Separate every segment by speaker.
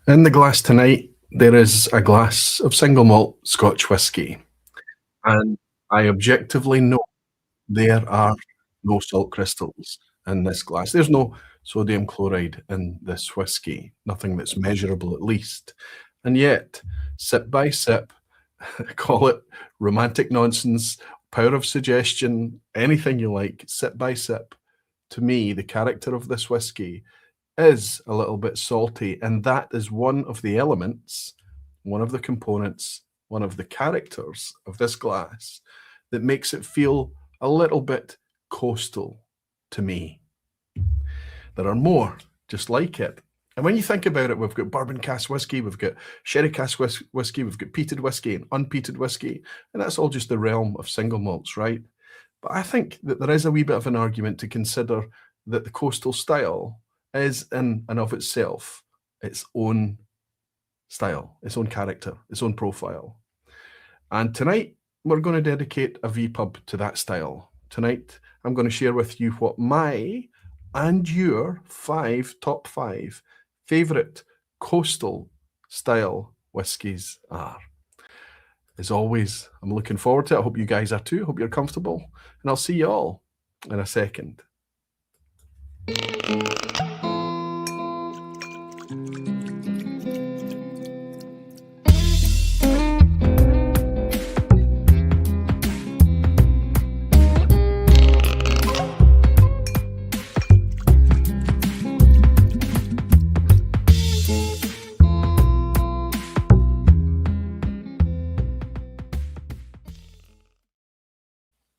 Speaker 1: In the glass tonight, there is a glass of single malt Scotch whisky, and I objectively know there are no salt crystals in this glass. There's no sodium chloride in this whisky, nothing that's measurable at least. And yet, sip by sip, call it romantic nonsense, power of suggestion, anything you like, sip by sip, to me, the character of this whisky is a little bit salty, and that is one of the elements, one of the components, one of the characters of this glass that makes it feel a little bit coastal to me. There are more just like it. And when you think about it, we've got bourbon cask whiskey, we've got sherry cask whiskey, we've got peated whiskey and unpeated whiskey, and that's all just the realm of single malts, right? But I think that there is a wee bit of an argument to consider that the coastal style is in and of itself its own style, its own character, its own profile. And tonight, we're going to dedicate a vPub to that style. Tonight, I'm going to share with you what my and your top five favourite coastal style whiskies are. As always, I'm looking forward to it. I hope you guys are too. I hope you're comfortable. And I'll see you all in a second.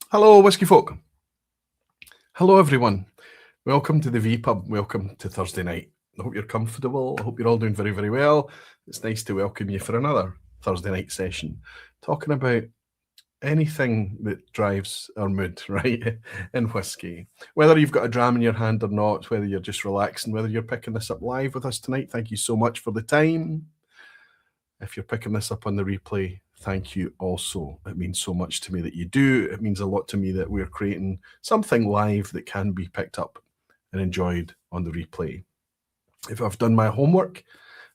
Speaker 1: Hello, whiskey folk. Hello, everyone. Welcome to the vPub. Welcome to Thursday night. I hope you're comfortable. I hope you're all doing very, very well. It's nice to welcome you for another Thursday night session, talking about anything that drives our mood, right, in whiskey. Whether you've got a dram in your hand or not, whether you're just relaxing, whether you're picking this up live with us tonight, thank you so much for the time. If you're picking this up on the replay, thank you also. It means so much to me that you do. It means a lot to me that we're creating something live that can be picked up and enjoyed on the replay. If I've done my homework,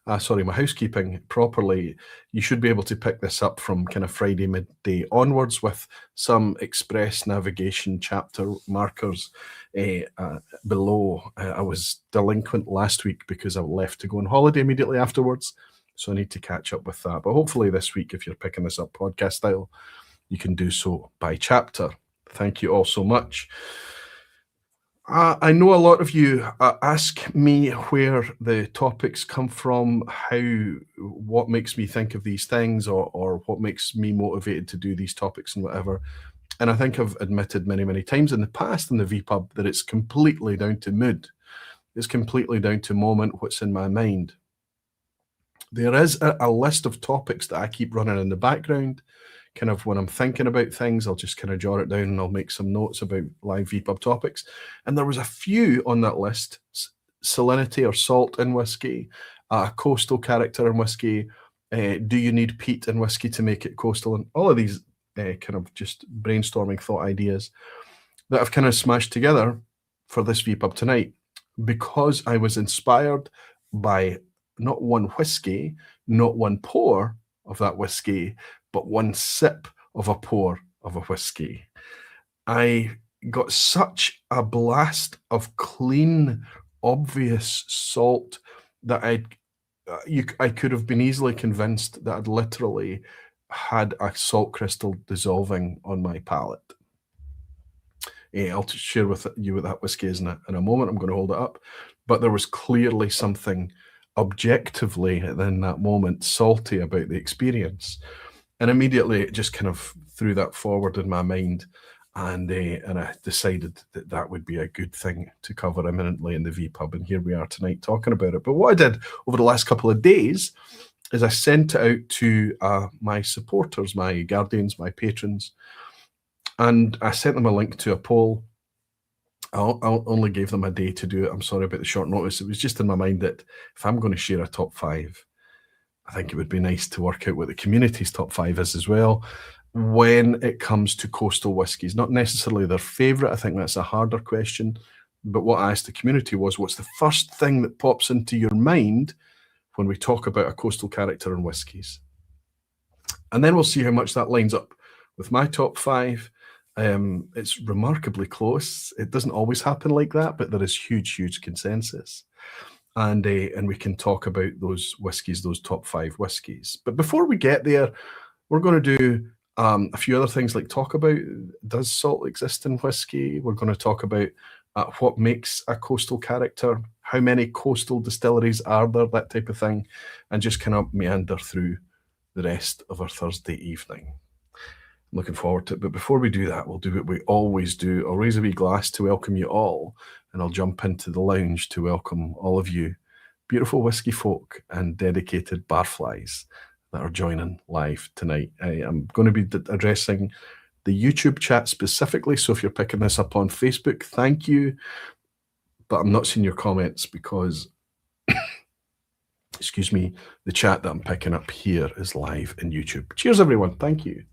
Speaker 1: my housekeeping properly, you should be able to pick this up from kind of Friday midday onwards with some express navigation chapter markers below. I was delinquent last week because I left to go on holiday immediately afterwards. So I need to catch up with that. But hopefully this week, if you're picking this up podcast style, you can do so by chapter. Thank you all so much. I know a lot of you ask me where the topics come from, what makes me think of these things, or what makes me motivated to do these topics and whatever. And I think I've admitted many, many times in the past in the vPub that it's completely down to mood. It's completely down to moment, what's in my mind. There is a list of topics that I keep running in the background. Kind of when I'm thinking about things, I'll just kind of jot it down and I'll make some notes about live vPub topics. And there was a few on that list: salinity or salt in whiskey, coastal character in whiskey, do you need peat in whiskey to make it coastal, and all of these kind of just brainstorming thought ideas that I've kind of smashed together for this vPub tonight, because I was inspired by not one whiskey, not one pour of that whiskey, but one sip of a pour of a whiskey. I got such a blast of clean, obvious salt that I could have been easily convinced that I'd literally had a salt crystal dissolving on my palate. I'll share with you what that whiskey is in a moment. I'm going to hold it up. But there was clearly something objectively in that moment salty about the experience, and immediately it just kind of threw that forward in my mind, and I decided that would be a good thing to cover imminently in the vPub, and here we are tonight talking about it. But what I did over the last couple of days is I sent it out to my supporters, my guardians, my patrons, and I sent them a link to a poll. I only gave them a day to do it. I'm sorry about the short notice. It was just in my mind that if I'm going to share a top five, I think it would be nice to work out what the community's top five is as well when it comes to coastal whiskies. Not necessarily their favourite. I think that's a harder question. But what I asked the community was, what's the first thing that pops into your mind when we talk about a coastal character in whiskies. And then we'll see how much that lines up with my top 5. It's remarkably close. It doesn't always happen like that, but there is huge consensus. And we can talk about those whiskies, those top 5 whiskies. But before we get there, we're going to do a few other things, like talk about, does salt exist in whiskey? We're going to talk about what makes a coastal character, how many coastal distilleries are there, that type of thing, and just kind of meander through the rest of our Thursday evening. I'm looking forward to it. But before we do that, we'll do what we always do. I'll raise a wee glass to welcome you all, and I'll jump into the lounge to welcome all of you beautiful whiskey folk and dedicated barflies that are joining live tonight. I am going to be addressing the YouTube chat specifically, so if you're picking this up on Facebook, thank you. But I'm not seeing your comments because excuse me, the chat that I'm picking up here is live in YouTube. Cheers, everyone. Thank you.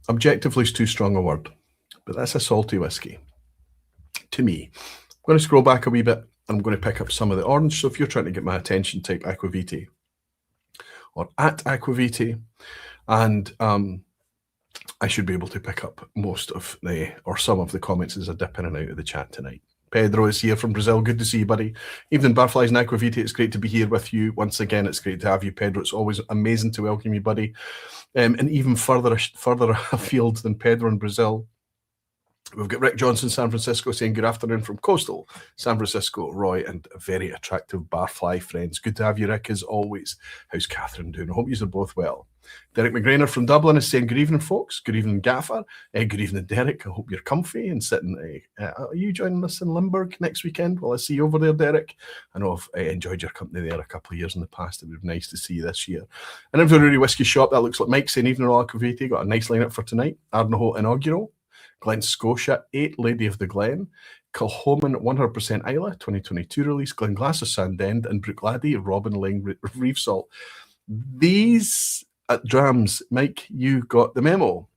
Speaker 1: Objectively is too strong a word, but that's a salty whiskey to me. I'm going to scroll back a wee bit. I'm going to pick up some of the orange. So if you're trying to get my attention, type Aquavitae or at Aquavitae, and I should be able to pick up most of the, or some of the comments as I dip in and out of the chat tonight. Pedro is here from Brazil. Good to see you, buddy. Evening, Barflies and Aquavitae. It's great to be here with you. Once again, it's great to have you, Pedro. It's always amazing to welcome you, buddy. And even further afield than Pedro in Brazil, we've got Rick Johnson, San Francisco, saying good afternoon from coastal San Francisco. Roy and a very attractive barfly friends. Good to have you, Rick, as always. How's Catherine doing? I hope you're both well. Derek McGrainer from Dublin is saying good evening, folks. Good evening, Gaffer. Good evening, Derek. I hope you're comfy and sitting. Are you joining us in Limburg next weekend? Well, I see you over there, Derek. I know I've enjoyed your company there a couple of years in the past. It would be nice to see you this year. And Inverurie Whiskey Shop, that looks like Mike saying evening, all Aquavitae. Got a nice lineup for tonight. Ardnamurchan Inaugural, Glen Scotia 8, Lady of the Glen, Kilchoman 100% Isla 2022 release, Glenglassaugh Sandend, and Brookladdy Robin Lang Reef Salt. These drams, Mike, you got the memo.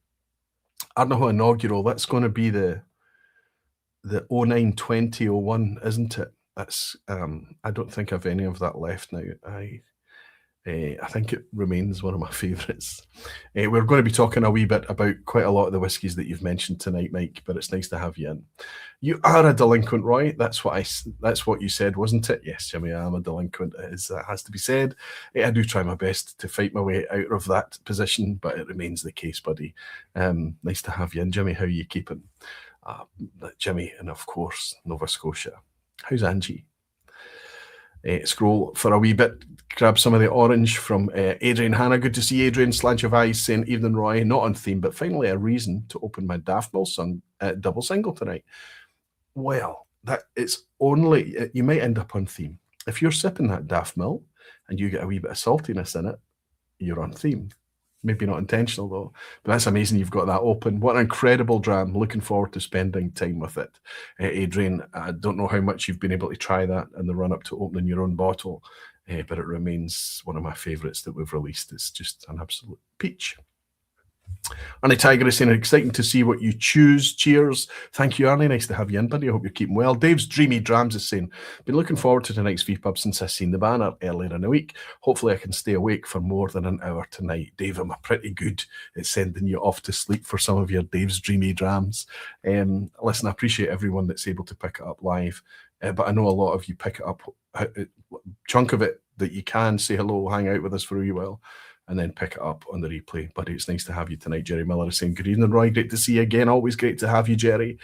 Speaker 1: Ardnamurchan Inaugural, that's going to be the 09-2001, isn't it? That's I don't think I've any of that left now. I think it remains one of my favourites. We're going to be talking a wee bit about quite a lot of the whiskies that you've mentioned tonight, Mike, but it's nice to have you in. You are a delinquent, Roy. That's what you said, wasn't it? Yes, Jimmy, I am a delinquent. It has to be said. I do try my best to fight my way out of that position, but it remains the case, buddy. Nice to have you in, Jimmy. How are you keeping? Jimmy, and of course, Nova Scotia. How's Angie? Scroll for a wee bit, grab some of the orange from Adrian Hanna. Good to see Adrian. Slanch of eyes saying, evening, Roy. Not on theme, but finally a reason to open my Daft Mill Sun double single tonight. Well, that it's only, you might end up on theme. If you're sipping that Daft Mill and you get a wee bit of saltiness in it, you're on theme. Maybe not intentional though, but that's amazing you've got that open. What an incredible dram. Looking forward to spending time with it. Adrian, I don't know how much you've been able to try that in the run up to opening your own bottle, but it remains one of my favourites that we've released. It's just an absolute peach. Arnie Tiger is saying, exciting to see what you choose. Cheers. Thank you, Arnie. Nice to have you in, buddy. I hope you're keeping well. Dave's Dreamy Drams is saying, been looking forward to tonight's vPub since I seen the banner earlier in the week. Hopefully I can stay awake for more than an hour tonight. Dave, I'm pretty good at sending you off to sleep for some of your Dave's Dreamy Drams. Listen, I appreciate everyone that's able to pick it up live, but I know a lot of you pick it up, a chunk of it that you can say hello, hang out with us for a wee while, and then pick it up on the replay. Buddy, it's nice to have you tonight. Jerry Miller is saying, good evening, Roy. Great to see you again. Always great to have you, Jerry.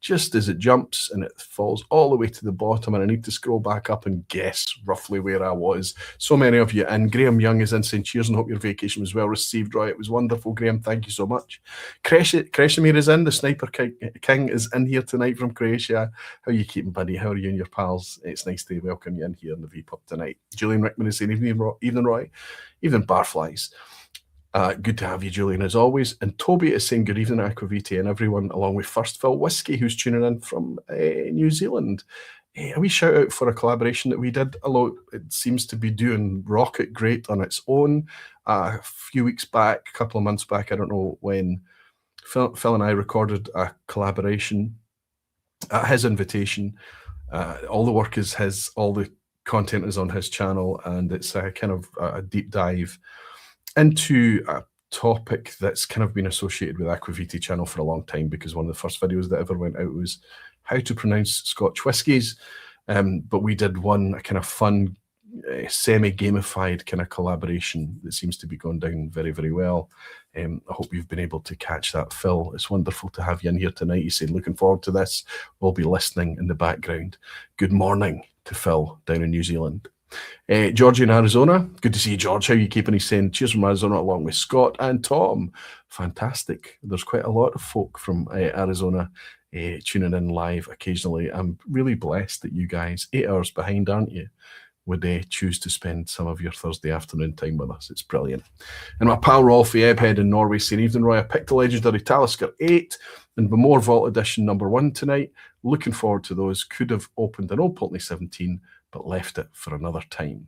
Speaker 1: Just as it jumps and it falls all the way to the bottom, and I need to scroll back up and guess roughly where I was. So many of you. And Graham Young is in saying, cheers and hope your vacation was well received, Roy. It was wonderful, Graham. Thank you so much. Kreshimir is in. The Sniper King is in here tonight from Croatia. How are you keeping, buddy? How are you and your pals? It's nice to welcome you in here in the vPub tonight. Julian Rickman is saying, evening, Roy. Evening, Barflies. Good to have you, Julian, as always. And Toby is saying good evening, Aquavitae, and everyone, along with First Fill Whiskey, who's tuning in from New Zealand. A wee shout out for a collaboration that we did. Although it seems to be doing rocket great on its own. A few weeks back, a couple of months back, I don't know when, Phil and I recorded a collaboration at his invitation. All the work is his, all the content is on his channel, and it's a kind of a deep dive into a topic that's kind of been associated with Aquaviti channel for a long time, because one of the first videos that ever went out was how to pronounce Scotch whiskies. But we did one, a kind of fun, semi-gamified kind of collaboration that seems to be going down very, very well. I hope you've been able to catch that, Phil. It's wonderful to have you in here tonight. You said, looking forward to this. We'll be listening in the background. Good morning to Phil down in New Zealand. Georgie in Arizona, good to see you, George. How are you keeping? He's saying cheers from Arizona, along with Scott and Tom. Fantastic. There's quite a lot of folk from Arizona tuning in live occasionally. I'm really blessed that you guys, 8 hours behind, aren't you, would choose to spend some of your Thursday afternoon time with us. It's brilliant. And my pal Rolfie Ebhead in Norway saying, evening, Roy. I picked the legendary Talisker 8 and Bowmore Vault Edition #1 tonight. Looking forward to those. Could have opened an old Pulteney 17, but left it for another time.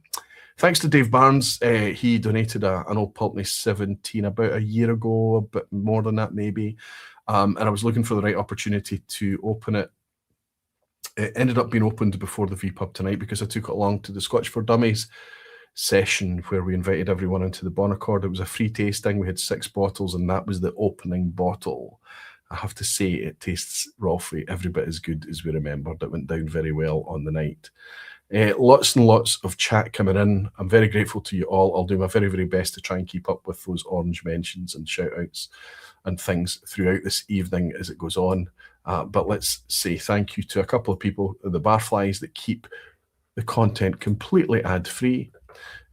Speaker 1: Thanks to Dave Barnes. He donated an old Pulteney 17 about a year ago, a bit more than that maybe. And I was looking for the right opportunity to open it. It ended up being opened before the vPub tonight because I took it along to the Scotch for Dummies session where we invited everyone into the Bonaccord. It was a free tasting. We had 6 bottles, and that was the opening bottle. I have to say, it tastes, Rolfie, every bit as good as we remembered. It went down very well on the night. Lots and lots of chat coming in. I'm very grateful to you all. I'll do my very, very best to try and keep up with those orange mentions and shout outs and things throughout this evening as it goes on. But let's say thank you to a couple of people, the Barflies, that keep the content completely ad-free.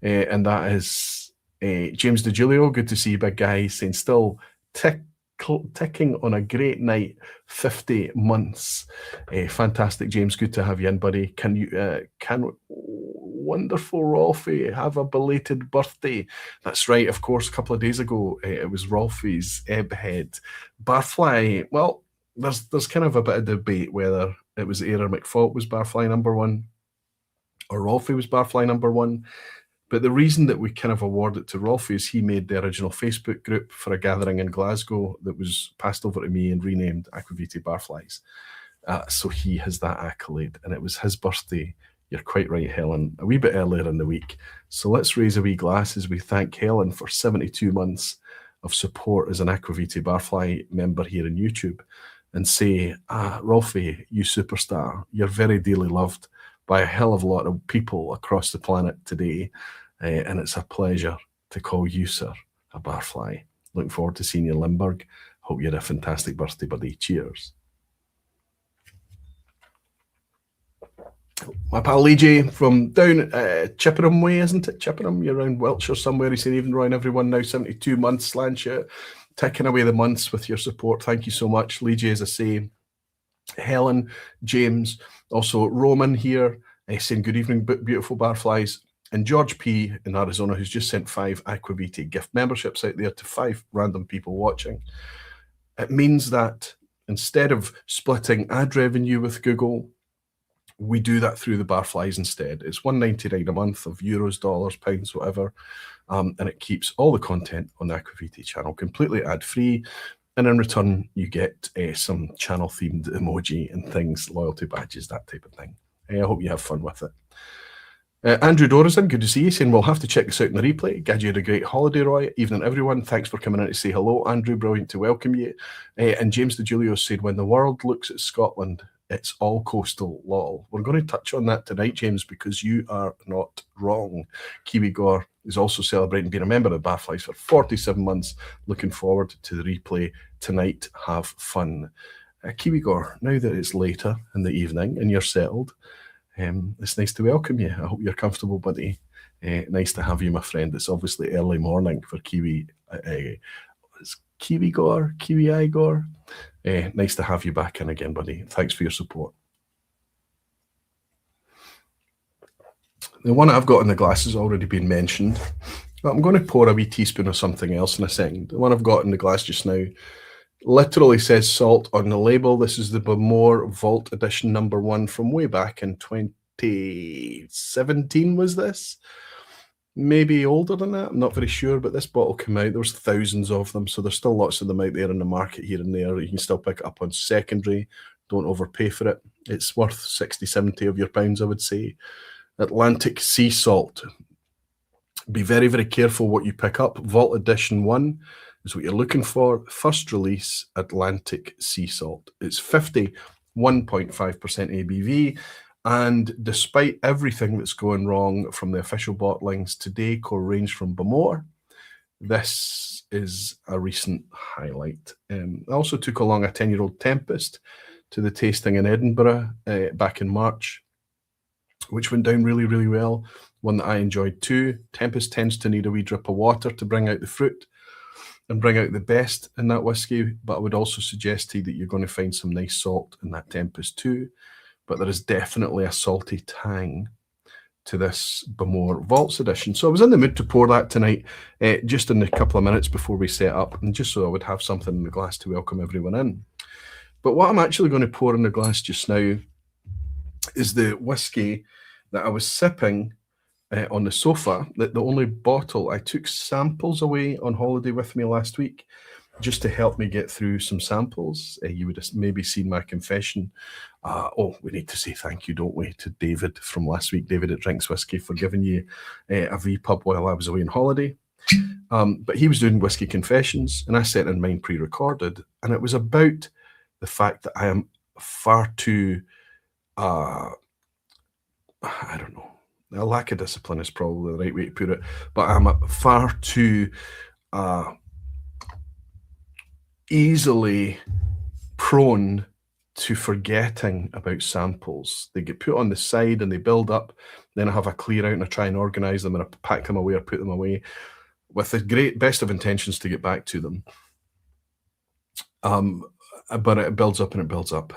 Speaker 1: And that is James DeGilio. Good to see you, big guy. He's saying still ticking on a great night, 50 months. Fantastic, James. Good to have you in, buddy. Can wonderful Rolfie have a belated birthday? That's right, of course. A couple of days ago, it was Rolfie's Ebhead. Barfly, well, there's kind of a bit of debate whether it was Era McFault was Barfly #1 or Rolfie was Barfly #1. But the reason that we kind of award it to Rolfie is he made the original Facebook group for a gathering in Glasgow that was passed over to me and renamed Aquaviti Barflies. So he has that accolade, and it was his birthday. You're quite right, Helen, a wee bit earlier in the week. So let's raise a wee glass as we thank Helen for 72 months of support as an Aquaviti Barfly member here on YouTube, and say, Rolfie, you superstar, you're very dearly loved by a hell of a lot of people across the planet today, and it's a pleasure to call you, sir, a Barfly. Looking forward to seeing you in Limburg. Hope you had a fantastic birthday, buddy. Cheers. My pal Lee J from down Chippenham way, isn't it? Chippenham, you're around Wiltshire somewhere. He's saying, even Roy and everyone, now 72 months, Slanshire, taking away the months with your support. Thank you so much, Lee J, as I say. Helen, James, also Roman here, saying good evening, beautiful Barflies, and George P in Arizona, who's just sent 5 Aquaviti gift memberships out there to 5 random people watching. It means that instead of splitting ad revenue with Google, we do that through the Barflies instead. It's $1.99 a month of euros, dollars, pounds, whatever, and it keeps all the content on the Aquaviti channel completely ad-free. And in return, you get some channel-themed emoji and things, loyalty badges, that type of thing. I hope you have fun with it. Andrew Dorison, good to see you, saying we'll have to check this out in the replay. Glad you had a great holiday, Roy. Evening, everyone. Thanks for coming in to say hello. Andrew, brilliant to welcome you. And James DeGilio said, when the world looks at Scotland, it's all coastal, lol. We're going to touch on that tonight, James, because you are not wrong. Kiwi Gore is also celebrating being a member of the Barflies for 47 months. Looking forward to the replay tonight. Have fun. Kiwi Gore, now that it's later in the evening and you're settled, it's nice to welcome you. I hope you're comfortable, buddy. Nice to have you, my friend. It's obviously early morning for Kiwi. It's Kiwi Gore, Kiwi Eye Gore. Nice to have you back in again, buddy. Thanks for your support. The one I've got in the glass has already been mentioned. I'm going to pour a wee teaspoon of something else in a second. The one I've got in the glass just now literally says salt on the label. This is the Bowmore Vault Edition #1 from way back in 2017, was this? maybe older than that. I'm not very sure, but this bottle came out. There was thousands of them, so there's still lots of them out there in the market here and there. You can still pick it up on secondary. Don't overpay for it. It's worth 60, 70 of your pounds, I would say. Atlantic Sea Salt. Be very, very careful what you pick up. Vault Edition 1 is what you're looking for. First release, Atlantic Sea Salt. It's 51.5% ABV. And despite everything that's going wrong from the official bottlings today, core range from Bowmore, this is a recent highlight. I also took along a 10-year-old Tempest to the tasting in Edinburgh back in March, which went down really, really well. One that I enjoyed too. Tempest tends to need a wee drip of water to bring out the fruit and bring out the best in that whiskey, but I would also suggest to you that you're going to find some nice salt in that Tempest too. But there is definitely a salty tang to this Bowmore Vaults edition. So I was in the mood to pour that tonight, just in a couple of minutes before we set up, and just so I would have something in the glass to welcome everyone in. But what I'm actually going to pour in the glass just now is the whiskey that I was sipping on the sofa, that the only bottle I took samples away on holiday with me last week, just to help me get through some samples. You would have maybe seen my confession. Oh, we need to say thank you, don't we, to David from last week, David at Drinks Whiskey, for giving you a vPub while I was away on holiday. But he was doing whiskey confessions, and I sent in mine pre-recorded, and it was about the fact that I am far too, I don't know, a lack of discipline is probably the right way to put it, but I'm far too easily prone to forgetting about samples. They get put on the side and they build up. Then I have a clear out and I try and organize them and I pack them away or put them away with the best of intentions to get back to them. But it builds up and it builds up.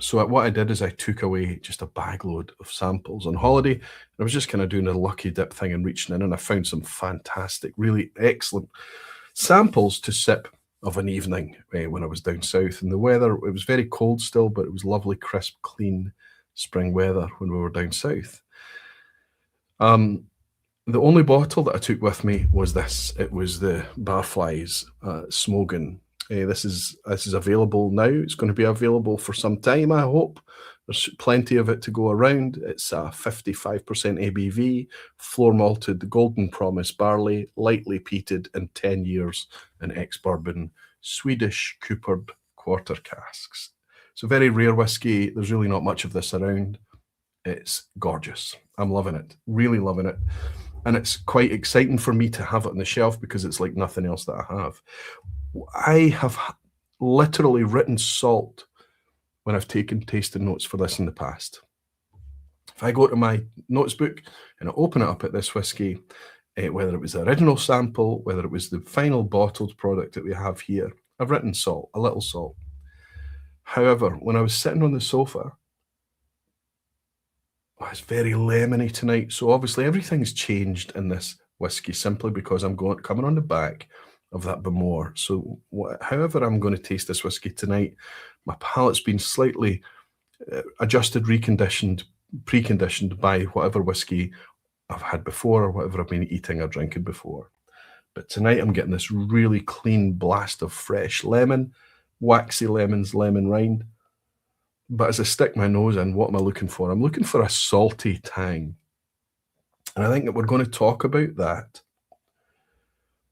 Speaker 1: So what I did is I took away just a bag load of samples on holiday. I was just kind of doing a lucky dip thing and reaching in, and I found some fantastic, really excellent samples to sip of an evening when I was down south. And the weather, it was very cold still, but it was lovely, crisp, clean spring weather when we were down south. The only bottle that I took with me was this. It was the Barflies Smögen. This is available now. It's going to be available for some time, I hope. There's plenty of it to go around. It's a 55% ABV, floor malted Golden Promise barley, lightly peated, and 10 years in ex-bourbon Swedish coopered quarter casks. It's a very rare whiskey. There's really not much of this around. It's gorgeous. I'm loving it, really loving it. And it's quite exciting for me to have it on the shelf because it's like nothing else that I have. I have literally written salt when I've taken tasting notes for this in the past. If I go to my notes book and I open it up at this whiskey, whether it was the original sample, whether it was the final bottled product that we have here, I've written salt, a little salt. However, when I was sitting on the sofa, it's very lemony tonight. So obviously everything's changed in this whiskey simply because I'm coming on the back of that Bowmore. So however I'm going to taste this whiskey tonight, my palate's been slightly adjusted, reconditioned, preconditioned by whatever whiskey I've had before or whatever I've been eating or drinking before. But tonight I'm getting this really clean blast of fresh lemon, waxy lemons, lemon rind. But as I stick my nose in, what am I looking for? I'm looking for a salty tang. And I think that we're going to talk about that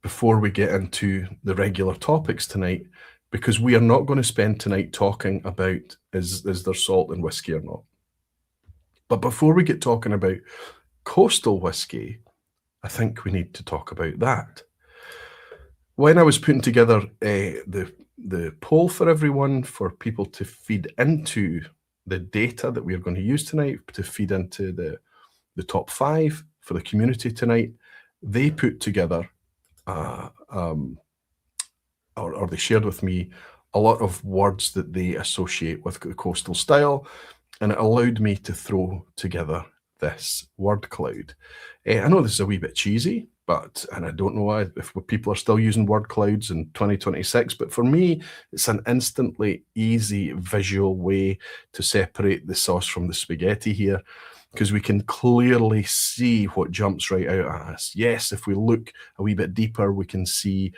Speaker 1: before we get into the regular topics tonight, because we are not going to spend tonight talking about is there salt in whiskey or not. But before we get talking about coastal whiskey, I think we need to talk about that. When I was putting together the poll for everyone, for people to feed into the data that we're going to use tonight, to feed into the top 5 for the community tonight, they put together or they shared with me a lot of words that they associate with the coastal style, and it allowed me to throw together this word cloud. I know this is a wee bit cheesy, and I don't know if people are still using word clouds in 2026, but for me, it's an instantly easy visual way to separate the sauce from the spaghetti here. because we can clearly see what jumps right out at us. Yes, if we look a wee bit deeper, we can see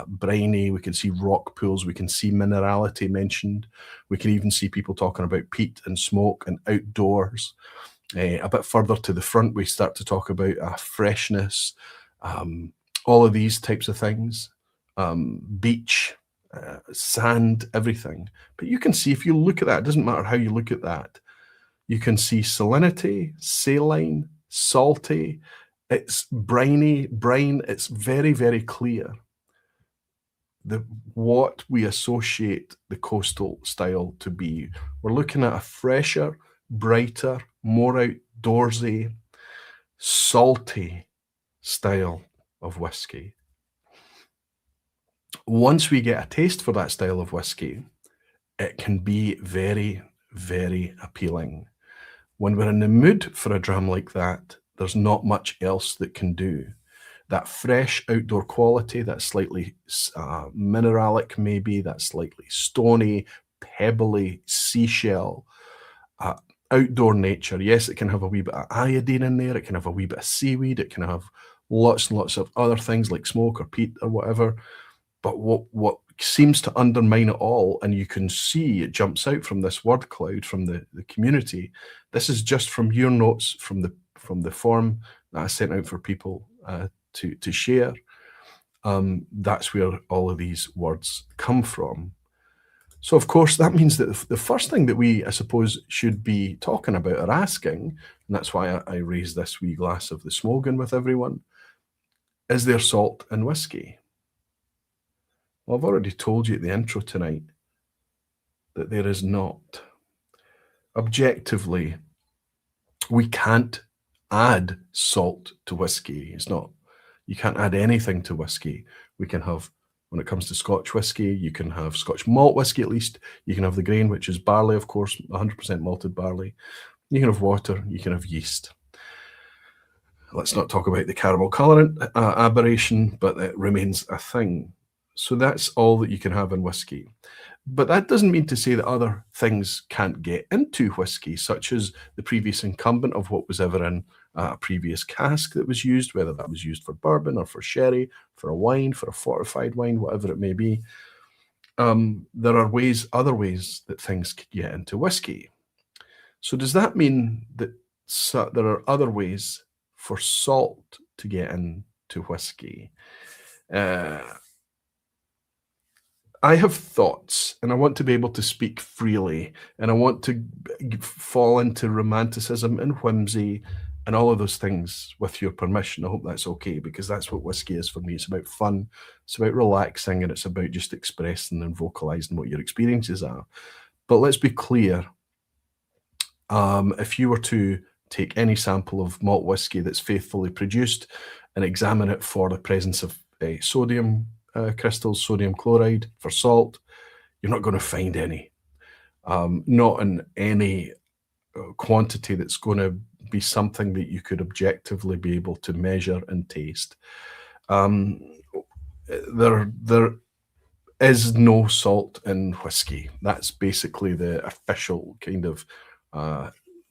Speaker 1: briny, we can see rock pools, we can see minerality mentioned. We can even see people talking about peat and smoke and outdoors. A bit further to the front, we start to talk about freshness, all of these types of things, beach, sand, everything. But you can see, if you look at that, it doesn't matter how you look at that, you can see salinity, saline, salty, it's briny, brine, it's very, very clear what we associate the coastal style to be. We're looking at a fresher, brighter, more outdoorsy, salty style of whiskey. Once we get a taste for that style of whiskey, it can be very, very appealing. When we're in the mood for a dram like that, there's not much else that can do. That fresh outdoor quality, that slightly mineralic maybe, that slightly stony, pebbly seashell, outdoor nature. Yes, it can have a wee bit of iodine in there, it can have a wee bit of seaweed, it can have lots and lots of other things like smoke or peat or whatever. But what seems to undermine it all, and you can see it jumps out from this word cloud from the community. This is just from your notes from the form that I sent out for people to share. That's where all of these words come from. So of course that means that the first thing that we, I suppose, should be talking about or asking, and that's why I raised this wee glass of the Smögen with everyone, is there salt in whiskey? Well, I've already told you at the intro tonight that there is not. Objectively, we can't add salt to whiskey. It's not, you can't add anything to whiskey. We can have, when it comes to Scotch whiskey, you can have Scotch malt whiskey at least. You can have the grain, which is barley, of course, 100% malted barley. You can have water, you can have yeast. Let's not talk about the caramel colorant aberration, but it remains a thing. So that's all that you can have in whiskey. But that doesn't mean to say that other things can't get into whiskey, such as the previous incumbent of what was ever in a previous cask that was used, whether that was used for bourbon or for sherry, for a wine, for a fortified wine, whatever it may be. There are other ways that things could get into whiskey. So does that mean that there are other ways for salt to get into whiskey? I have thoughts, and I want to be able to speak freely, and I want to fall into romanticism and whimsy and all of those things with your permission. I hope that's okay, because that's what whiskey is for me. It's about fun, it's about relaxing, and it's about just expressing and vocalizing what your experiences are. But let's be clear. If you were to take any sample of malt whiskey that's faithfully produced and examine it for the presence of sodium crystals, sodium chloride, for salt, you're not going to find any. Not in any quantity that's going to be something that you could objectively be able to measure and taste. There is no salt in whiskey. That's basically the official kind of,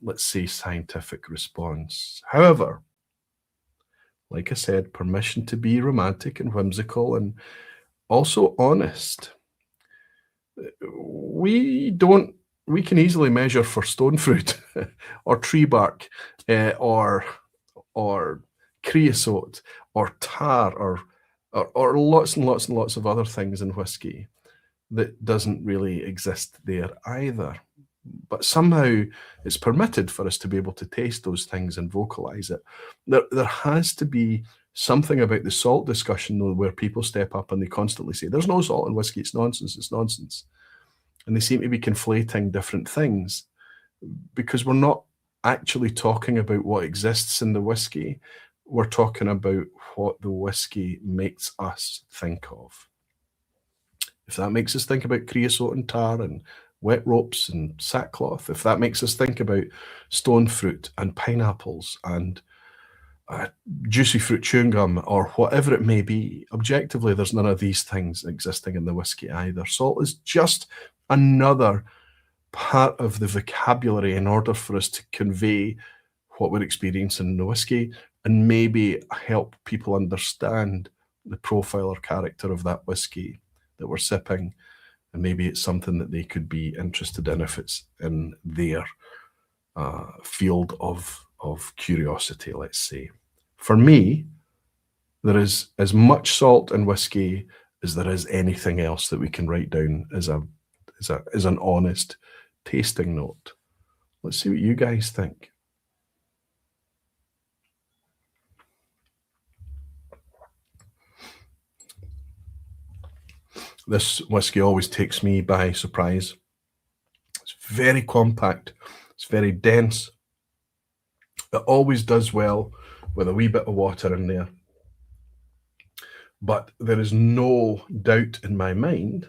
Speaker 1: let's say, scientific response. However, like I said, permission to be romantic and whimsical and also honest. We can easily measure for stone fruit or tree bark or creosote or tar or lots and lots and lots of other things in whiskey that doesn't really exist there either. But somehow it's permitted for us to be able to taste those things and vocalize it. There has to be something about the salt discussion, though, where people step up and they constantly say, there's no salt in whiskey, it's nonsense, it's nonsense. And they seem to be conflating different things, because we're not actually talking about what exists in the whiskey. We're talking about what the whiskey makes us think of. If that makes us think about creosote and tar and wet ropes and sackcloth, if that makes us think about stone fruit and pineapples and juicy fruit chewing gum or whatever it may be, objectively, there's none of these things existing in the whiskey either. Salt is just another part of the vocabulary in order for us to convey what we're experiencing in the whiskey, and maybe help people understand the profile or character of that whiskey that we're sipping. And maybe it's something that they could be interested in if it's in their field of curiosity, let's say. For me, there is as much salt in whiskey as there is anything else that we can write down as an honest tasting note. Let's see what you guys think. This whiskey always takes me by surprise. It's very compact. It's very dense. It always does well with a wee bit of water in there. But there is no doubt in my mind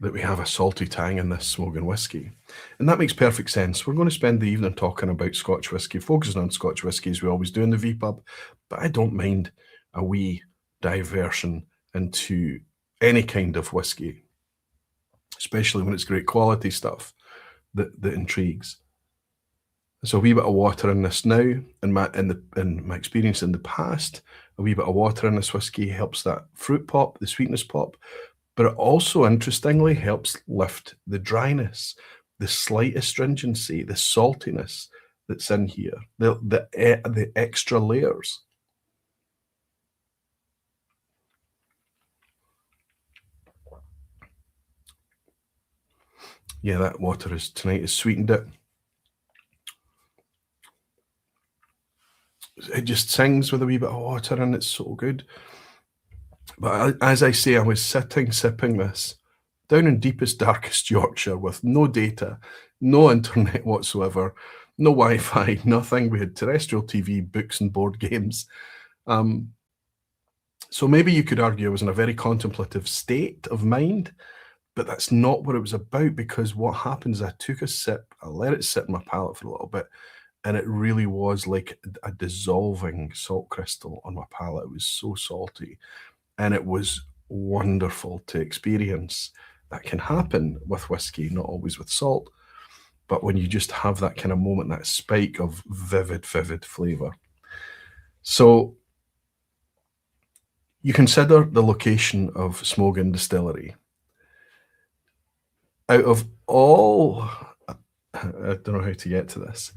Speaker 1: that we have a salty tang in this Smögen whiskey. And that makes perfect sense. We're going to spend the evening talking about Scotch whiskey, focusing on Scotch whiskey as we always do in the vPub, but I don't mind a wee diversion into any kind of whiskey, especially when it's great quality stuff that intrigues. So a wee bit of water in this now, in my experience in the past, a wee bit of water in this whiskey helps that fruit pop, the sweetness pop, but it also, interestingly, helps lift the dryness, the slight astringency, the saltiness that's in here, the extra layers. Yeah, that water tonight has sweetened it. It just sings with a wee bit of water and it's so good. But as I say, I was sipping this down in deepest, darkest Yorkshire with no data, no internet whatsoever, no Wi-Fi, nothing. We had terrestrial TV, books and board games. So maybe you could argue I was in a very contemplative state of mind, but that's not what it was about, because what happens, I took a sip, I let it sit in my palate for a little bit, and it really was like a dissolving salt crystal on my palate. It was so salty, and it was wonderful to experience. That can happen with whiskey, not always with salt, but when you just have that kind of moment, that spike of vivid flavour. So you consider the location of Smögen Distillery. Out of all, I don't know how to get to this.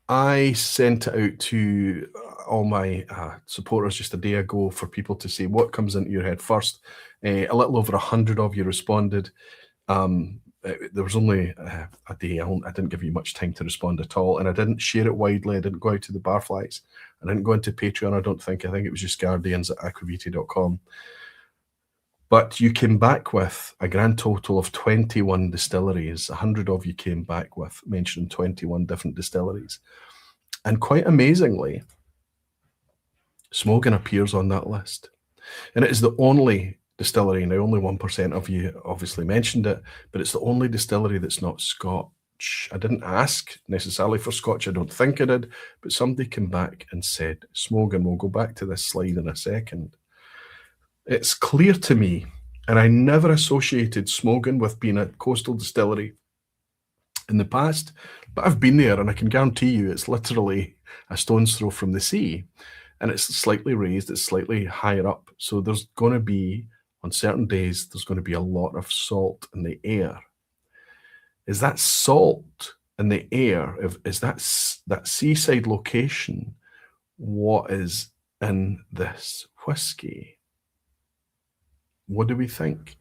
Speaker 1: I sent it out to all my supporters just a day ago for people to say what comes into your head first. A little over 100 of you responded. There was only a day. I didn't give you much time to respond at all, and I didn't share it widely. I didn't go out to the Barflies. I didn't go into Patreon, I don't think. I think it was just Guardians at aquavitae.com. But you came back with a grand total of 21 distilleries. 100 of you came back with mentioning 21 different distilleries. And quite amazingly, Smögen appears on that list. And it is the only distillery, now only 1% of you obviously mentioned it, but it's the only distillery that's not Scotch. I didn't ask necessarily for Scotch, I don't think I did, but somebody came back and said Smögen. We'll go back to this slide in a second. It's clear to me, and I never associated Smögen with being a coastal distillery in the past, but I've been there and I can guarantee you it's literally a stone's throw from the sea, and it's slightly raised, it's slightly higher up. So there's going to be, on certain days, there's going to be a lot of salt in the air. Is that salt in the air, is that seaside location, what is in this whiskey? What do we think?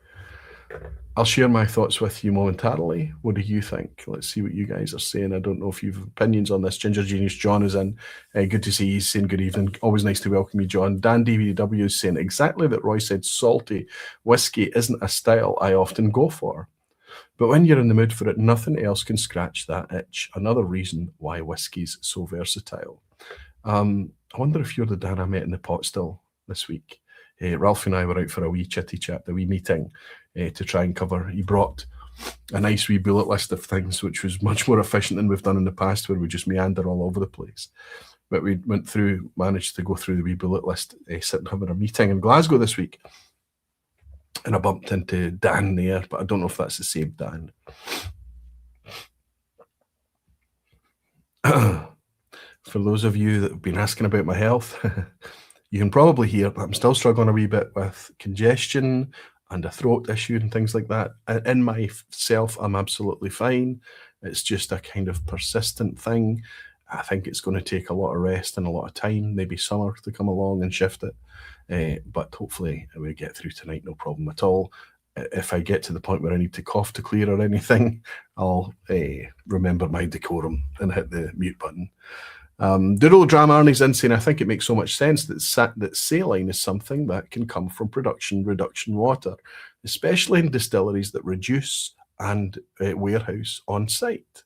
Speaker 1: I'll share my thoughts with you momentarily. What do you think? Let's see what you guys are saying. I don't know if you've opinions on this. Ginger Genius John is in. Good to see you. He's saying good evening. Always nice to welcome you, John. Dan DVDW is saying exactly that Roy said. Salty whiskey isn't a style I often go for, but when you're in the mood for it, nothing else can scratch that itch. Another reason why whiskey's so versatile. I wonder if you're the Dan I met in the pot still this week. Ralph and I were out for a wee chitty chat, a wee meeting to try and cover. He brought a nice wee bullet list of things, which was much more efficient than we've done in the past, where we just meander all over the place. But we managed to go through the wee bullet list, sitting having a meeting in Glasgow this week. And I bumped into Dan there, but I don't know if that's the same Dan. For those of you that have been asking about my health, you can probably hear that I'm still struggling a wee bit with congestion and a throat issue and things like that. In myself, I'm absolutely fine. It's just a kind of persistent thing. I think it's going to take a lot of rest and a lot of time, maybe summer to come along and shift it. But hopefully we get through tonight, no problem at all. If I get to the point where I need to cough to clear or anything, I'll remember my decorum and hit the mute button. Doodle Dram Arnie's in saying, I think it makes so much sense that saline is something that can come from reduction water, especially in distilleries that reduce and warehouse on site.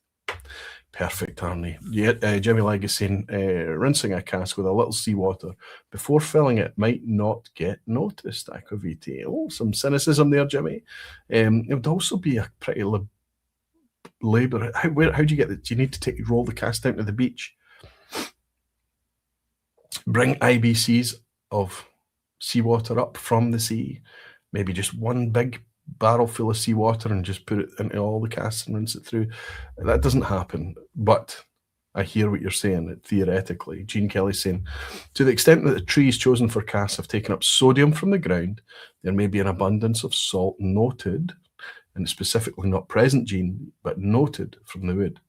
Speaker 1: Perfect, Arnie. Yeah, Jimmy Legg is saying, rinsing a cask with a little seawater before filling it might not get noticed. Aquavite. Oh, some cynicism there, Jimmy. It would also be a pretty labour. How do you get it? Do you need to roll the cask down to the beach? Bring IBCs of seawater up from the sea, maybe just one big barrel full of seawater and just put it into all the casks and rinse it through. That doesn't happen, but I hear what you're saying, theoretically. Gene Kelly's saying, to the extent that the trees chosen for casks have taken up sodium from the ground, there may be an abundance of salt noted, and specifically not present, Gene, but noted from the wood.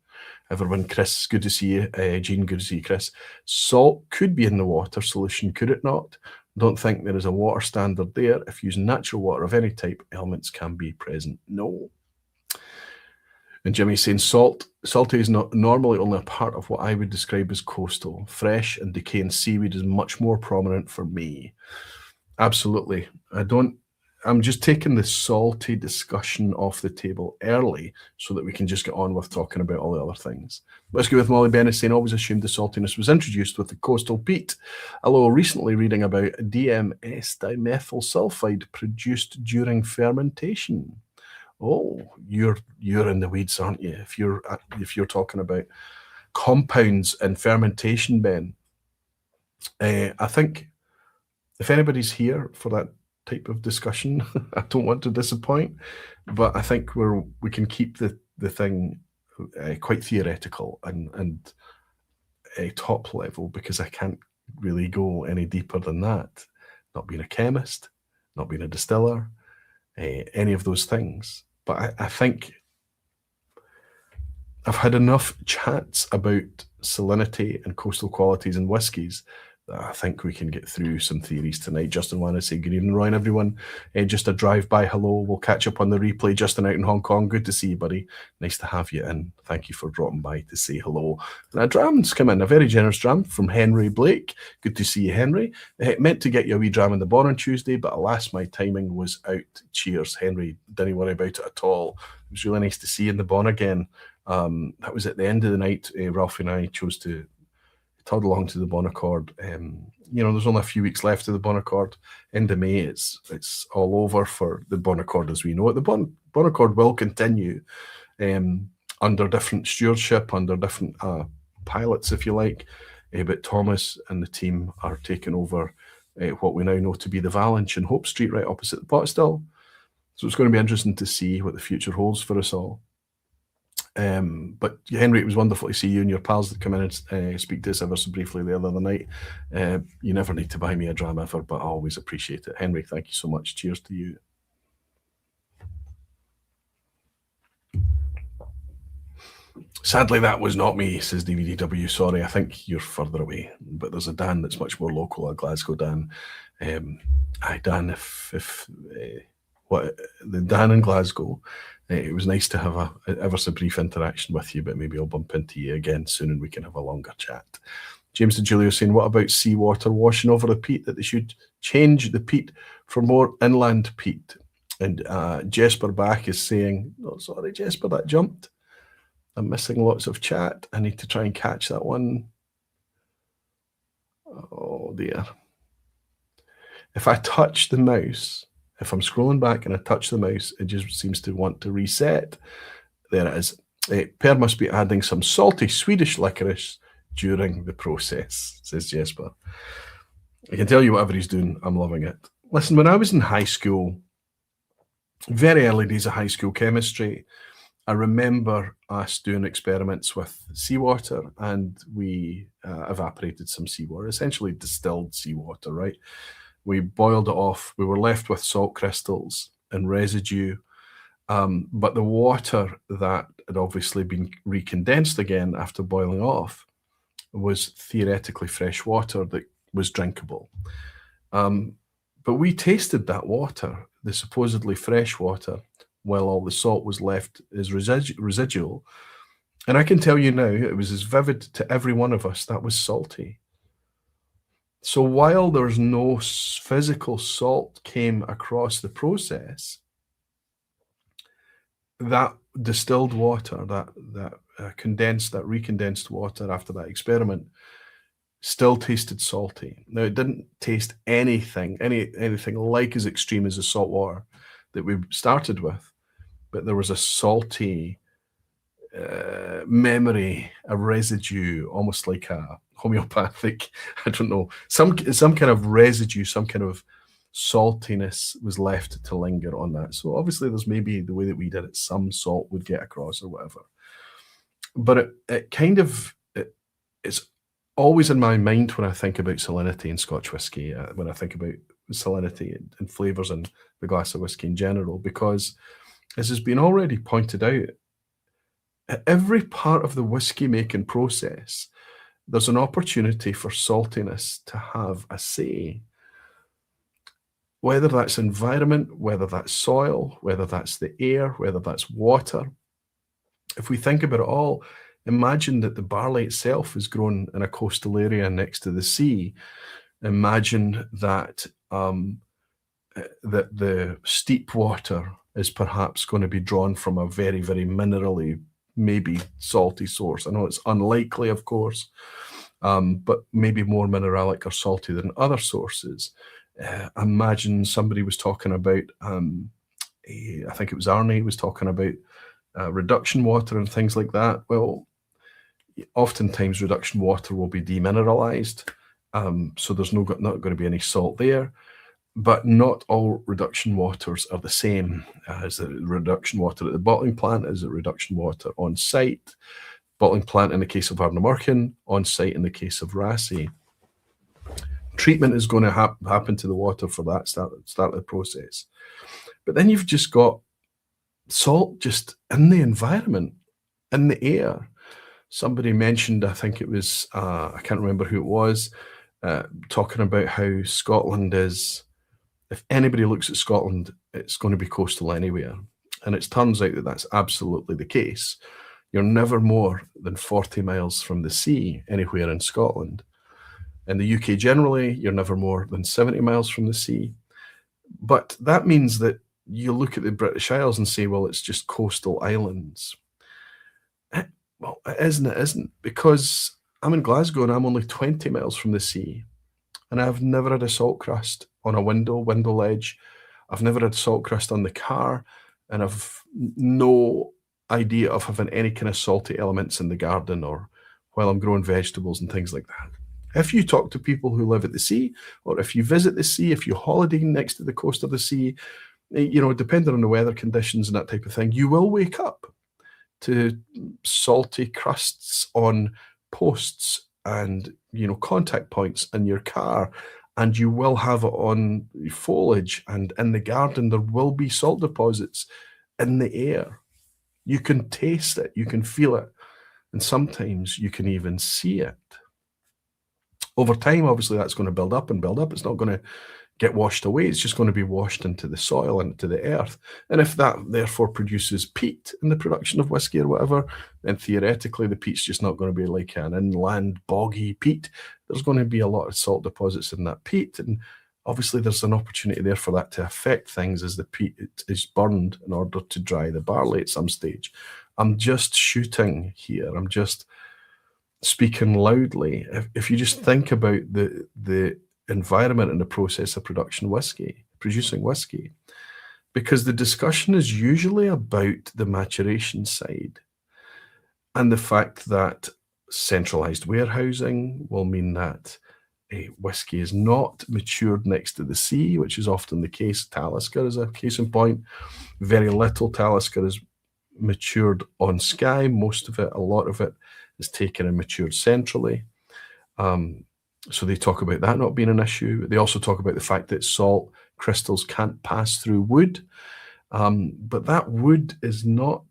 Speaker 1: Everyone, Chris, good to see you. Gene, good to see you, Chris. Salt could be in the water solution, could it not? Don't think there is a water standard there. If using natural water of any type, elements can be present. No. And Jimmy's saying salty is not normally only a part of what I would describe as coastal. Fresh and decaying seaweed is much more prominent for me. Absolutely. I'm just taking the salty discussion off the table early so that we can just get on with talking about all the other things. Let's go with Molly Bennett saying, always assumed the saltiness was introduced with the coastal peat. Although recently reading about DMS dimethyl sulfide produced during fermentation. Oh, you're in the weeds, aren't you? If you're talking about compounds and fermentation, Ben. I think if anybody's here for that type of discussion, I don't want to disappoint, but I think we can keep the thing quite theoretical and a top level, because I can't really go any deeper than that. Not being a chemist, not being a distiller, any of those things. But I think I've had enough chats about salinity and coastal qualities in whiskies that I think we can get through some theories tonight. Justin wanted to say good evening, Ryan, everyone. Just a drive-by hello. We'll catch up on the replay. Justin out in Hong Kong. Good to see you, buddy. Nice to have you in. Thank you for dropping by to say hello. And a dram's come in, a very generous dram from Henry Blake. Good to see you, Henry. Meant to get you a wee dram in the bar on Tuesday, but alas, my timing was out. Cheers, Henry. Didn't worry about it at all. It was really nice to see you in the Bon again. That was at the end of the night. Ralphie and I chose to toddle along to the Bon Accord. There's only a few weeks left of the Bon Accord. End of May, it's all over for the Bon Accord as we know it. The Bon Accord will continue under different stewardship, under different pilots, if you like. But Thomas and the team are taking over what we now know to be the Valanche in Hope Street, right opposite the Pot Still. So it's going to be interesting to see what the future holds for us all. But Henry, it was wonderful to see you and your pals that come in and speak to us ever so briefly the other night. You never need to buy me a dram ever, but I always appreciate it. Henry, thank you so much. Cheers to you. Sadly, that was not me, says DVDW. Sorry, I think you're further away. But there's a Dan that's much more local, a Glasgow Dan. Dan, the Dan in Glasgow, it was nice to have a ever so brief interaction with you, but maybe I'll bump into you again soon and we can have a longer chat. James and Julio saying, what about seawater washing over the peat, that they should change the peat for more inland peat? And Jesper back is saying, oh, sorry, Jesper, that jumped. I'm missing lots of chat. I need to try and catch that one. Oh, dear. If I touch the mouse, if I'm scrolling back and I touch the mouse, it just seems to want to reset. There it is. Per must be adding some salty Swedish licorice during the process, says Jesper. I can tell you whatever he's doing, I'm loving it. Listen, when I was in high school, very early days of high school chemistry, I remember us doing experiments with seawater, and we evaporated some seawater, essentially distilled seawater, right? We boiled it off. We were left with salt crystals and residue, but the water that had obviously been recondensed again after boiling off was theoretically fresh water that was drinkable. But we tasted that water, the supposedly fresh water, while all the salt was left as residual. And I can tell you now, it was as vivid to every one of us that was salty. So while there's no physical salt came across the process, that distilled water, that condensed, that recondensed water after that experiment, still tasted salty. Now, it didn't taste anything like as extreme as the salt water that we started with, but there was a salty memory, a residue, almost like a homeopathic, I don't know, some kind of residue, some kind of saltiness was left to linger on that. So obviously there's maybe the way that we did it, some salt would get across or whatever. But it's always in my mind when I think about salinity in Scotch whisky, when I think about salinity and flavours in the glass of whisky in general, because as has been already pointed out, at every part of the whisky making process, there's an opportunity for saltiness to have a say. Whether that's environment, whether that's soil, whether that's the air, whether that's water. If we think about it all, imagine that the barley itself is grown in a coastal area next to the sea. Imagine that that the steep water is perhaps going to be drawn from a very, very minerally, maybe salty source. I know it's unlikely, of course, but maybe more mineralic or salty than other sources. Imagine somebody was talking about, I think it was Arnie was talking about reduction water and things like that. Well, oftentimes reduction water will be demineralized, so there's not going to be any salt there. But not all reduction waters are the same. Is it reduction water at the bottling plant? Is it reduction water on site? Bottling plant in the case of Ardnamurchan, on site in the case of Raasay. Treatment is going to happen to the water for that start of the process. But then you've just got salt just in the environment, in the air. Somebody mentioned, I think it was, I can't remember who it was, talking about how Scotland is, if anybody looks at Scotland, it's going to be coastal anywhere. And it turns out that that's absolutely the case. You're never more than 40 miles from the sea anywhere in Scotland. In the UK generally, you're never more than 70 miles from the sea. But that means that you look at the British Isles and say, well, it's just coastal islands. Well, it isn't, because I'm in Glasgow and I'm only 20 miles from the sea. And I've never had a salt crust on a window ledge. I've never had salt crust on the car. And I've no idea of having any kind of salty elements in the garden or while I'm growing vegetables and things like that. If you talk to people who live at the sea, or if you visit the sea, if you holiday next to the coast of the sea, you know, depending on the weather conditions and that type of thing, you will wake up to salty crusts on posts and, you know, contact points in your car, and you will have it on foliage, and in the garden there will be salt deposits in the air. You can taste it, you can feel it, and sometimes you can even see it. Over time, obviously, that's going to build up and build up. It's not going to get washed away. It's just going to be washed into the soil and into the earth. And if that therefore produces peat in the production of whiskey or whatever, then theoretically the peat's just not going to be like an inland boggy peat. There's going to be a lot of salt deposits in that peat. And obviously there's an opportunity there for that to affect things as the peat is burned in order to dry the barley at some stage. I'm just shooting here. I'm just speaking loudly. If you just think about the environment and the process of producing whiskey, because the discussion is usually about the maturation side and the fact that centralized warehousing will mean that a whiskey is not matured next to the sea, which is often the case. Talisker is a case in point. Very little Talisker is matured on Skye. Most of it, a lot of it, is taken and matured centrally. So they talk about that not being an issue. They also talk about the fact that salt crystals can't pass through wood. But that wood is not,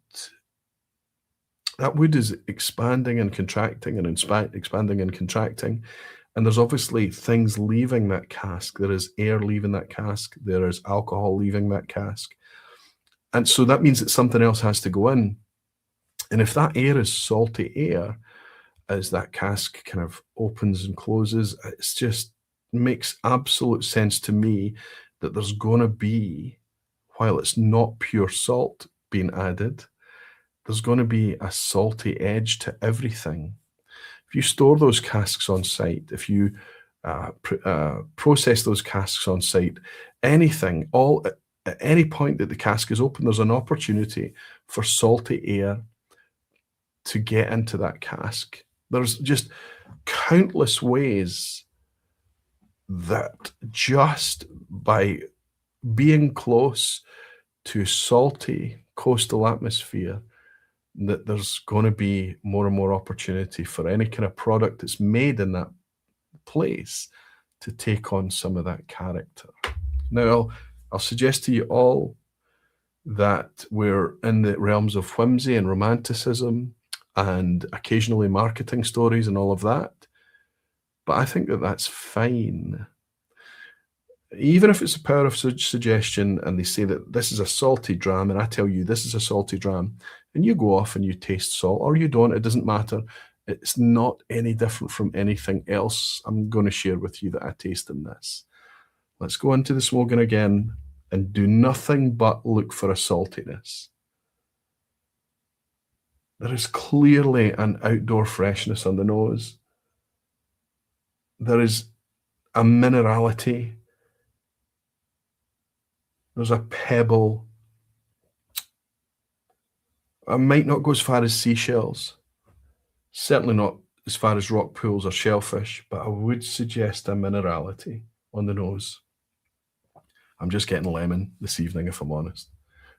Speaker 1: that wood is expanding and contracting and expanding and contracting. And there's obviously things leaving that cask. There is air leaving that cask. There is alcohol leaving that cask. And so that means that something else has to go in. And if that air is salty air, as that cask kind of opens and closes, it's just makes absolute sense to me that there's going to be, while it's not pure salt being added, there's going to be a salty edge to everything. If you store those casks on site, if you process those casks on site, anything, all at any point that the cask is open, there's an opportunity for salty air to get into that cask. There's just countless ways that just by being close to salty coastal atmosphere, that there's going to be more and more opportunity for any kind of product that's made in that place to take on some of that character. Now, I'll suggest to you all that we're in the realms of whimsy and romanticism and occasionally marketing stories and all of that. But I think that that's fine. Even if it's a power of suggestion and they say that this is a salty dram and I tell you this is a salty dram and you go off and you taste salt or you don't, it doesn't matter. It's not any different from anything else I'm going to share with you that I taste in this. Let's go into the Smögen again and do nothing but look for a saltiness. There is clearly an outdoor freshness on the nose. There is a minerality. There's a pebble. I might not go as far as seashells. Certainly not as far as rock pools or shellfish, but I would suggest a minerality on the nose. I'm just getting lemon this evening, if I'm honest.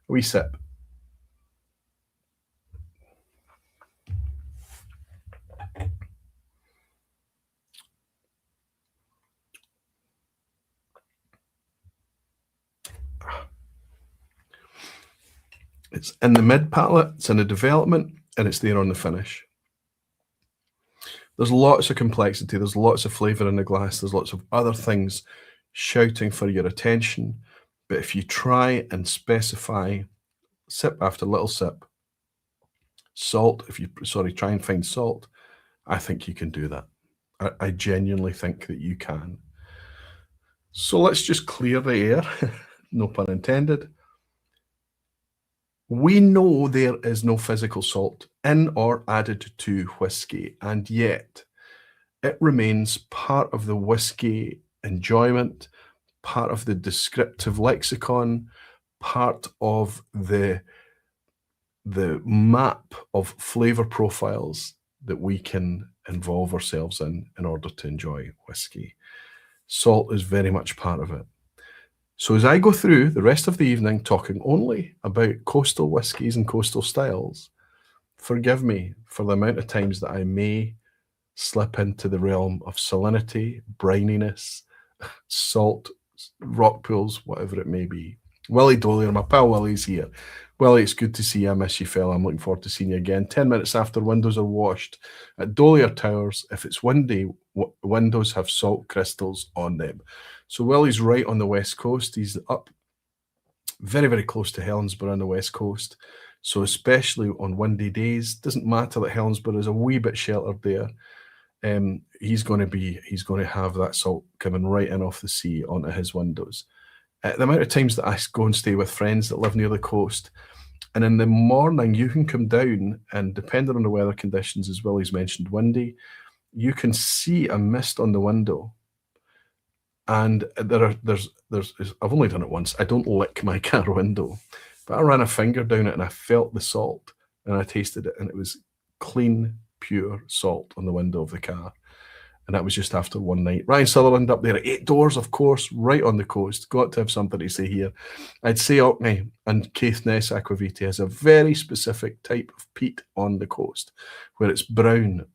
Speaker 1: A wee sip. It's in the mid-palate, it's in the development, and it's there on the finish. There's lots of complexity, there's lots of flavour in the glass, there's lots of other things shouting for your attention. But if you try and specify, sip after little sip, salt, try and find salt, I think you can do that. I genuinely think that you can. So let's just clear the air, no pun intended. We know there is no physical salt in or added to whiskey, and yet it remains part of the whiskey enjoyment, part of the descriptive lexicon, part of the map of flavour profiles that we can involve ourselves in order to enjoy whiskey. Salt is very much part of it. So as I go through the rest of the evening talking only about coastal whiskies and coastal styles, forgive me for the amount of times that I may slip into the realm of salinity, brininess, salt, rock pools, whatever it may be. Willie Dollier, my pal Willie's here. Willie, it's good to see you. I miss you, fella. I'm looking forward to seeing you again. 10 minutes after windows are washed at Dollier Towers. If it's windy, windows have salt crystals on them. So Willie's right on the west coast. He's up very, very close to Helensburgh on the west coast. So especially on windy days, doesn't matter that Helensburgh is a wee bit sheltered there. He's going to have that salt coming right in off the sea onto his windows. The amount of times that I go and stay with friends that live near the coast, and in the morning you can come down, and depending on the weather conditions, as Willie's mentioned, windy, you can see a mist on the window. And there's I've only done it once. I don't lick my car window, but I ran a finger down it and I felt the salt and I tasted it, and it was clean, pure salt on the window of the car. and that was just after one night. Ryan Sutherland up there at 8 Doors, of course, right on the coast. Got to have something to say here. I'd say Orkney and Caithness Aquavitae has a very specific type of peat on the coast, where it's brown,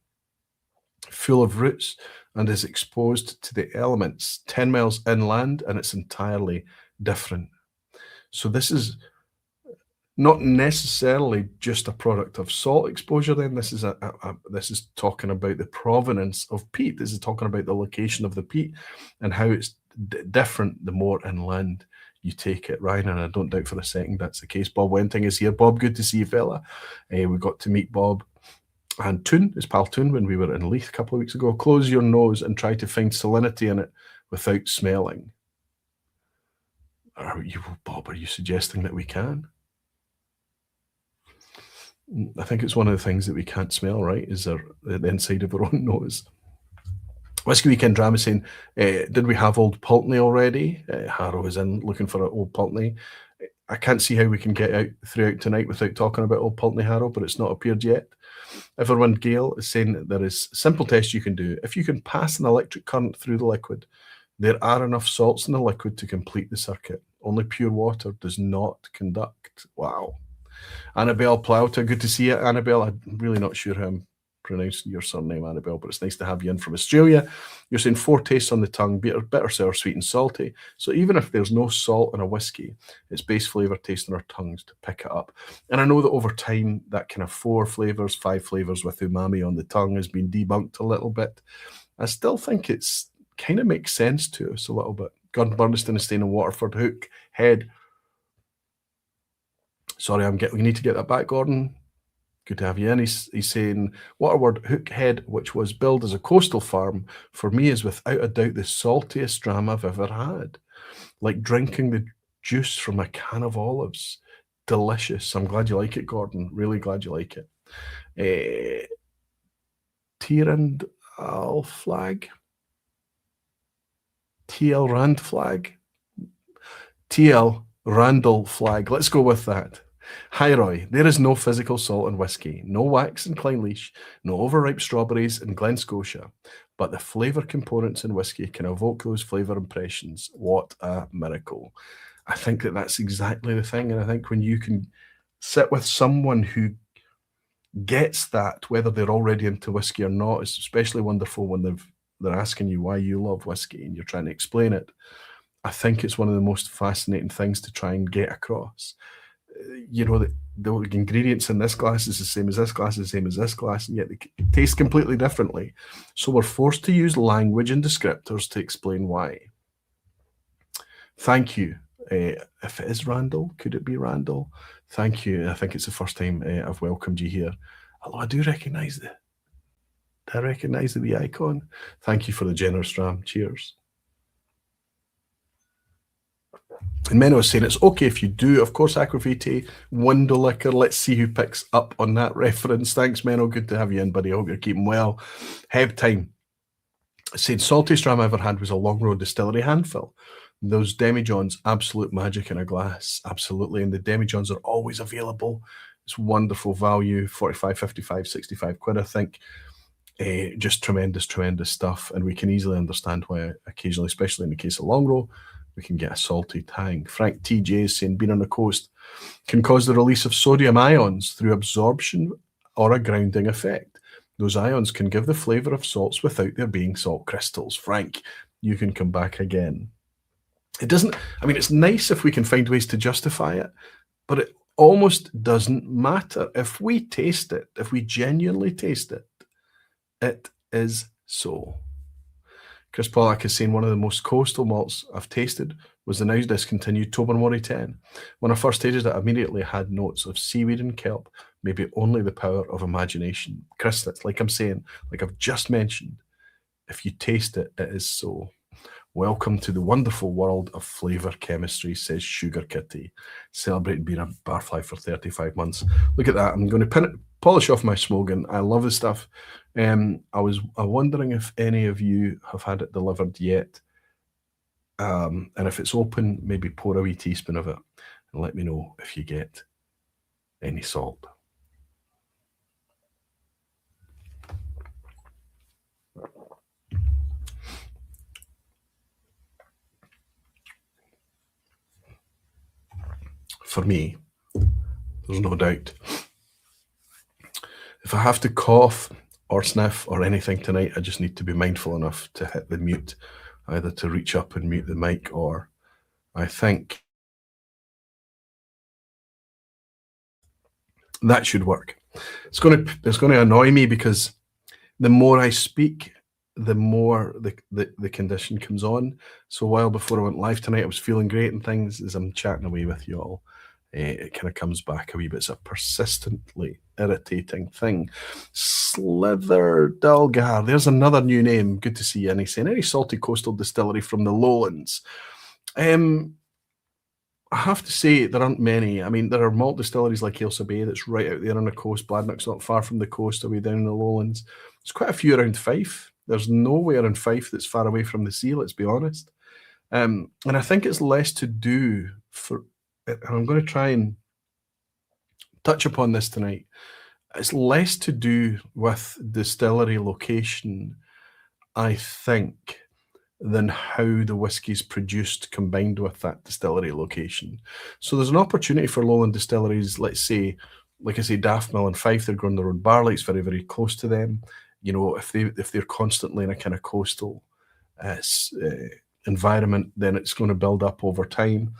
Speaker 1: full of roots, and is exposed to the elements 10 miles inland, and it's entirely different. So this is not necessarily just a product of salt exposure then. This is this is talking about the provenance of peat. This is talking about the location of the peat and how it's different the more inland you take it, Ryan, and I don't doubt for a second that's the case. Bob Wenting is here. Bob, good to see you, fella. We got to meet Bob and Toon, his pal Toon, when we were in Leith a couple of weeks ago. Close your nose and try to find salinity in it without smelling. Bob, are you suggesting that we can? I think it's one of the things that we can't smell, right? Is the inside of our own nose. Whisky Weekend Drama saying, did we have Old Pulteney already? Harrow is in looking for Old Pulteney. I can't see how we can get throughout tonight without talking about Old Pulteney Harrow, but it's not appeared yet. Everyone, Gail is saying that there is simple tests you can do. If you can pass an electric current through the liquid, there are enough salts in the liquid to complete the circuit. Only pure water does not conduct. Wow. Annabelle Plowta, good to see you, Annabelle. I'm really not sure how I'm pronouncing your surname, Annabelle, but it's nice to have you in from Australia. You're saying 4 tastes on the tongue: bitter, sour, sweet, and salty. So even if there's no salt in a whiskey, its base flavour tastes on our tongues to pick it up. And I know that over time, that kind of 4 flavours, 5 flavours with umami on the tongue has been debunked a little bit. I still think it's kind of makes sense to us a little bit. Gordon Burniston is staying in Waterford. Hook, head. Sorry, we need to get that back, Gordon. Good to have you in. He's saying, Waterford Hookhead, which was billed as a coastal farm, for me is without a doubt the saltiest dram I've ever had. Like drinking the juice from a can of olives. Delicious. I'm glad you like it, Gordon. Really glad you like it. Tirand flag. TL Rand flag. TL Randall flag. Let's go with that. Hi, Roy. There is no physical salt in whiskey, no wax in Clynelish, no overripe strawberries in Glen Scotia, but the flavour components in whiskey can evoke those flavour impressions. What a miracle. I think that that's exactly the thing, and I think when you can sit with someone who gets that, whether they're already into whiskey or not, it's especially wonderful when they're asking you why you love whiskey and you're trying to explain it. I think it's one of the most fascinating things to try and get across. You know, the ingredients in this glass is the same as this glass, is the same as this glass, and yet they taste completely differently. So we're forced to use language and descriptors to explain why. Thank you. If it is Randall, could it be Randall? Thank you. I think it's the first time I've welcomed you here. Although I do recognise the icon. Thank you for the generous dram. Cheers. And Menno is saying it's okay if you do. Of course, Aquavitae, window liquor. Let's see who picks up on that reference. Thanks, Menno. Good to have you in, buddy. I hope you're keeping well. Heb time. Saying saltiest dram I ever had was a Long Road Distillery handfill. Those demijohns, absolute magic in a glass. Absolutely. And the demijohns are always available. It's wonderful value. 45, 55, 65 quid, I think. Just tremendous, tremendous stuff. And we can easily understand why occasionally, especially in the case of Long Row, we can get a salty tang. Frank TJ is saying being on the coast can cause the release of sodium ions through absorption or a grounding effect. Those ions can give the flavour of salts without there being salt crystals. Frank, you can come back again. It doesn't, I mean, it's nice if we can find ways to justify it, but it almost doesn't matter. If we taste it, if we genuinely taste it, it is so. Chris Pollack is saying one of the most coastal malts I've tasted was the now discontinued Tobermory 10. When I first tasted it, I immediately had notes of seaweed and kelp, maybe only the power of imagination. Chris, that's like I'm saying, like I've just mentioned, if you taste it, it is so. Welcome to the wonderful world of flavour chemistry, says Sugar Kitty. Celebrating being a barfly for 35 months. Look at that. I'm going to polish off my Smögen. I love the stuff. I'm wondering if any of you have had it delivered yet. And if it's open, maybe pour a wee teaspoon of it and let me know if you get any salt. for me. There's no doubt. If I have to cough or sniff or anything tonight, I just need to be mindful enough to hit the mute, either to reach up and mute the mic, or I think that should work. It's going to annoy me because the more I speak, the more the condition comes on. So while before I went live tonight, I was feeling great and things, as I'm chatting away with you all, it kind of comes back a wee bit. It's a persistently irritating thing. Slither Dulgar, there's another new name. Good to see you. And he's saying, any salty coastal distillery from the lowlands? I have to say there aren't many. I mean, there are malt distilleries like Ailsa Bay that's right out there on the coast. Bladnoch's not far from the coast, away down in the lowlands. There's quite a few around Fife. There's nowhere in Fife that's far away from the sea, let's be honest. And I think it's less to do for, and I'm going to try and touch upon this tonight, it's less to do with distillery location, I think, than how the whiskey's produced combined with that distillery location. So there's an opportunity for lowland distilleries, let's say, like I say, Daftmill and Fife, they're growing their own barley, it's very, very close to them. You know, if they're constantly in a kind of coastal environment, then it's going to build up over time.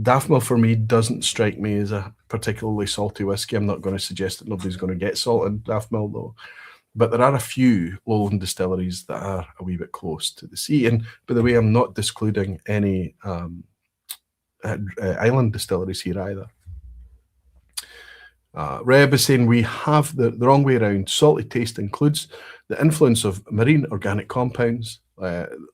Speaker 1: Daftmill for me doesn't strike me as a particularly salty whiskey. I'm not going to suggest that nobody's going to get salt in Daftmill though. But there are a few lowland distilleries that are a wee bit close to the sea. And by the way, I'm not discluding any island distilleries here either. Reb is saying we have the wrong way around. Salty taste includes the influence of marine organic compounds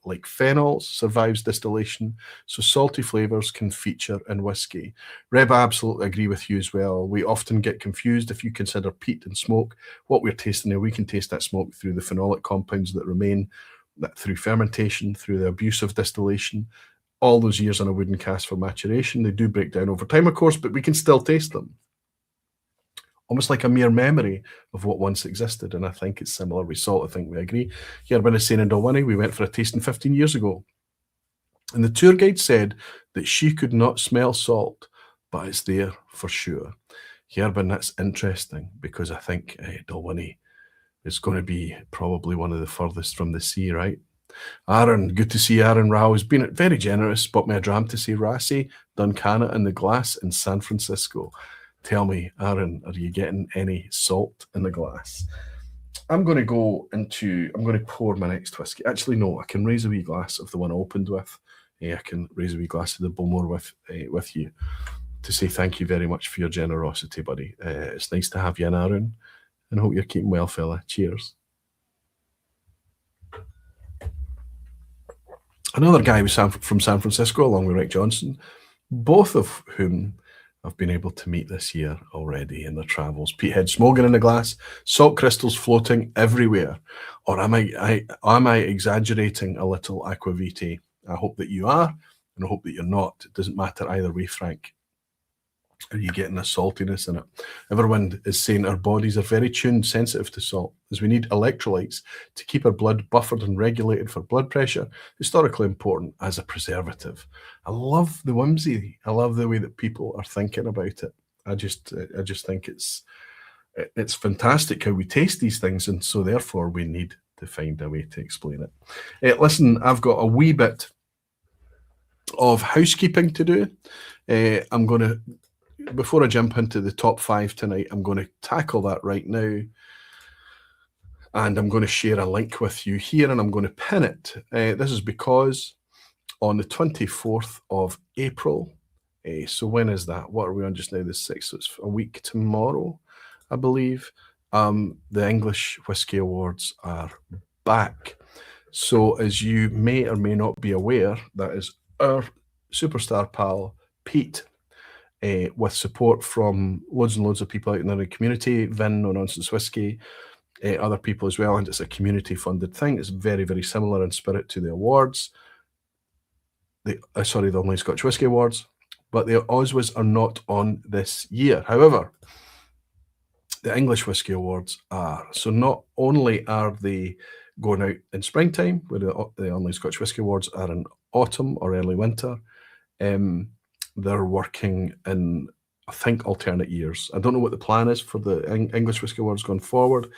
Speaker 1: like phenols, survives distillation, so salty flavours can feature in whiskey. Reb, I absolutely agree with you as well. We often get confused if you consider peat and smoke. What we're tasting there, we can taste that smoke through the phenolic compounds that remain, that through fermentation, through the abuse of distillation, all those years on a wooden cask for maturation. They do break down over time, of course, but we can still taste them. Almost like a mere memory of what once existed. And I think it's similar with salt. I think we agree. Yerbin is saying in Dalwhinnie, we went for a tasting 15 years ago. And the tour guide said that she could not smell salt, but it's there for sure. Yerbin, that's interesting because I think Dalwhinnie is going to be probably one of the furthest from the sea, right? Aaron, good to see Aaron Rao has been very generous. Bought me a dram to say Rassie, Duncana in the glass in San Francisco. Tell me, Aaron, are you getting any salt in the glass? I'm going to pour my next whiskey. Actually, no, I can raise a wee glass of the one I opened with. I can raise a wee glass of the Bowmore with you to say thank you very much for your generosity, buddy. It's nice to have you in, Aaron, and I hope you're keeping well, fella. Cheers. Another guy was from San Francisco, along with Rick Johnson, both of whom I've been able to meet this year already in their travels. Peathead Smögen in the glass, salt crystals floating everywhere. Or am I exaggerating a little, Aquavitae? I hope that you are, and I hope that you're not. It doesn't matter either way, Frank. Are you getting a saltiness in it? Everyone is saying our bodies are very tuned, sensitive to salt, as we need electrolytes to keep our blood buffered and regulated for blood pressure. Historically important as a preservative. I love the whimsy. I love the way that people are thinking about it. I just think it's fantastic how we taste these things, and so therefore we need to find a way to explain it. Listen, I've got a wee bit of housekeeping to do. I'm going to, before I jump into the top 5 tonight, I'm going to tackle that right now. And I'm going to share a link with you here, and I'm going to pin it. This is because on the 24th of April, so when is that? What are we on just now? The 6th, so it's a week tomorrow, I believe. The English Whisky Awards are back. So as you may or may not be aware, that is our superstar pal, Pete, with support from loads and loads of people out in the community, Vin, No Nonsense Whiskey, other people as well, and it's a community-funded thing. It's very, very similar in spirit to the awards, the Online Scotch Whisky Awards, but the Oswas are not on this year. However, the English Whisky Awards are. So not only are they going out in springtime, where the Online Scotch Whisky Awards are in autumn or early winter, they're working in, I think, alternate years. I don't know what the plan is for the English Whisky Awards going forward,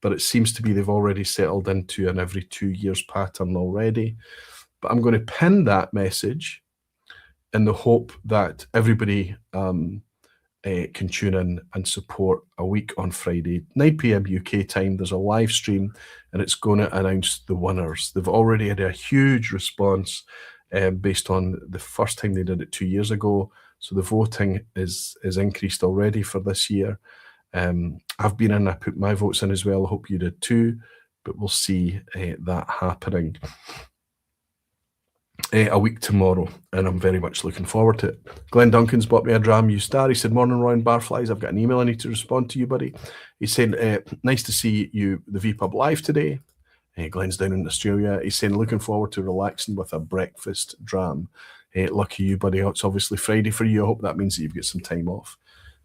Speaker 1: but it seems to be they've already settled into an every 2 years pattern already. But I'm going to pin that message in the hope that everybody can tune in and support a week on Friday, 9 p.m. UK time. There's a live stream and it's going to announce the winners. They've already had a huge response based on the first time they did it 2 years ago. So the voting is increased already for this year. I've been in, I put my votes in as well. I hope you did too, but we'll see that happening a week tomorrow, and I'm very much looking forward to it. Glenn Duncan's bought me a dram U star. He said, "Morning, Roy and Barflies. I've got an email I need to respond to you, buddy." He said, "Nice to see you, the vPub live today." Glenn's down in Australia. He's saying, "Looking forward to relaxing with a breakfast dram." Lucky you, buddy. It's obviously Friday for you. I hope that means that you've got some time off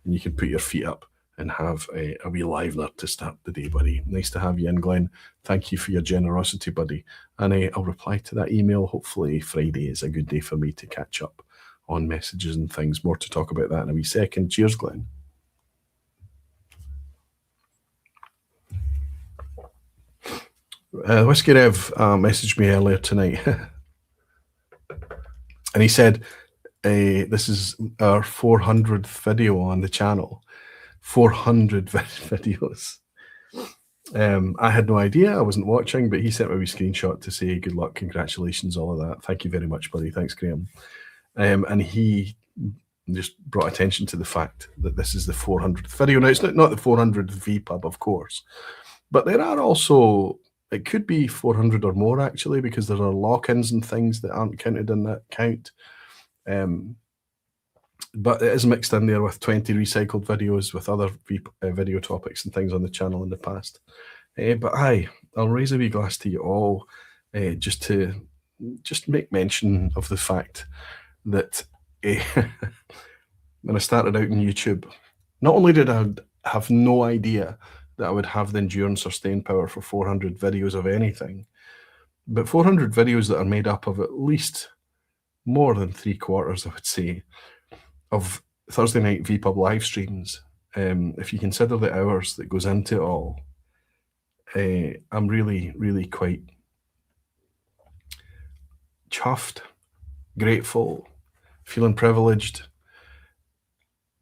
Speaker 1: and you can put your feet up and have a wee livener to start the day, buddy. Nice to have you in, Glenn. Thank you for your generosity, buddy. And I'll reply to that email. Hopefully Friday is a good day for me to catch up on messages and things. More to talk about that in a wee second. Cheers, Glenn. Whiskey Rev messaged me earlier tonight. And he said, this is our 400th video on the channel. 400 videos. I had no idea. I wasn't watching, but he sent me a wee screenshot to say good luck, congratulations, all of that. Thank you very much, buddy. Thanks, Graham. And he just brought attention to the fact that this is the 400th video. Now, it's not the 400th vPub, of course, but there are also, it could be 400 or more, actually, because there are lock-ins and things that aren't counted in that count. But it is mixed in there with 20 recycled videos with other video topics and things on the channel in the past. But I'll raise a wee glass to you all just to make mention of the fact that when I started out on YouTube, not only did I have no idea that I would have the endurance or staying power for 400 videos of anything, but 400 videos that are made up of at least more than 3/4, I would say, of Thursday night vPub live streams. If you consider the hours that goes into it all, I'm really, really quite chuffed, grateful, feeling privileged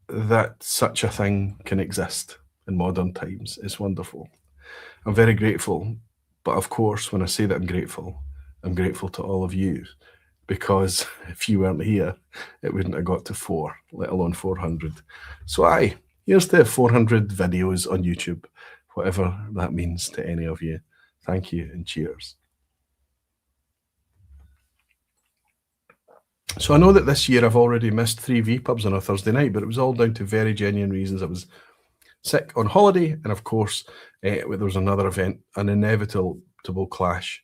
Speaker 1: that such a thing can exist in modern times. It's wonderful. I'm very grateful, but of course, when I say that I'm grateful to all of you, because if you weren't here, it wouldn't have got to 4, let alone 400. So here's the 400 videos on YouTube, whatever that means to any of you. Thank you and cheers. So I know that this year I've already missed 3 vPubs on a Thursday night, but it was all down to very genuine reasons. I was sick on holiday, and of course, there was another event, an inevitable clash,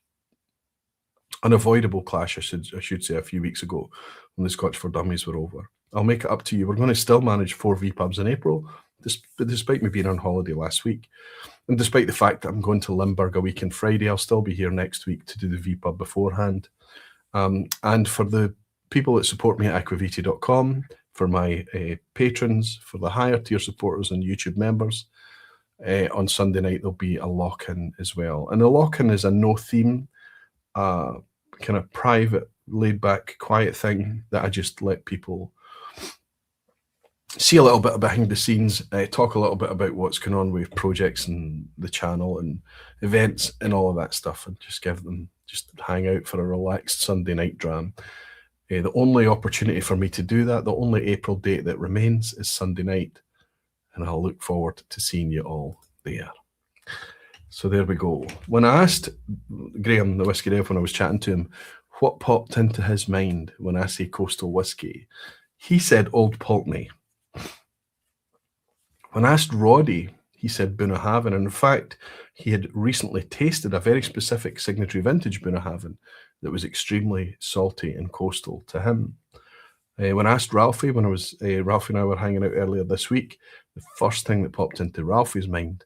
Speaker 1: unavoidable clash, I should say, a few weeks ago when the Scotch for Dummies were over. I'll make it up to you. We're going to still manage 4 vPubs in April, despite me being on holiday last week. And despite the fact that I'm going to Limburg a week on Friday, I'll still be here next week to do the vPub beforehand. And for the people that support me at aquaviti.com, for my patrons, for the higher tier supporters and YouTube members, on Sunday night there'll be a lock-in as well. And the lock-in is a no-theme, kind of private, laid-back, quiet thing that I just let people see a little bit behind the scenes, talk a little bit about what's going on with projects and the channel and events and all of that stuff, and just give them, just hang out for a relaxed Sunday night dram. The only opportunity for me to do that, the only April date that remains, is Sunday night, and I'll look forward to seeing you all there. So there we go. When I asked Graham, the Whiskey Rev, when I was chatting to him, what popped into his mind when I say coastal whiskey, he said Old Pulteney. When I asked Roddy, he said Bunnahabhain, and in fact, he had recently tasted a very specific signatory vintage Bunnahabhain that was extremely salty and coastal to him. When I asked Ralphie, when Ralphie and I were hanging out earlier this week, the first thing that popped into Ralphie's mind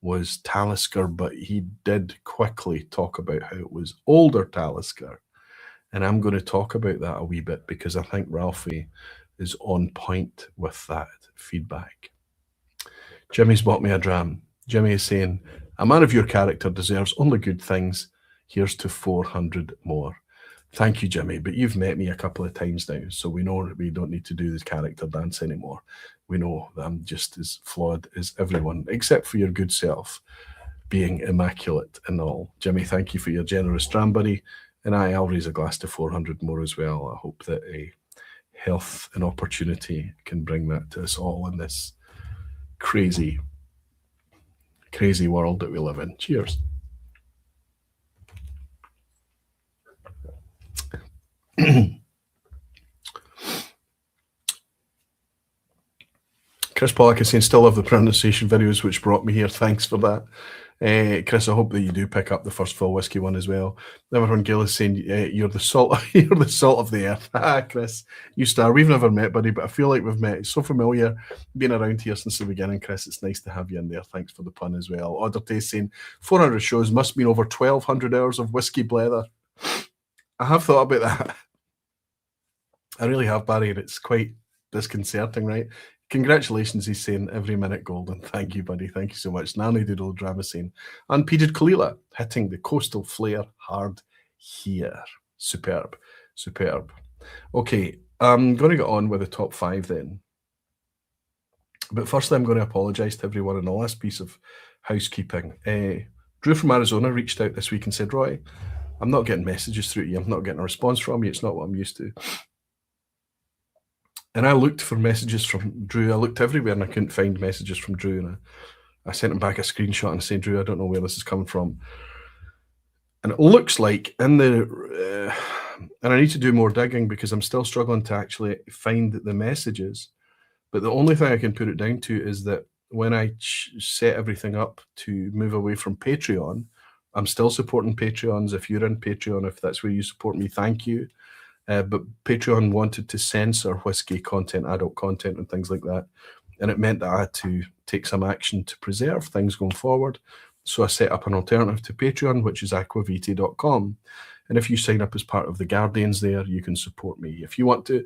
Speaker 1: was Talisker, but he did quickly talk about how it was older Talisker. And I'm going to talk about that a wee bit, because I think Ralphie is on point with that feedback. Jimmy's bought me a dram. Jimmy is saying, a man of your character deserves only good things. Here's to 400 more. Thank you, Jimmy, but you've met me a couple of times now, so we know we don't need to do this character dance anymore. We know that I'm just as flawed as everyone, except for your good self being immaculate and all. Jimmy, thank you for your generous dram, buddy. And I'll raise a glass to 400 more as well. I hope that a health and opportunity can bring that to us all in this crazy, crazy world that we live in. Cheers. Chris Pollock is saying, still love the pronunciation videos, which brought me here. Thanks for that. Chris, I hope that you do pick up the first full whiskey one as well. Everyone Gill is saying, you're the salt, you're the salt of the earth. Chris, you star. We've never met, buddy, but I feel like we've met. It's so familiar. Being around here since the beginning, Chris. It's nice to have you in there. Thanks for the pun as well. Order Taste saying, 400 shows must mean over 1,200 hours of whiskey blether. I have thought about that. I really have, Barry, and it's quite disconcerting, right? Congratulations, he's saying, every minute golden. Thank you, buddy. Thank you so much. Nani Doodle Drama saying, and Peter Kalila hitting the coastal flair hard here. Superb. Superb. Okay, I'm going to get on with the top 5 then. But firstly, I'm going to apologise to everyone in the last piece of housekeeping. Drew from Arizona reached out this week and said, Roy, I'm not getting messages through you. I'm not getting a response from you. It's not what I'm used to. And I looked for messages from Drew. I looked everywhere and I couldn't find messages from Drew. And I sent him back a screenshot and I said, Drew, I don't know where this is coming from. And it looks like in the, and I need to do more digging because I'm still struggling to actually find the messages. But the only thing I can put it down to is that when I set everything up to move away from Patreon, I'm still supporting Patreons. If you're in Patreon, if that's where you support me, thank you. But Patreon wanted to censor whiskey content, adult content, and things like that. And it meant that I had to take some action to preserve things going forward. So I set up an alternative to Patreon, which is aquavitae.com. And if you sign up as part of the Guardians there, you can support me. If you want to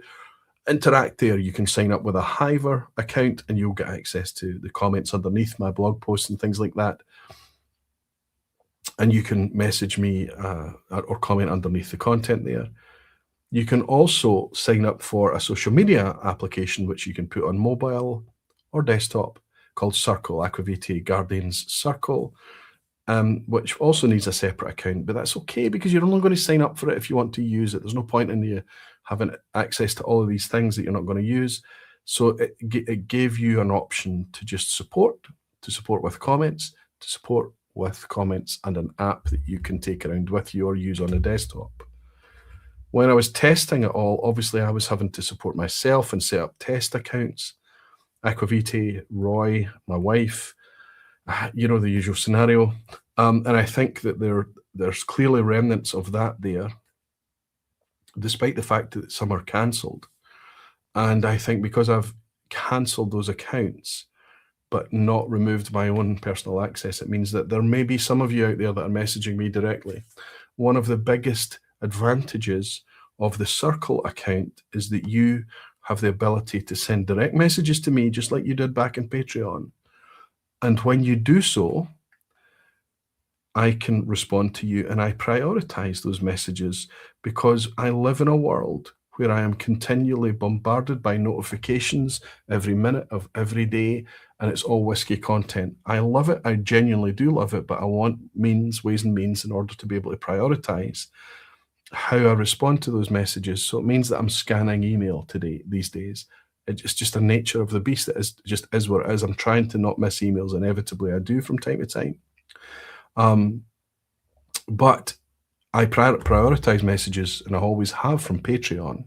Speaker 1: interact there, you can sign up with a Hiver account and you'll get access to the comments underneath my blog posts and things like that. And you can message me or comment underneath the content there. You can also sign up for a social media application, which you can put on mobile or desktop, called Circle, Aquavitae Guardians Circle, which also needs a separate account. But that's okay because you're only going to sign up for it if you want to use it. There's no point in you having access to all of these things that you're not going to use. So it gave you an option to just support with comments, and an app that you can take around with you or use on a desktop. When I was testing it all, obviously I was having to support myself and set up test accounts. Aquavitae, Roy, my wife, you know, the usual scenario. And I think that there's clearly remnants of that there, despite the fact that some are cancelled. And I think because I've cancelled those accounts, but not removed my own personal access, it means that there may be some of you out there that are messaging me directly. One of the biggest advantages of the Circle account is that you have the ability to send direct messages to me, just like you did back in Patreon. And when you do so, I can respond to you and I prioritize those messages because I live in a world where I am continually bombarded by notifications every minute of every day, and it's all whiskey content. I love it. I genuinely do love it, but I want ways and means in order to be able to prioritize how I respond to those messages. So it means that I'm scanning email these days. It's just the nature of the beast. That is what it is. I'm trying to not miss emails. Inevitably, I do from time to time. But I prioritize messages, and I always have from Patreon.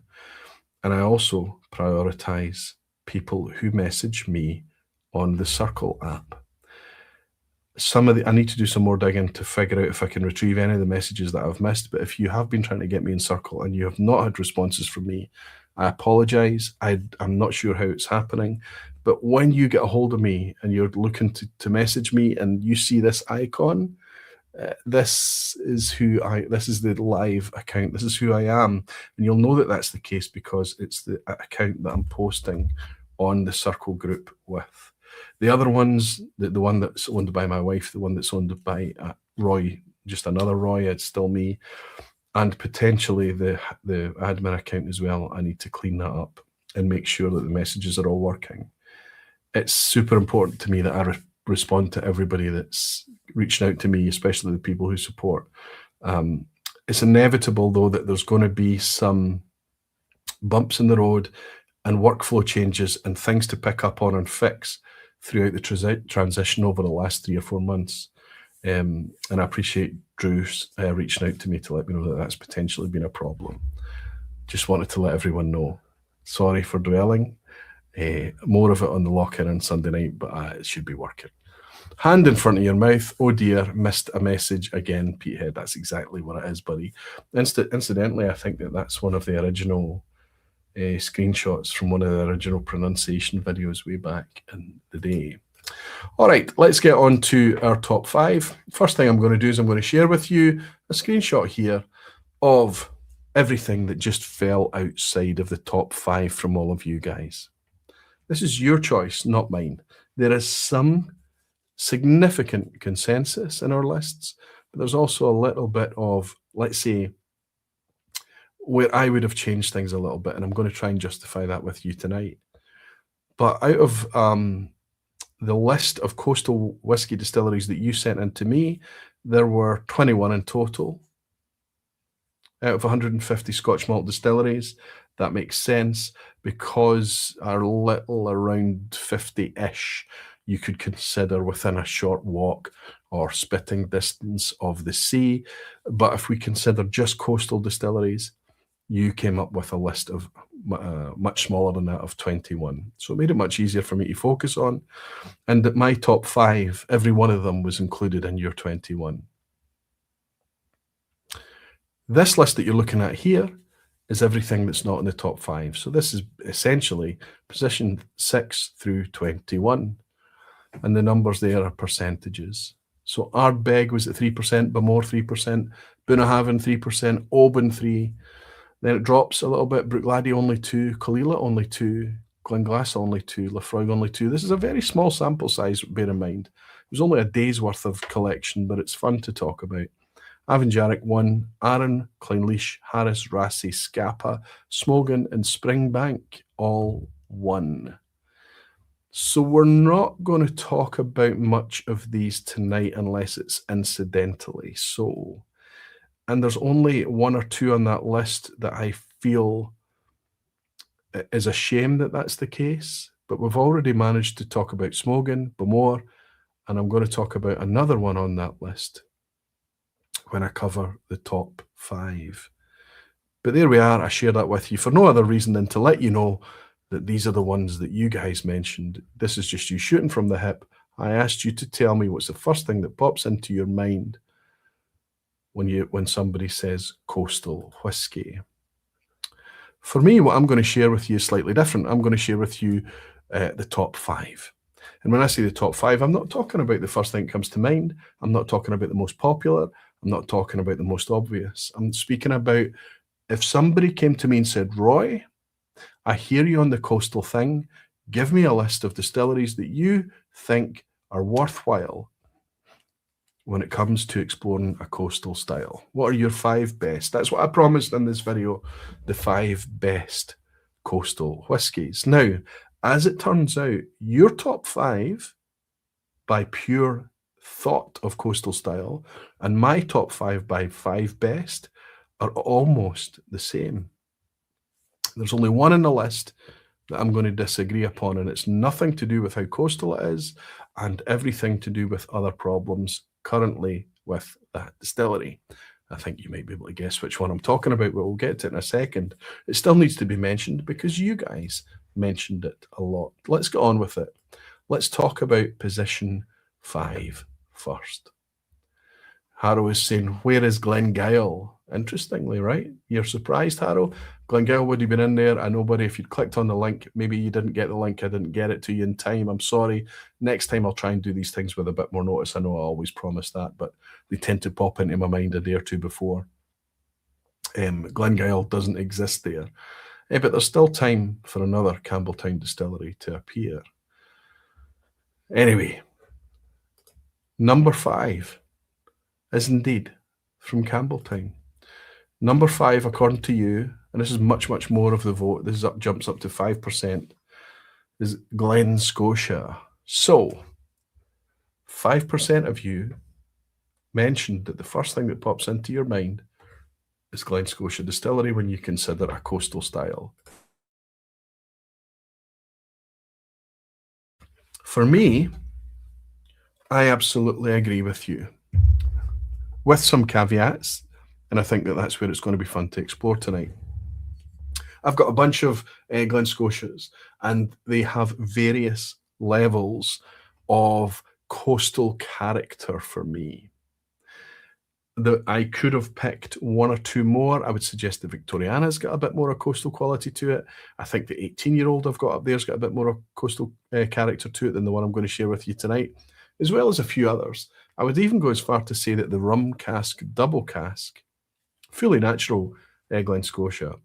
Speaker 1: And I also prioritize people who message me on the Circle app. I need to do some more digging to figure out if I can retrieve any of the messages that I've missed. But if you have been trying to get me in Circle and you have not had responses from me, I apologize. I'm not sure how it's happening. But when you get a hold of me and you're looking to message me and you see this icon, This is this is the live account. This is who I am. And you'll know that that's the case because it's the account that I'm posting on the circle group with. The other ones, the one that's owned by my wife, the one that's owned by Roy, just another Roy, it's still me, and potentially the admin account as well. I need to clean that up and make sure that the messages are all working. It's super important to me that I respond to everybody that's reaching out to me, especially the people who support. It's inevitable, though, that there's going to be some bumps in the road and workflow changes and things to pick up on and fix throughout the transition over the last 3 or 4 months. And I appreciate Drew reaching out to me to let me know that that's potentially been a problem. Just wanted to let everyone know. Sorry for dwelling. More of it on the lock-in on Sunday night, but it should be working. Hand in front of your mouth. Oh dear, missed a message again, Petehead. That's exactly what it is, buddy. Incidentally, I think that's one of the original screenshots from one of the original pronunciation videos way back in the day. All right, let's get on to our top 5. First thing I'm going to do is I'm going to share with you a screenshot here of everything that just fell outside of the top 5 from all of you guys. This is your choice, not mine. There is some significant consensus in our lists, but there's also a little bit of, let's say, where I would have changed things a little bit, and I'm going to try and justify that with you tonight. But out of the list of coastal whiskey distilleries that you sent in to me, there were 21 in total. Out of 150 Scotch malt distilleries, that makes sense because our little around 50-ish you could consider within a short walk or spitting distance of the sea. But if we consider just coastal distilleries, you came up with a list of much smaller than that of 21. So it made it much easier for me to focus on. And that my top 5, every one of them was included in your 21. This list that you're looking at here is everything that's not in the top 5. So this is essentially position 6 through 21. And the numbers there are percentages. So Ardbeg was at 3%, Bowmore 3%, Bunnahabhain 3%, Oban 3%. Then it drops a little bit. Bruichladdich only 2%, Caolila only 2%, Glenglassaugh only 2%, Laphroaig only 2%. This is a very small sample size, bear in mind. It was only a day's worth of collection, but it's fun to talk about. Avonjarrick 1%, Arran, Clynelish, Harris, Rassay, Scapa, Smögen, and Springbank all 1%. So we're not going to talk about much of these tonight unless it's incidentally so. And there's only 1 or 2 on that list that I feel is a shame that that's the case. But we've already managed to talk about Smögen, Bowmore, and I'm going to talk about another one on that list when I cover the top 5. But there we are. I share that with you for no other reason than to let you know that these are the ones that you guys mentioned. This is just you shooting from the hip. I asked you to tell me what's the first thing that pops into your mind when somebody says coastal whiskey. For me, what I'm going to share with you is slightly different. I'm going to share with you the top 5. And when I say the top 5, I'm not talking about the first thing that comes to mind. I'm not talking about the most popular. I'm not talking about the most obvious. I'm speaking about if somebody came to me and said, Roy, I hear you on the coastal thing. Give me a list of distilleries that you think are worthwhile when it comes to exploring a coastal style. What are your 5 best? That's what I promised in this video, the 5 best coastal whiskies. Now, as it turns out, your top 5 by pure thought of coastal style and my top 5 by 5 best are almost the same. There's only one in the list that I'm going to disagree upon, and it's nothing to do with how coastal it is and everything to do with other problems currently with that distillery. I think you might be able to guess which one I'm talking about, but we'll get to it in a second. It still needs to be mentioned because you guys mentioned it a lot. Let's get on with it. Let's talk about position 5 first. Harrow is saying, where is Glenglassaugh? Interestingly, right? You're surprised, Harrow? Glenglassaugh would have been in there. I know, buddy, if you'd clicked on the link, maybe you didn't get the link. I didn't get it to you in time. I'm sorry. Next time I'll try and do these things with a bit more notice. I know I always promise that, but they tend to pop into my mind a day or two before. Glenglassaugh doesn't exist there. But there's still time for another Campbeltown distillery to appear. Anyway, number 5 is indeed from Campbeltown. Number 5, according to you, and this is much, much more of the vote, this is jumps up to 5%, is Glen Scotia. So, 5% of you mentioned that the first thing that pops into your mind is Glen Scotia Distillery when you consider a coastal style. For me, I absolutely agree with you, with some caveats, and I think that that's where it's going to be fun to explore tonight. I've got a bunch of Glen Scotias, and they have various levels of coastal character for me. I could have picked one or two more. I would suggest the Victoriana's got a bit more of coastal quality to it. I think the 18-year-old I've got up there's got a bit more of coastal character to it than the one I'm going to share with you tonight, as well as a few others. I would even go as far to say that the rum cask, double cask, fully natural Glen Scotia,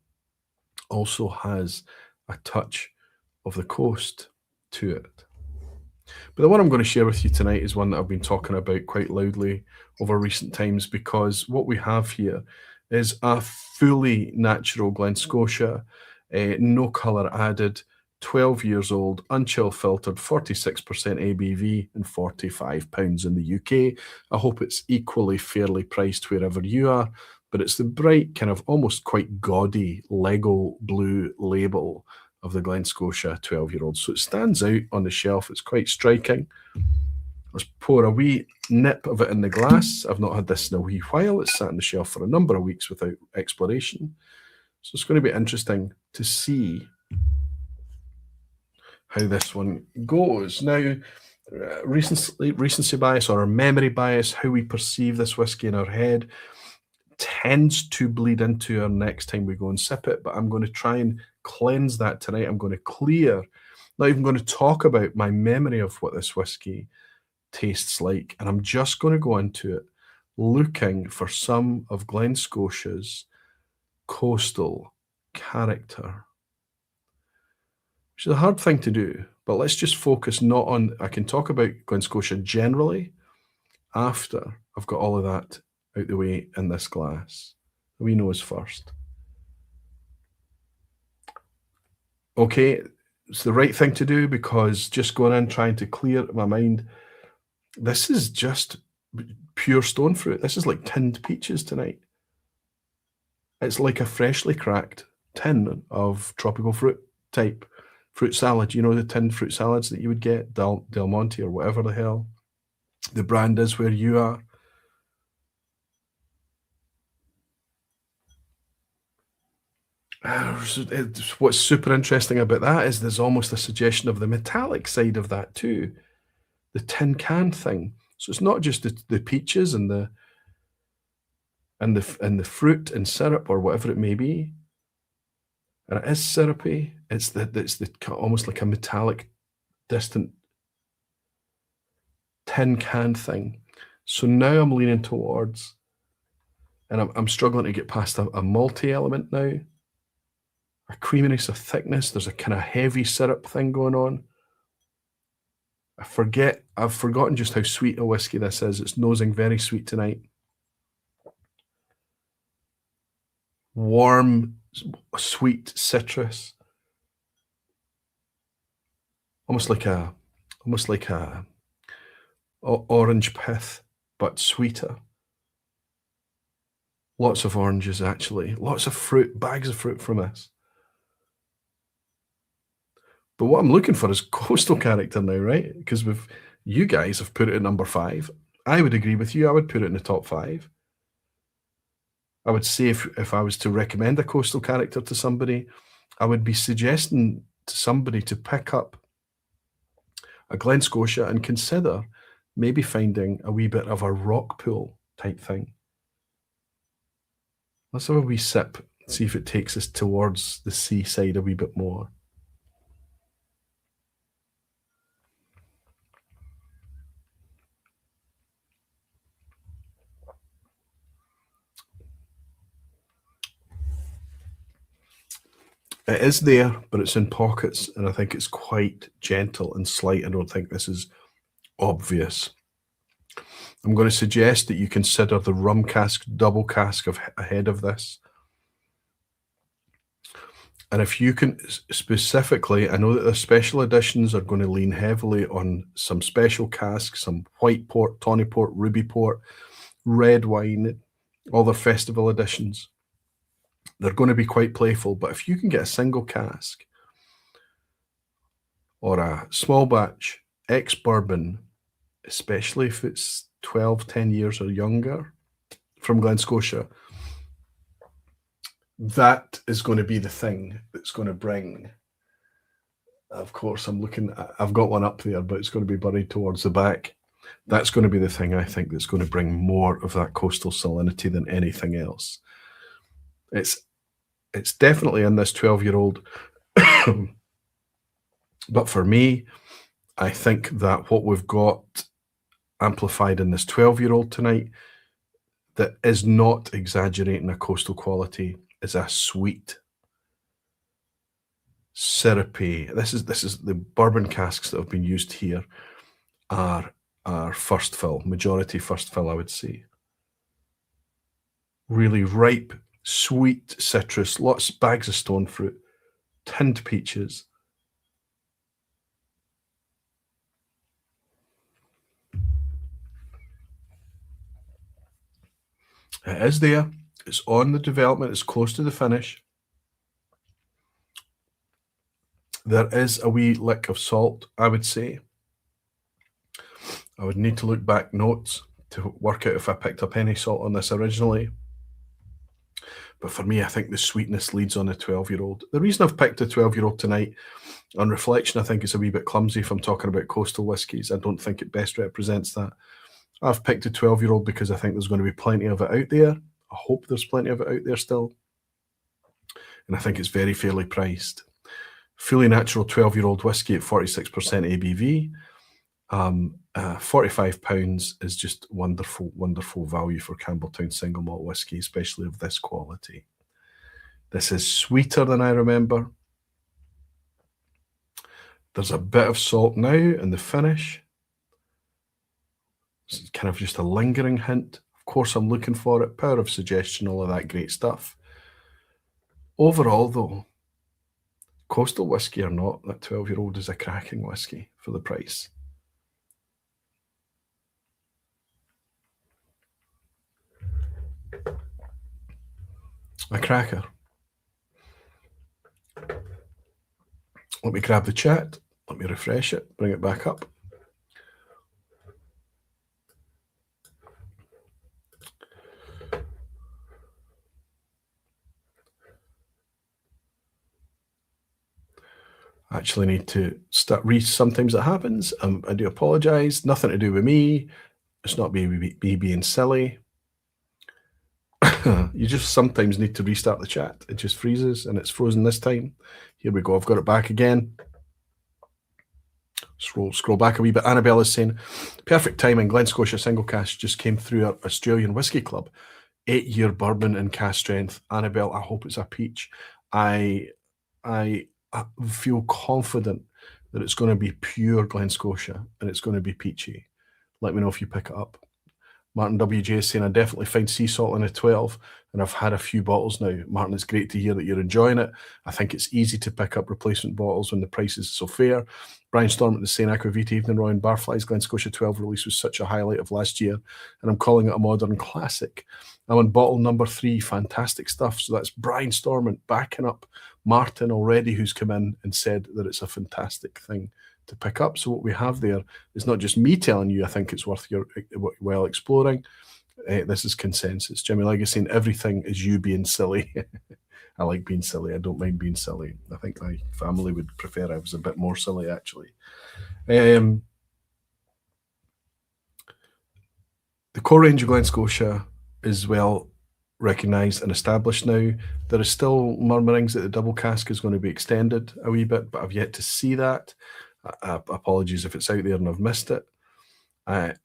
Speaker 1: also has a touch of the coast to it. But the one I'm going to share with you tonight is one that I've been talking about quite loudly over recent times, because what we have here is a fully natural Glen Scotia, no colour added, 12 years old, unchill filtered, 46% ABV and £45 in the UK. I hope it's equally fairly priced wherever you are, but it's the bright, kind of almost quite gaudy Lego blue label of the Glen Scotia 12-year-old. So it stands out on the shelf. It's quite striking. Let's pour a wee nip of it in the glass. I've not had this in a wee while. It's sat on the shelf for a number of weeks without exploration. So it's going to be interesting to see how this one goes. Now, recency bias or memory bias, how we perceive this whiskey in our head, tends to bleed into our next time we go and sip it, but I'm going to try and cleanse that tonight. I'm going to clear, not even going to talk about my memory of what this whiskey tastes like, and I'm just going to go into it looking for some of Glen Scotia's coastal character, which is a hard thing to do, but let's just focus not on, I can talk about Glen Scotia generally after I've got all of that out the way in this glass. We nose first. Okay, it's the right thing to do, because just going in trying to clear my mind, this is just pure stone fruit. This is like tinned peaches tonight. It's like a freshly cracked tin of tropical fruit type fruit salad. You know, the tinned fruit salads that you would get, Del Monte or whatever the hell the brand is where you are. What's super interesting about that is there's almost a suggestion of the metallic side of that too, the tin can thing. So it's not just the peaches and the fruit and syrup or whatever it may be, and it is syrupy. It's the almost like a metallic, distant tin can thing. So now I'm leaning towards, and I'm struggling to get past a malty element now. A creaminess, a thickness. There's a kind of heavy syrup thing going on. I've forgotten just how sweet a whiskey this is. It's nosing very sweet tonight. Warm, sweet citrus. Almost like a orange pith, but sweeter. Lots of oranges, actually. Lots of fruit, bags of fruit from this. But what I'm looking for is coastal character now, right? Because you guys have put it at number 5. I would agree with you. I would put it in the top 5. I would say if I was to recommend a coastal character to somebody, I would be suggesting to somebody to pick up a Glen Scotia and consider maybe finding a wee bit of a rock pool type thing. Let's have a wee sip. See if it takes us towards the seaside a wee bit more. It is there, but it's in pockets, and I think it's quite gentle and slight. I don't think this is obvious. I'm going to suggest that you consider the rum cask, double cask ahead of this. And if you can specifically, I know that the special editions are going to lean heavily on some special casks, some white port, tawny port, ruby port, red wine, all the festival editions. They're going to be quite playful, but if you can get a single cask or a small batch ex-bourbon, especially if it's 12, 10 years or younger from Glen Scotia, that is going to be the thing that's going to bring. Of course, I've got one up there, but it's going to be buried towards the back. That's going to be the thing, I think, that's going to bring more of that coastal salinity than anything else. It's definitely in this 12-year-old. But for me, I think that what we've got amplified in this 12-year-old tonight that is not exaggerating a coastal quality is a sweet, syrupy. This is the bourbon casks that have been used here are first fill, majority first fill, I would say. Really ripe, sweet citrus, lots bags of stone fruit, tinned peaches. It is there. It's on the development. It's close to the finish. There is a wee lick of salt, I would say. I would need to look back notes to work out if I picked up any salt on this originally. But for me, I think the sweetness leads on a 12-year-old. The reason I've picked a 12-year-old tonight, on reflection, I think it's a wee bit clumsy if I'm talking about coastal whiskies. I don't think it best represents that. I've picked a 12-year-old because I think there's going to be plenty of it out there. I hope there's plenty of it out there still. And I think it's very fairly priced. Fully natural 12-year-old whiskey at 46% ABV. £45 is just wonderful, wonderful value for Campbelltown single malt whiskey, especially of this quality. This is sweeter than I remember. There's a bit of salt now in the finish. It's kind of just a lingering hint. Of course, I'm looking for it. Power of suggestion, all of that great stuff. Overall, though, coastal whiskey or not, that 12-year-old is a cracking whiskey for the price. A cracker. Let me grab the chat. Let me refresh it, bring it back up. I actually need to start sometimes it happens. I do apologize. Nothing to do with me. It's not me being silly. You just sometimes need to restart the chat. It just freezes, and it's frozen this time. Here we go. I've got it back again. Scroll back a wee bit. Annabelle is saying, perfect timing. Glen Scotia single cask just came through our Australian Whisky Club. 8-year bourbon and cask strength. Annabelle, I hope it's a peach. I feel confident that it's going to be pure Glen Scotia and it's going to be peachy. Let me know if you pick it up. Martin WJ is saying, I definitely find sea salt in a 12, and I've had a few bottles now. Martin, it's great to hear that you're enjoying it. I think it's easy to pick up replacement bottles when the price is so fair. Brian Stormont is saying, Aquavita Evening Roy and Barflies Glen Scotia 12 release was such a highlight of last year, and I'm calling it a modern classic. I'm on bottle number 3, fantastic stuff. So that's Brian Stormont backing up Martin already, who's come in and said that it's a fantastic thing to pick up. So what we have there is not just me telling you I think it's worth your well exploring. This is consensus. Jimmy Legacy saying everything is you being silly. I like being silly. I don't mind being silly. I think my family would prefer I was a bit more silly, actually. The core range of Glen Scotia is well recognised and established now. There is still murmurings that the double cask is going to be extended a wee bit, but I've yet to see that. Apologies if it's out there and I've missed it.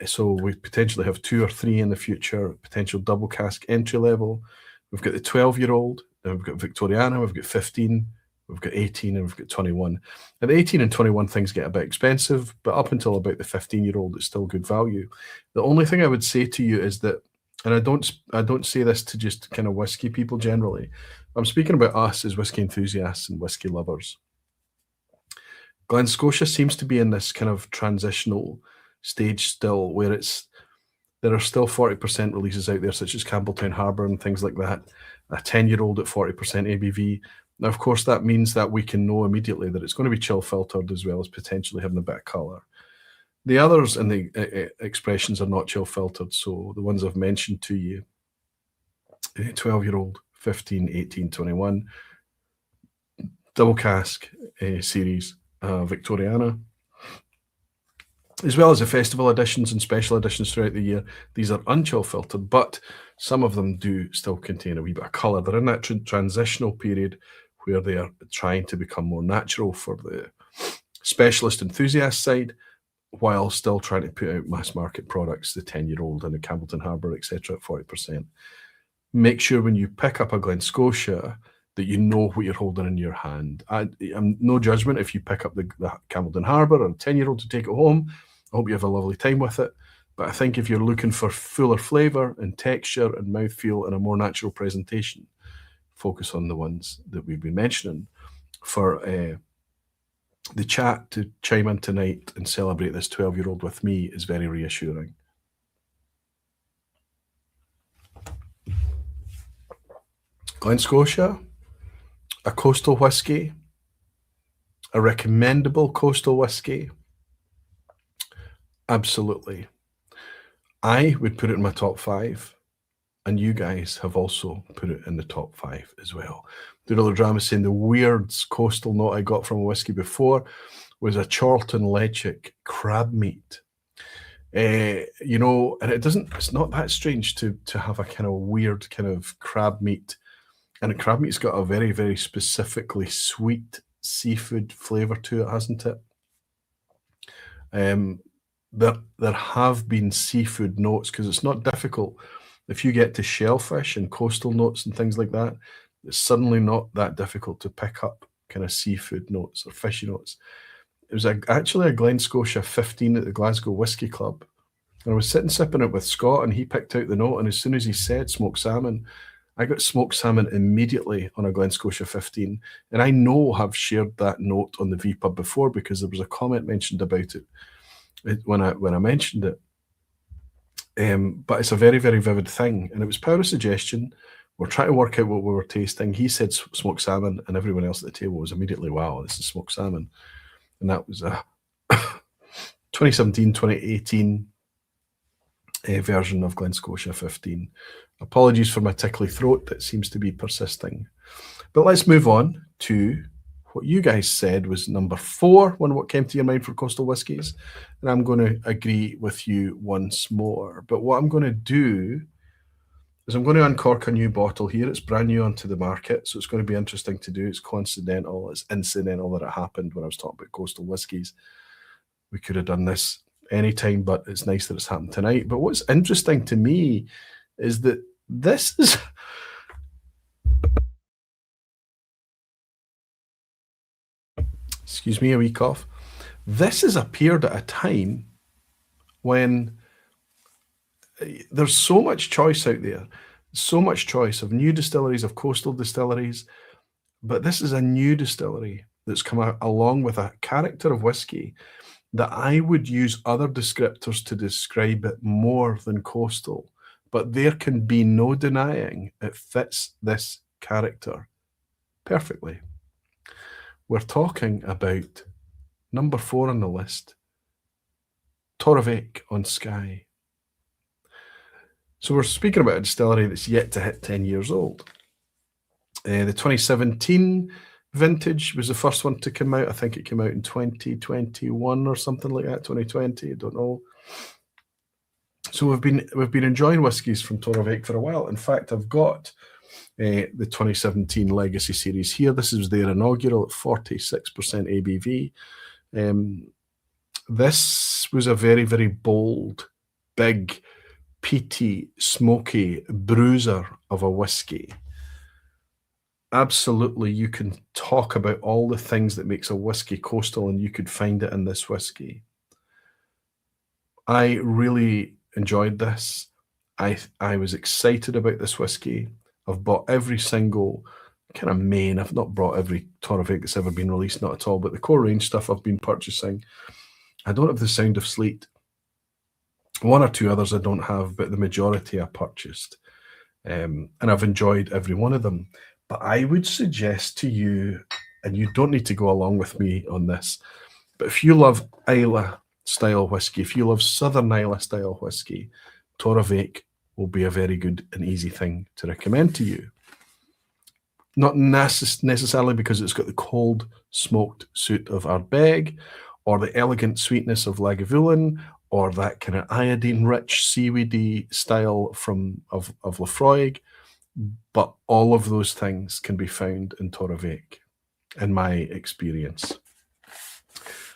Speaker 1: So we potentially have 2 or 3 in the future, potential double cask entry level. We've got the 12-year-old, then we've got Victoriana, we've got 15, we've got 18, and we've got 21. And the 18 and 21 things get a bit expensive, but up until about the 15-year-old, it's still good value. The only thing I would say to you is that, and I don't say this to just kind of whiskey people generally, I'm speaking about us as whiskey enthusiasts and whiskey lovers. Glen Scotia seems to be in this kind of transitional stage still, where there are still 40% releases out there, such as Campbelltown Harbour and things like that, a 10-year-old at 40% ABV. Now, of course, that means that we can know immediately that it's going to be chill filtered as well as potentially having a bit of colour. The others in the expressions are not chill filtered, so the ones I've mentioned to you, 12-year-old, 15, 18, 21, double cask series, Victoriana, as well as the festival editions and special editions throughout the year. These are unchill filtered, but some of them do still contain a wee bit of colour. They're in that transitional period where they are trying to become more natural for the specialist enthusiast side, while still trying to put out mass market products, the 10-year-old and the Campbelltown Harbour, etc. at 40%. Make sure when you pick up a Glen Scotia that you know what you're holding in your hand. I'm no judgment if you pick up the Campbelltown Harbour or a 10-year-old to take it home. I hope you have a lovely time with it. But I think if you're looking for fuller flavour and texture and mouthfeel and a more natural presentation, focus on the ones that we've been mentioning. For the chat to chime in tonight and celebrate this 12-year-old with me is very reassuring. Glen Scotia, a coastal whiskey, a recommendable coastal whiskey. Absolutely. I would put it in my top 5, and you guys have also put it in the top 5 as well. Doodle Drama saying the weird coastal note I got from a whiskey before was a Chorlton Lechic crab meat. You know, and it's not that strange to have a kind of weird kind of crab meat. And a crab meat's got a very, very specifically sweet seafood flavour to it, hasn't it? There have been seafood notes, because it's not difficult. If you get to shellfish and coastal notes and things like that, it's suddenly not that difficult to pick up kind of seafood notes or fishy notes. It was actually a Glen Scotia 15 at the Glasgow Whisky Club. And I was sitting sipping it with Scott, and he picked out the note, and as soon as he said smoked salmon, I got smoked salmon immediately on a Glen Scotia 15. And I know I've shared that note on the vPub before, because there was a comment mentioned about it when I mentioned it. But it's a very, very vivid thing, and it was power of suggestion. We're trying to work out what we were tasting. He said smoked salmon, and everyone else at the table was immediately, wow, this is smoked salmon. And that was a 2017, 2018 version of Glen Scotia 15. Apologies for my tickly throat that seems to be persisting. But let's move on to what you guys said was number 4 when what came to your mind for coastal whiskies. And I'm going to agree with you once more. But what I'm going to do is I'm going to uncork a new bottle here. It's brand new onto the market, so it's going to be interesting to do. It's coincidental. It's incidental that it happened when I was talking about coastal whiskies. We could have done this anytime, but it's nice that it's happened tonight. But what's interesting to me is that this is... Excuse me, a wee cough. This has appeared at a time when there's so much choice out there, so much choice of new distilleries, of coastal distilleries, but this is a new distillery that's come out along with a character of whiskey that I would use other descriptors to describe it more than coastal, but there can be no denying it fits this character perfectly. We're talking about number 4 on the list, Torabhaig on Skye. So we're speaking about a distillery that's yet to hit 10 years old. The 2017 vintage was the first one to come out. I think it came out in 2021 or something like that, 2020, I don't know. So we've been enjoying whiskies from Torabhaig for a while. In fact, I've got the 2017 Legacy Series here. This is their inaugural at 46% ABV. This was a very, very bold, big, peaty, smoky bruiser of a whiskey. Absolutely, you can talk about all the things that makes a whiskey coastal, and you could find it in this whiskey. I really enjoyed this. I was excited about this whiskey. I've bought every single kind of main. I've not bought every Torabhaig that's ever been released, not at all, but the core range stuff I've been purchasing. I don't have the Sound of Sleet. One or two others I don't have, but the majority I purchased. And I've enjoyed every one of them. But I would suggest to you, and you don't need to go along with me on this, but if you love Islay style whiskey, if you love Southern Islay style whiskey, Torabhaig will be a very good and easy thing to recommend to you. Not necessarily because it's got the cold smoked soot of Ardbeg, or the elegant sweetness of Lagavulin, or that kind of iodine-rich seaweedy style of Laphroaig, but all of those things can be found in Torabhaig, in my experience.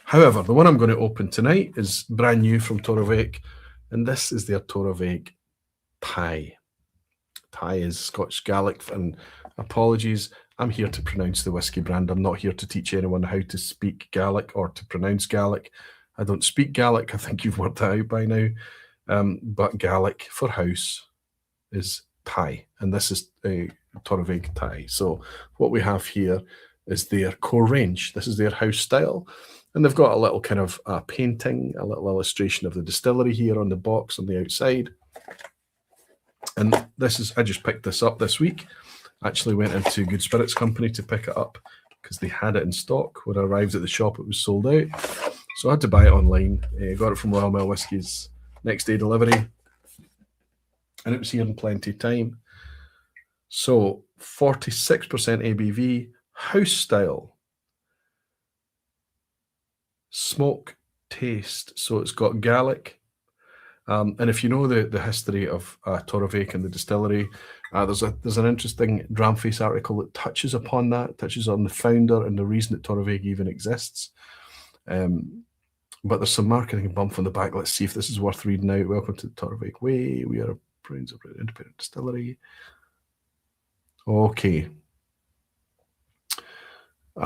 Speaker 1: However, the one I'm going to open tonight is brand new from Torabhaig, and this is their Torabhaig Taigh. Taigh is Scotch Gaelic, and apologies, I'm here to pronounce the whiskey brand. I'm not here to teach anyone how to speak Gaelic or to pronounce Gaelic. I don't speak Gaelic. I think you've worked that out by now. But Gaelic for house is Taigh, and this is a Torabhaig Taigh. So what we have here is their core range. This is their house style, and they've got a little kind of painting, a little illustration of the distillery here on the box on the outside. And this is, I just picked this up this week. Actually went into Good Spirits Company to pick it up because they had it in stock. When I arrived at the shop, it was sold out. So I had to buy it online. Got it from Royal Mail Whiskies, next day delivery. And it was here in plenty of time. So 46% ABV, house style. Smoke, taste. So it's got Gaelic. And if you know the history of Torabhaig and the distillery, there's an interesting Dramface article that touches upon that, touches on the founder and the reason that Torabhaig even exists. But there's some marketing bump on the back. Let's see if this is worth reading out. Welcome to the Torabhaig Way. We are a independent distillery. Okay.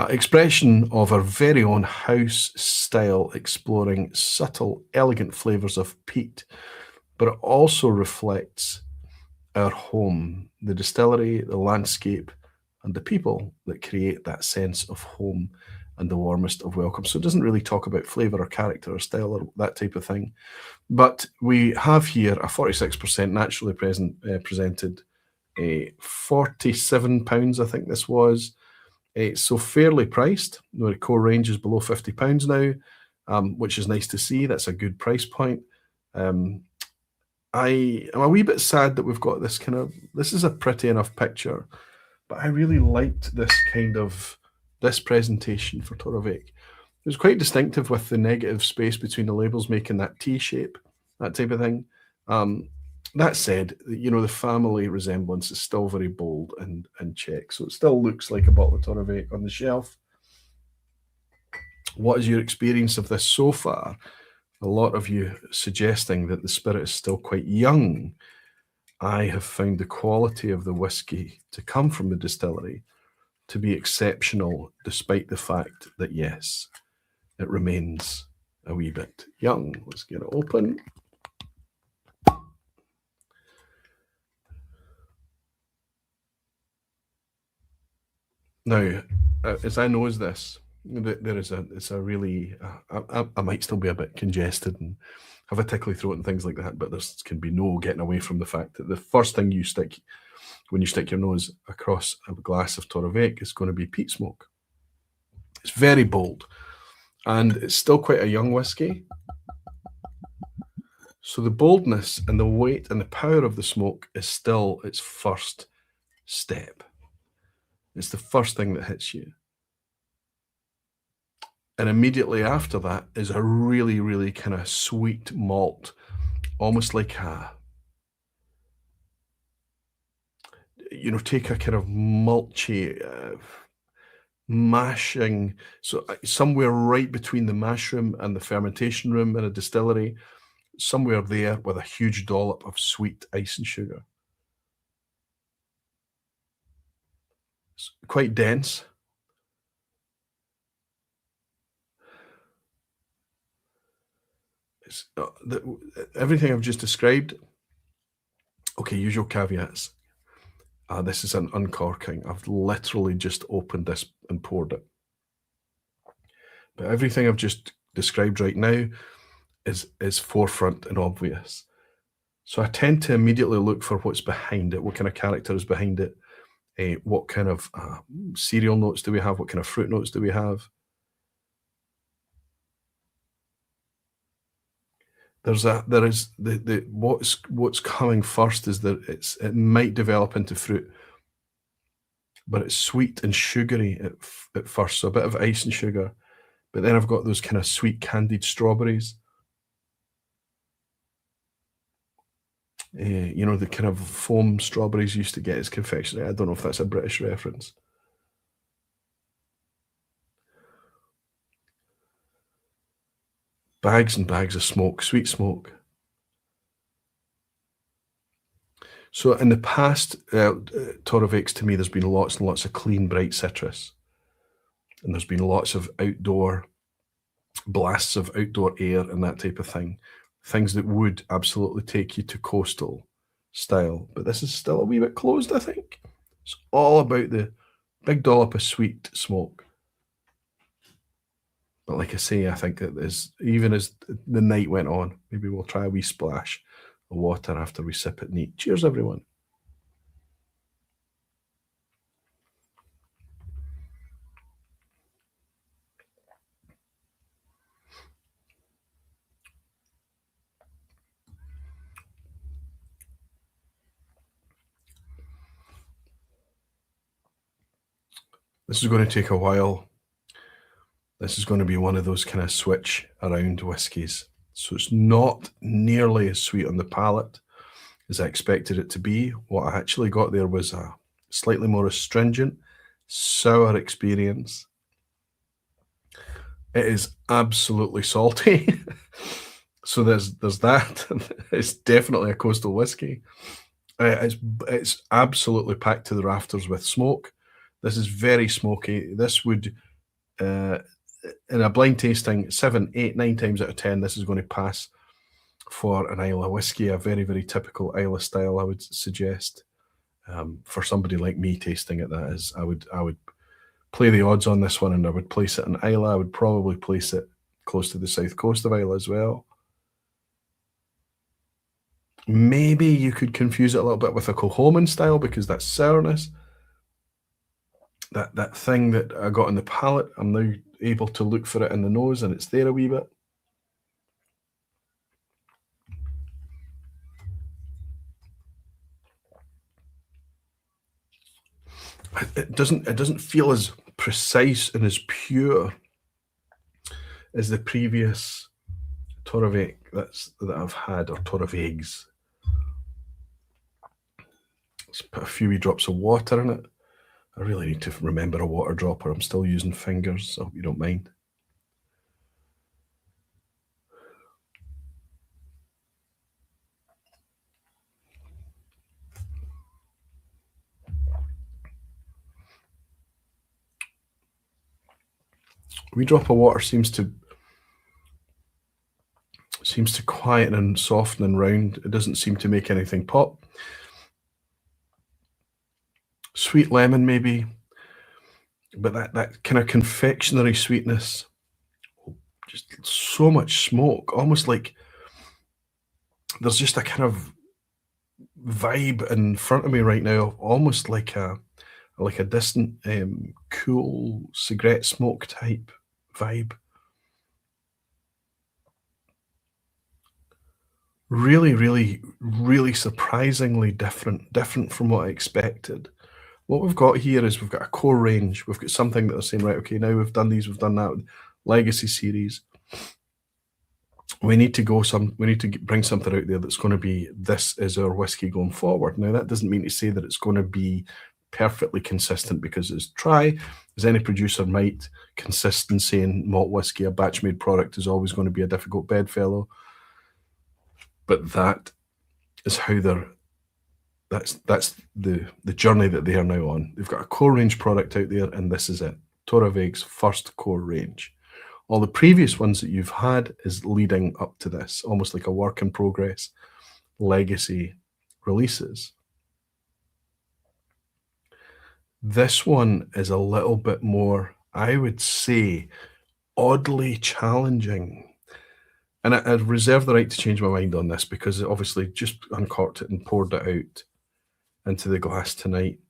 Speaker 1: Expression of our very own house style, exploring subtle, elegant flavours of peat, but it also reflects our home, the distillery, the landscape, and the people that create that sense of home and the warmest of welcome. So it doesn't really talk about flavour or character or style or that type of thing. But we have here a 46% naturally presented, £47, I think this was. So fairly priced. The core range is below £50 now, which is nice to see. That's a good price point. I am a wee bit sad that we've got this this is a pretty enough picture, but I really liked this presentation for Torabhaig. It was quite distinctive with the negative space between the labels making that T shape, that type of thing. That said, the family resemblance is still very bold and Czech, so it still looks like a bottle of Torabhaig on the shelf. What is your experience of this so far? A lot of you suggesting that the spirit is still quite young. I have found the quality of the whiskey to come from the distillery to be exceptional, despite the fact that, yes, it remains a wee bit young. Let's get it open. Now, as I know as this, it's a really, I might still be a bit congested and have a tickly throat and things like that, but there can be no getting away from the fact that the first thing you stick when you stick your nose across a glass of Torabhaig is going to be peat smoke. It's very bold, and it's still quite a young whiskey. So the boldness and the weight and the power of the smoke is still its first step. It's the first thing that hits you. And immediately after that is a really, really kind of sweet malt almost like take a kind of mulchy, mashing, so, somewhere right between the mash room and the fermentation room in a distillery, somewhere there with a huge dollop of sweet ice and sugar. It's quite dense. It's, everything I've just described. Okay, usual caveats. This is an uncorking. I've literally just opened this and poured it. But everything I've just described right now is forefront and obvious. So I tend to immediately look for what's behind it, what kind of character is behind it, what kind of cereal notes do we have, what kind of fruit notes do we have. There is the what's coming first is that it might develop into fruit, but it's sweet and sugary at first, so a bit of ice and sugar. But then I've got those kind of sweet candied strawberries. The kind of foam strawberries you used to get as confectionery. I don't know if that's a British reference. Bags and bags of smoke, sweet smoke. So in the past, Torabhaigs, to me, there's been lots and lots of clean, bright citrus. And there's been lots of outdoor blasts of outdoor air and that type of thing. Things that would absolutely take you to coastal style. But this is still a wee bit closed, I think. It's all about the big dollop of sweet smoke. But like I say, I think that even as the night went on, maybe we'll try a wee splash of water after we sip it neat. Cheers, everyone. This is going to take a while. This is going to be one of those kind of switch around whiskies. So it's not nearly as sweet on the palate as I expected it to be. What I actually got there was a slightly more astringent, sour experience. It is absolutely salty. So there's that. It's definitely a coastal whiskey. It's absolutely packed to the rafters with smoke. This is very smoky. This would, in a blind tasting, 7, 8, 9 times out of 10, this is going to pass for an Islay whiskey, a very, very typical Islay style, I would suggest. For somebody like me tasting it, that is, I would play the odds on this one, and I would place it in Islay. I would probably place it close to the south coast of Islay as well. Maybe you could confuse it a little bit with a Kilchoman style because that's sourness. That thing that I got in the palate, I'm now able to look for it in the nose, and it's there a wee bit. It doesn't feel as precise and as pure as the previous Torabhaig that I've had, or Torabhaigs. Let's put a few wee drops of water in it. I really need to remember a water dropper. I'm still using fingers, so I hope you don't mind. A wee drop of water seems to quieten and soften and round. It doesn't seem to make anything pop. Sweet lemon, maybe, but that kind of confectionery sweetness, just so much smoke, almost like there's just a kind of vibe in front of me right now, almost like a distant, cool cigarette smoke type vibe. Really, really, really surprisingly different from what I expected. What we've got here is we've got a core range. We've got something that they're saying, right, okay, now we've done these, we've done that, legacy series. we need to bring something out there that's going to be, this is our whiskey going forward. Now, that doesn't mean to say that it's going to be perfectly consistent, because as try as any producer might, consistency in malt whiskey, a batch made product, is always going to be a difficult bedfellow. But that is how that's the journey that they are now on. They've got a core range product out there, and this is it. Torabhaig's first core range. All the previous ones that you've had is leading up to this, almost like a work in progress, legacy releases. This one is a little bit more, I would say, oddly challenging. And I reserve the right to change my mind on this, because obviously just uncorked it and poured it out into the glass tonight.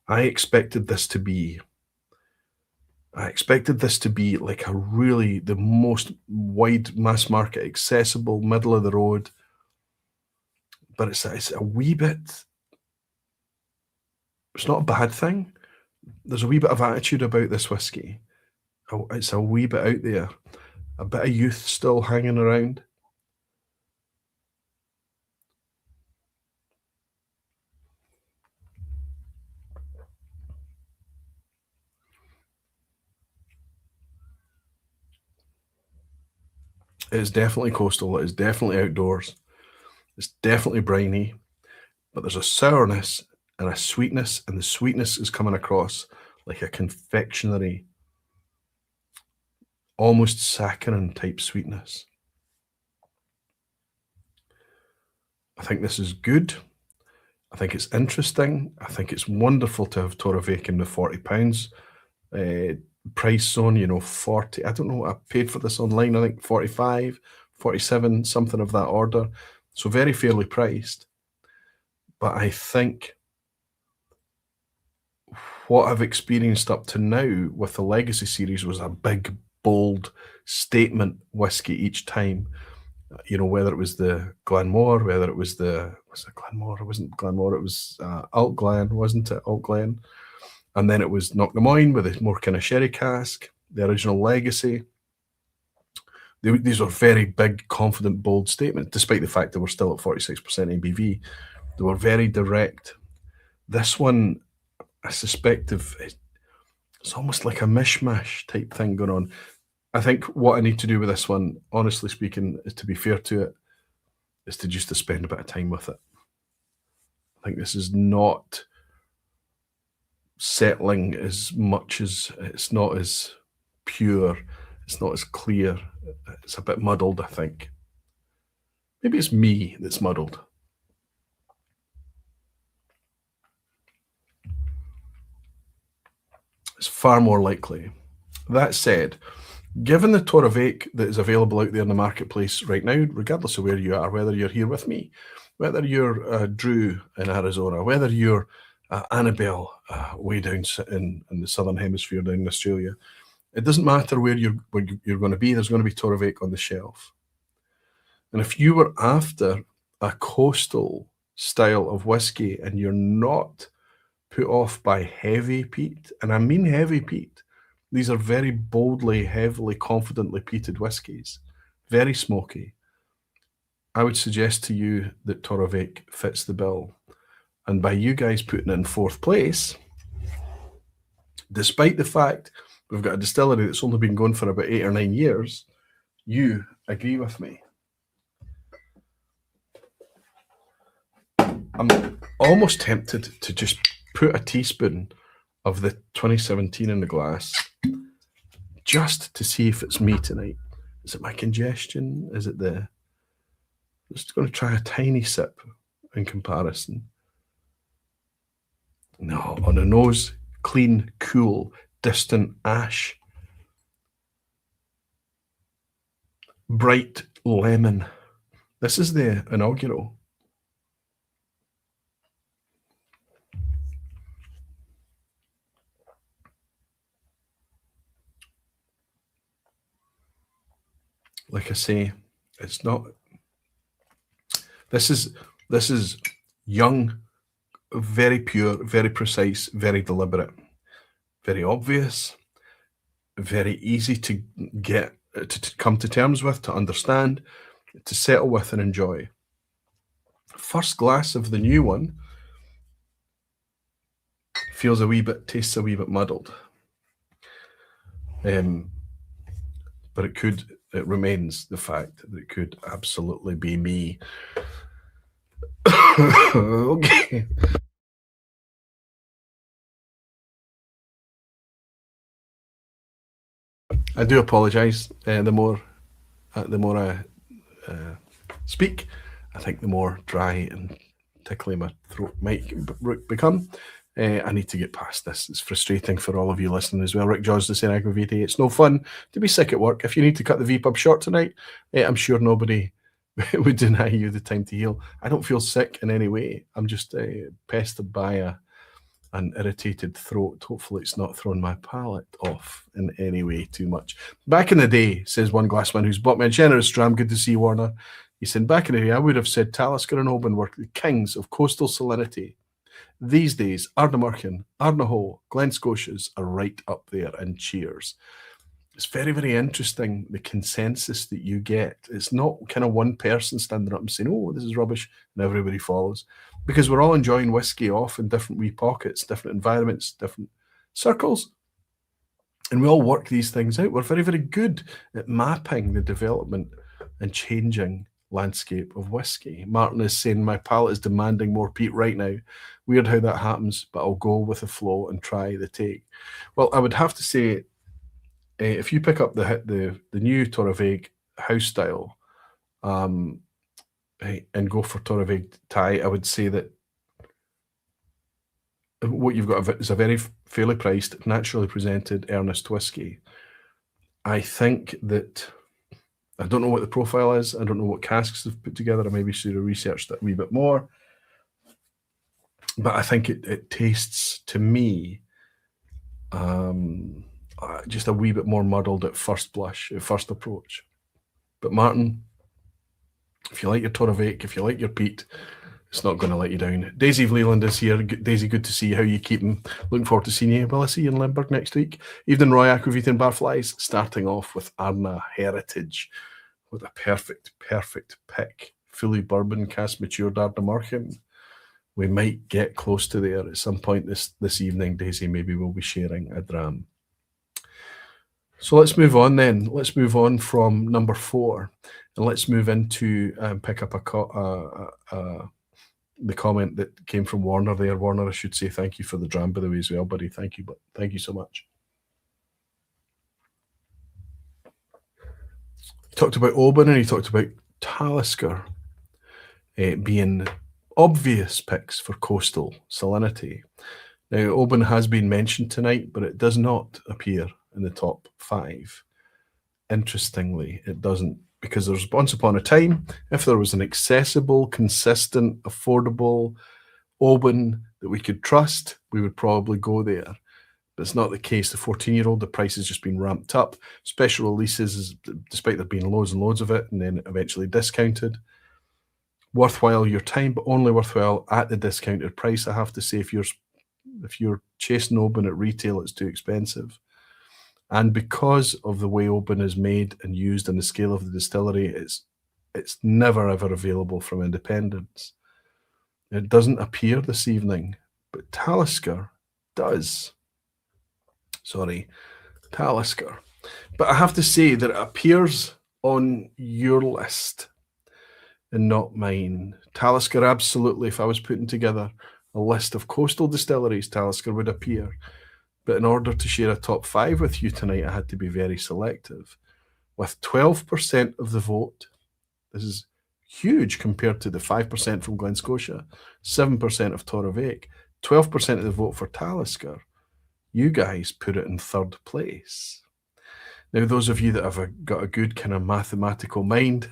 Speaker 1: I expected this to be like the most wide mass market accessible, middle of the road. But it's a wee bit, it's not a bad thing. There's a wee bit of attitude about this whiskey. It's a wee bit out there. A bit of youth still hanging around. It's definitely coastal. It is definitely outdoors. It's definitely briny. But there's a sourness and a sweetness, and the sweetness is coming across like a confectionery, almost saccharine type sweetness. I think this is good. I think it's interesting. I think it's wonderful to have Torabhaig in the £40 price zone, 40. I don't know what I paid for this online. I think 45, 47, something of that order. So very fairly priced. But I think what I've experienced up to now with the Legacy series was a big, bold statement whiskey each time. Whether it was the Glenmore, whether it was was it Glenmore? It wasn't Glenmore, it was Altglen, wasn't it? Altglen. And then it was Knocknamoyne with a more kind of sherry cask, the original Legacy. These were very big, confident, bold statements, despite the fact that we're still at 46% ABV. They were very direct. This one, I suspect it's almost like a mishmash type thing going on. I think what I need to do with this one, honestly speaking, is, to be fair to it, is to just spend a bit of time with it. I think this is not settling as much as, it's not as pure, it's not as clear, it's a bit muddled, I think. Maybe it's me that's muddled. It's far more likely. That said, given the Torabhaig that is available out there in the marketplace right now, regardless of where you are, whether you're here with me, whether you're Drew in Arizona, whether you're Annabelle way down in the southern hemisphere down in Australia, it doesn't matter where you're going to be, there's going to be Torabhaig on the shelf. And if you were after a coastal style of whiskey and you're not put off by heavy peat, and I mean heavy peat, these are very boldly, heavily, confidently peated whiskies, very smoky, I would suggest to you that Torabhaig fits the bill. And by you guys putting it in fourth place, despite the fact we've got a distillery that's only been going for about 8 or 9 years, you agree with me. I'm almost tempted to just put a teaspoon of the 2017 in the glass, just to see if it's me tonight. Is it my congestion? Is it just going to try a tiny sip in comparison. No, on the nose, clean, cool, distant ash. Bright lemon. This is the inaugural. Like I say, it's not. This is young, very pure, very precise, very deliberate, very obvious, very easy to get to come to terms with, to understand. to settle with and enjoy. First glass of the new one tastes a wee bit muddled. But it remains the fact that it could absolutely be me. Okay. I do apologise. The more I speak, I think the more dry and tickly my throat might become. I need to get past this. It's frustrating for all of you listening as well. Rick Jaws is saying aggravating. It's no fun to be sick at work. If you need to cut the vPub short tonight, I'm sure nobody would deny you the time to heal. I don't feel sick in any way. I'm just pestered by an irritated throat. Hopefully it's not thrown my palate off in any way too much. Back in the day, says one glassman who's bought me a generous dram, good to see Warner. He said, back in the day, I would have said Talisker and Oban were the kings of coastal salinity. These days, Ardnamurchan, Ardnahoe, Glen Scotias are right up there, and cheers. It's very, very interesting, the consensus that you get. It's not kind of one person standing up and saying, oh, this is rubbish, and everybody follows. Because we're all enjoying whiskey off in different wee pockets, different environments, different circles. And we all work these things out. We're very, very good at mapping the development and changing landscape of whiskey. Martin is saying, my palate is demanding more peat right now. Weird how that happens, but I'll go with the flow and try the take. Well, I would have to say, if you pick up the new Torabhaig house style and go for Torabhaig Taigh, I would say that what you've got is a very fairly priced, naturally presented, earnest whiskey. I think that I don't know what the profile is. I don't know what casks they've put together. I maybe should have researched that a wee bit more. But I think it tastes to me just a wee bit more muddled at first blush, at first approach. But Martin, if you like your Torabhaig, if you like your peat, it's not going to let you down. Daisy Leland is here. Daisy, good to see you. How you keeping? Looking forward to seeing you. Will I see you in Limburg next week? Evening, Roy Aquavit and Barflies. Starting off with Ardna Heritage. What a perfect pick. Fully bourbon, cask matured Ardnamurchan. We might get close to there at some point this evening, Daisy. Maybe we'll be sharing a dram. So let's move on then. Let's move on from number 4. And let's move into pick up the comment that came from Warner there. Warner, I should say thank you for the dram, by the way, as well, buddy. Thank you, but thank you so much. He talked about Oban and he talked about Talisker being obvious picks for coastal salinity. Now, Oban has been mentioned tonight, but it does not appear in the top 5. Interestingly, it doesn't, because there's once upon a time, if there was an accessible, consistent, affordable Oban that we could trust, we would probably go there. But it's not the case. The 14-year-old, the price has just been ramped up. Special releases, despite there being loads and loads of it, and then eventually discounted. Worthwhile your time, but only worthwhile at the discounted price. I have to say, if you're chasing Oban at retail, it's too expensive. And because of the way Oban is made and used and the scale of the distillery, it's never ever available from independents. It doesn't appear this evening, but Talisker does. Sorry, Talisker. But I have to say that it appears on your list and not mine. Talisker, absolutely. If I was putting together a list of coastal distilleries, Talisker would appear. But in order to share a top 5 with you tonight, I had to be very selective. With 12% of the vote, this is huge compared to the 5% from Glen Scotia, 7% of Torabhaig, 12% of the vote for Talisker. You guys put it in 3rd place. Now, those of you that have got a good kind of mathematical mind,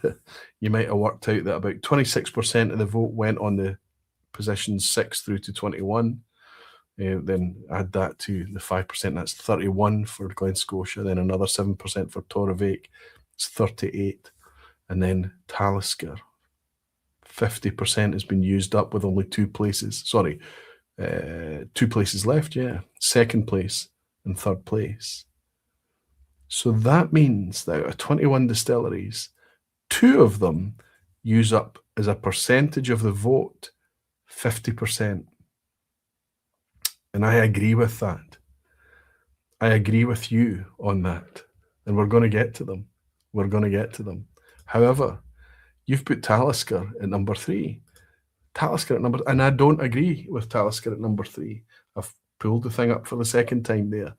Speaker 1: you might have worked out that about 26% of the vote went on the positions 6 through to 21. Then add that to the 5%, that's 31 for Glen Scotia, then another 7% for Torabhaig, it's 38. And then Talisker, 50% has been used up with only 2 places. Sorry, 2 places left, yeah. 2nd place and 3rd place. So that means that out of 21 distilleries, Two of them use up, as a percentage of the vote, 50%. And I agree with that. I agree with you on that. And we're going to get to them. We're going to get to them. However, you've put Talisker at number 3. Talisker at number, and I don't agree with Talisker at number 3. I've pulled the thing up for the second time there.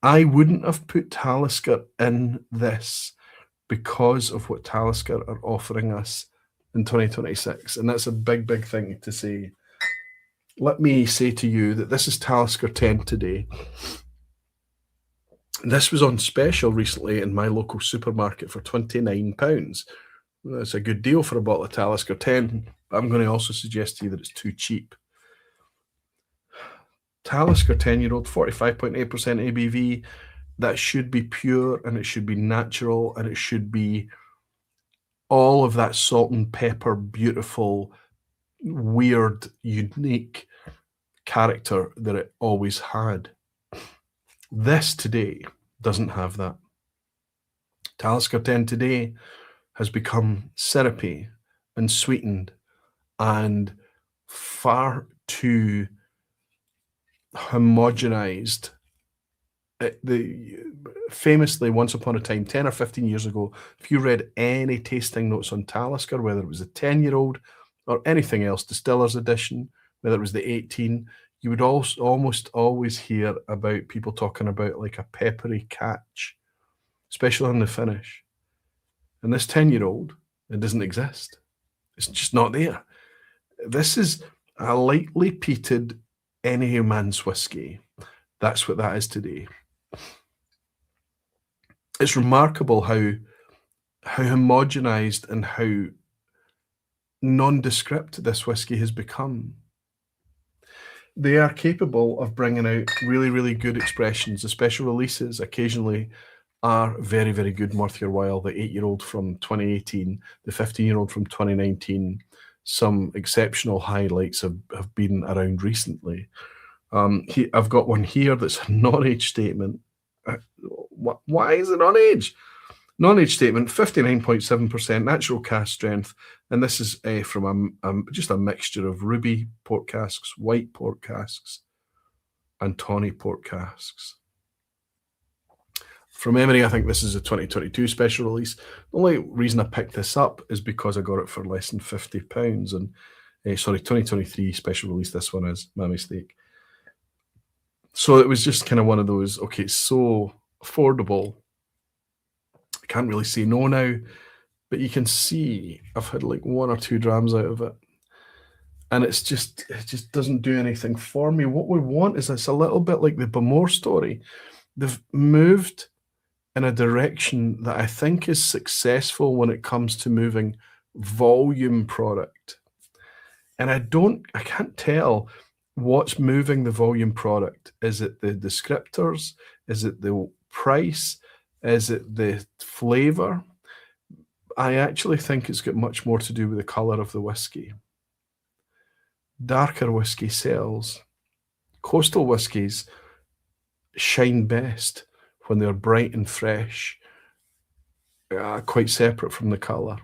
Speaker 1: I wouldn't have put Talisker in this because of what Talisker are offering us in 2026. And that's a big, big thing to say. Let me say to you that this is Talisker 10 today. This was on special recently in my local supermarket for £29. That's a good deal for a bottle of Talisker 10. But I'm going to also suggest to you that it's too cheap. Talisker 10-year-old, 45.8% ABV. That should be pure, and it should be natural, and it should be all of that salt and pepper, beautiful, weird, unique character that it always had. This today doesn't have that. Talisker 10 today has become syrupy and sweetened and far too homogenized. Famously, once upon a time, 10 or 15 years ago, if you read any tasting notes on Talisker, whether it was a 10-year-old or anything else, Distiller's Edition, whether it was the 18, you would also almost always hear about people talking about like a peppery catch, especially on the finish. And this 10-year-old, it doesn't exist. It's just not there. This is a lightly peated any man's whiskey. That's what that is today. It's remarkable how homogenized and how nondescript this whiskey has become. They are capable of bringing out really, really good expressions. The special releases occasionally are very, very good, worth your while. The 8-year-old from 2018, the 15-year-old from 2019. Some exceptional highlights have been around recently. I've got one here that's a non-age statement. Why is it non-age? Non-age statement, 59.7% natural cask strength, and this is from just a mixture of ruby port casks, white port casks, and tawny port casks. From memory, I think this is a 2022 special release. The only reason I picked this up is because I got it for less than £50, and 2023 special release. This one is my mistake. So it was just kind of one of those. Okay, it's so affordable. I can't really say no now, but you can see I've had like 1 or 2 drams out of it, and it just doesn't do anything for me. What we want is it's a little bit like the Bowmore story. They've moved in a direction that I think is successful when it comes to moving volume product, and I can't tell what's moving the volume product. Is it the descriptors? Is it the price? Is it the flavour? I actually think it's got much more to do with the colour of the whiskey. Darker whiskey sells. Coastal whiskies shine best when they're bright and fresh, quite separate from the colour.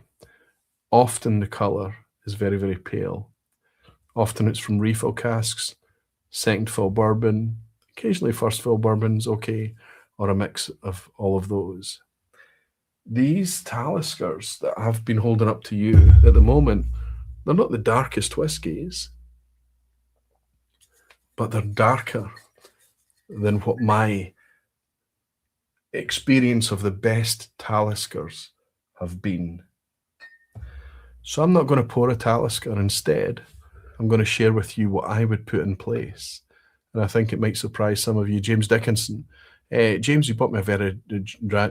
Speaker 1: Often the colour is very, very pale. Often it's from refill casks, second fill bourbon, occasionally first fill bourbon's okay, or a mix of all of those. These Taliskers that I've been holding up to you at the moment, they're not the darkest whiskies, but they're darker than what my experience of the best Taliskers have been. So I'm not going to pour a Talisker. Instead, I'm going to share with you what I would put in place. And I think it might surprise some of you. James Dickinson. James, you bought me a very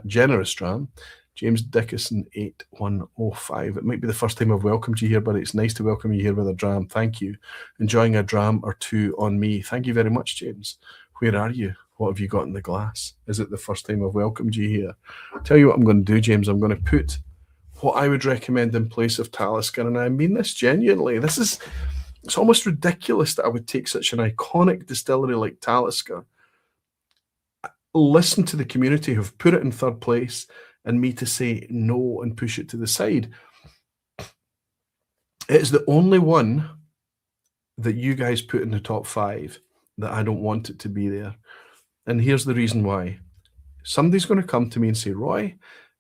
Speaker 1: generous dram. James Dickinson 8105. It might be the first time I've welcomed you here, but it's nice to welcome you here with a dram. Thank you. Enjoying a dram or two on me. Thank you very much, James. Where are you? What have you got in the glass? Is it the first time I've welcomed you here? I'll tell you what I'm going to do, James. I'm going to put what I would recommend in place of Talisker, and I mean this genuinely. It's almost ridiculous that I would take such an iconic distillery like Talisker, listen to the community who've put it in third place, and me to say no and push it to the side. It's the only one that you guys put in the top 5 that I don't want it to be there. And here's the reason why. Somebody's going to come to me and say, Roy,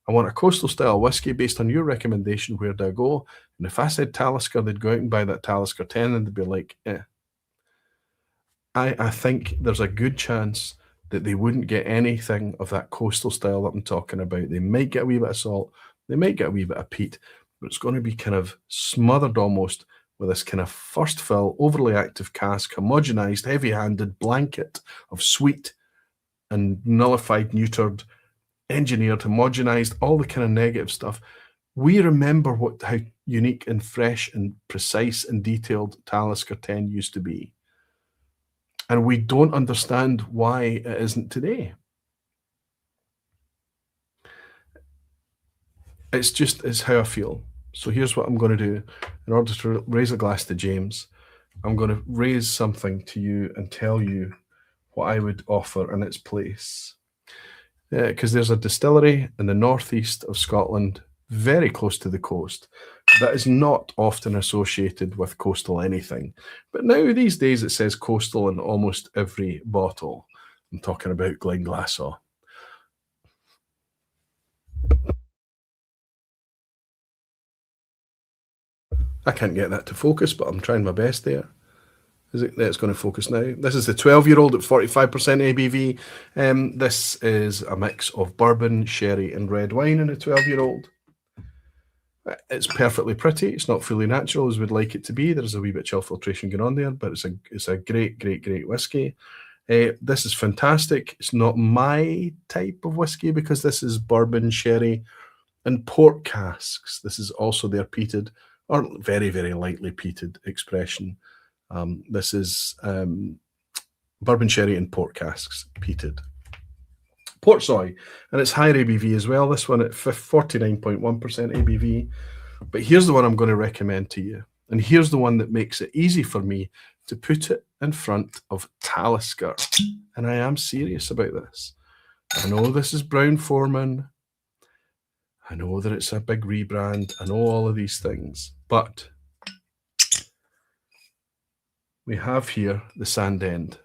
Speaker 1: I want a coastal style whiskey based on your recommendation. Where do I go? And if I said Talisker, they'd go out and buy that Talisker 10 and they'd be like, eh. I think there's a good chance that they wouldn't get anything of that coastal style that I'm talking about. They might get a wee bit of salt, they might get a wee bit of peat, but it's going to be kind of smothered almost with this kind of first fill, overly active cask, homogenized, heavy-handed blanket of sweet and nullified, neutered, engineered, homogenized, all the kind of negative stuff. We remember how unique and fresh and precise and detailed Talisker 10 used to be. And we don't understand why it isn't today. It's how I feel. So here's what I'm going to do. In order to raise a glass to James, I'm going to raise something to you and tell you what I would offer in its place. Because there's a distillery in the northeast of Scotland, very close to the coast, that is not often associated with coastal anything. But now these days it says coastal in almost every bottle. I'm talking about Glenglassaugh. I can't get that to focus, but I'm trying my best there. It's going to focus now. This is the 12-year-old at 45% ABV. This is a mix of bourbon, sherry, and red wine in a 12-year-old. It's perfectly pretty. It's not fully natural as we'd like it to be. There's a wee bit of chill filtration going on there, but it's a great, great, great whiskey. This is fantastic. It's not my type of whiskey because this is bourbon, sherry, and port casks. This is also their peated, or very, very lightly peated expression. This is bourbon, sherry, and port casks peated. Port soy, and it's higher ABV as well. This one at 49.1% ABV. But here's the one I'm going to recommend to you. And here's the one that makes it easy for me to put it in front of Talisker. And I am serious about this. I know this is Brown-Forman. I know that it's a big rebrand. I know all of these things. But we have here the Sand End.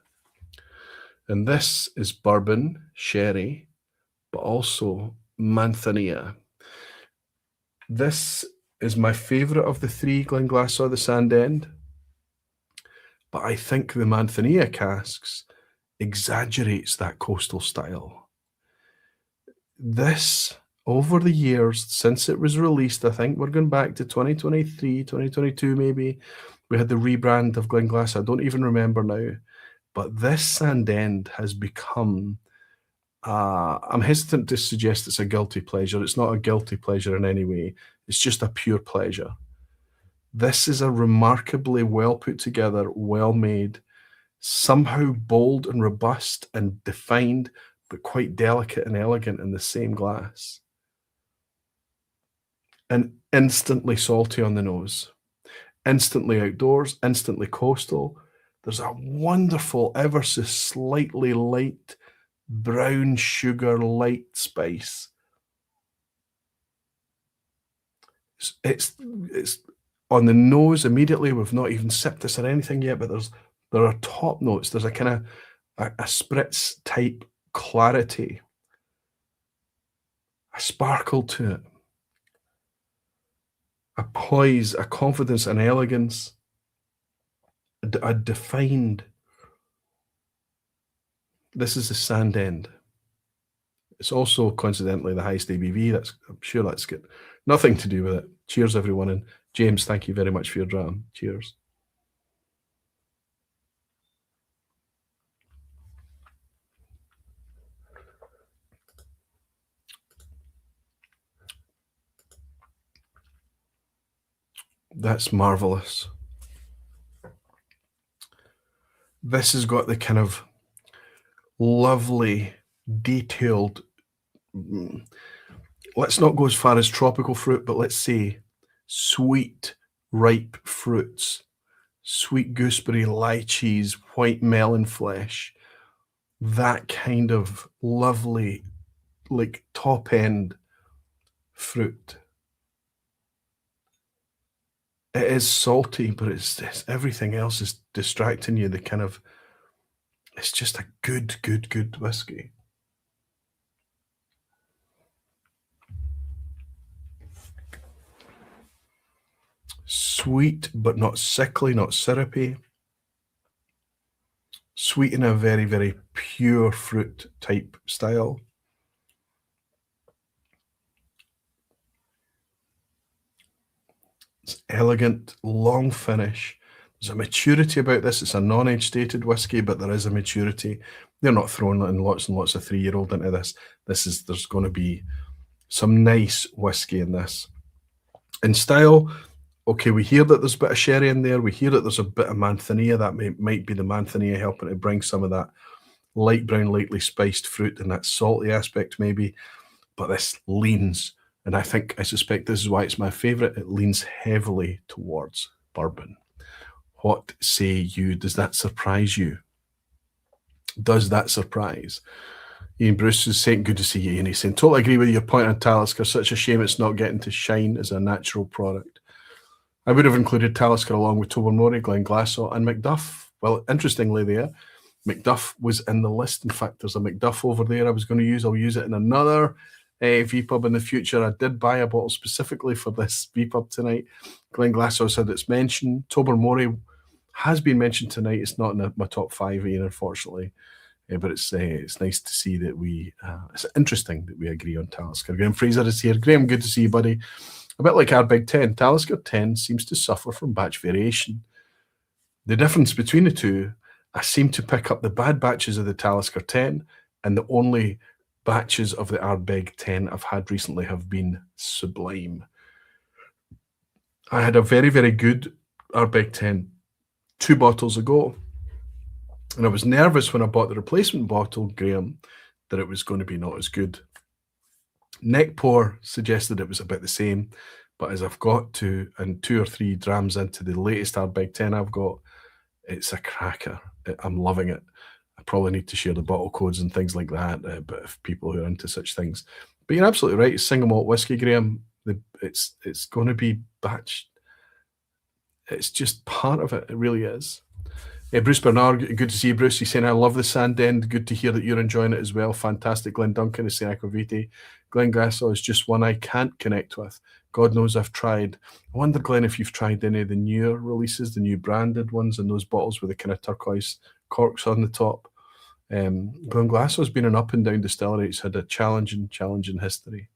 Speaker 1: And this is bourbon, sherry, but also Manzanilla. This is my favourite of the 3 Glenglassaugh, the Sand End. But I think the Manzanilla casks exaggerates that coastal style. This, over the years, since it was released, I think we're going back to 2023, 2022 maybe, we had the rebrand of Glenglassaugh. I don't even remember now. But this Sand End has become, I'm hesitant to suggest it's a guilty pleasure. It's not a guilty pleasure in any way. It's just a pure pleasure. This is a remarkably well put together, well made, somehow bold and robust and defined, but quite delicate and elegant in the same glass. And instantly salty on the nose, instantly outdoors, instantly coastal. There's a wonderful, ever so slightly light brown sugar, light spice. It's on the nose immediately. We've not even sipped this or anything yet, but there are top notes. There's a kind of a spritz type clarity, a sparkle to it, a poise, a confidence, an elegance, a defined. This is the Sand End. It's also coincidentally the highest ABV. I'm sure that's got nothing to do with it. Cheers, everyone. And James, thank you very much for your dram. Cheers. That's marvelous. This has got the kind of lovely, detailed, let's not go as far as tropical fruit, but let's say sweet, ripe fruits, sweet gooseberry, lychees, white melon flesh, that kind of lovely, like top end fruit. It is salty, but it's everything else is distracting you. The kind of it's just a good whiskey. Sweet, but not sickly, not syrupy. Sweet in a very pure fruit type style. It's elegant, long finish. There's a maturity about this. It's a non-age stated whiskey, but there is a maturity. They're not throwing in lots and lots of 3-year-old into this. There's going to be some nice whiskey in this. In style, okay, we hear that there's a bit of sherry in there. We hear that there's a bit of manzanilla. That might be the manzanilla helping to bring some of that light brown, lightly spiced fruit and that salty aspect maybe. But this leans, and I suspect this is why it's my favourite, it leans heavily towards bourbon. What say you? Does that surprise you? Does that surprise? Ian Bruce is saying, good to see you, Ian. He's saying, totally agree with your point on Talisker. Such a shame it's not getting to shine as a natural product. I would have included Talisker along with Tobermory, Glenglassaugh, and Macduff. Well, interestingly there, Macduff was in the list. In fact, there's a Macduff over there I was going to use. I'll use it in another vPub in the future. I did buy a bottle specifically for this vPub tonight. Glenglassaugh said it's mentioned. Tobermory has been mentioned tonight. It's not in my top 5 here, unfortunately. But it's nice to see that it's interesting that we agree on Talisker. Graham Fraser is here. Graham, good to see you, buddy. A bit like Ardbeg 10, Talisker 10 seems to suffer from batch variation. The difference between the two, I seem to pick up the bad batches of the Talisker 10, and the only batches of the Ardbeg 10 I've had recently have been sublime. I had a very good Ardbeg 10 2 bottles ago. And I was nervous when I bought the replacement bottle, Graham, that it was going to be not as good. Neck pour suggested it was about the same, but as I've got to, and 2 or 3 drams into the latest Ardbeg 10 I've got, it's a cracker. I'm loving it. I probably need to share the bottle codes and things like that, but if people who are into such things. But you're absolutely right. It's single malt whiskey, Graham. It's going to be batch. It's just part of it. It really is. Bruce Bernard, good to see you, Bruce. He's saying, I love the Sand End. Good to hear that you're enjoying it as well. Fantastic. Glenn Duncan is saying, Aquaviti. Glenglassaugh is just one I can't connect with. God knows I've tried. I wonder, Glenn, if you've tried any of the newer releases, the new branded ones, and those bottles with the kind of turquoise corks on the top. Glenglassaugh has been an up and down distillery. It's had a challenging history.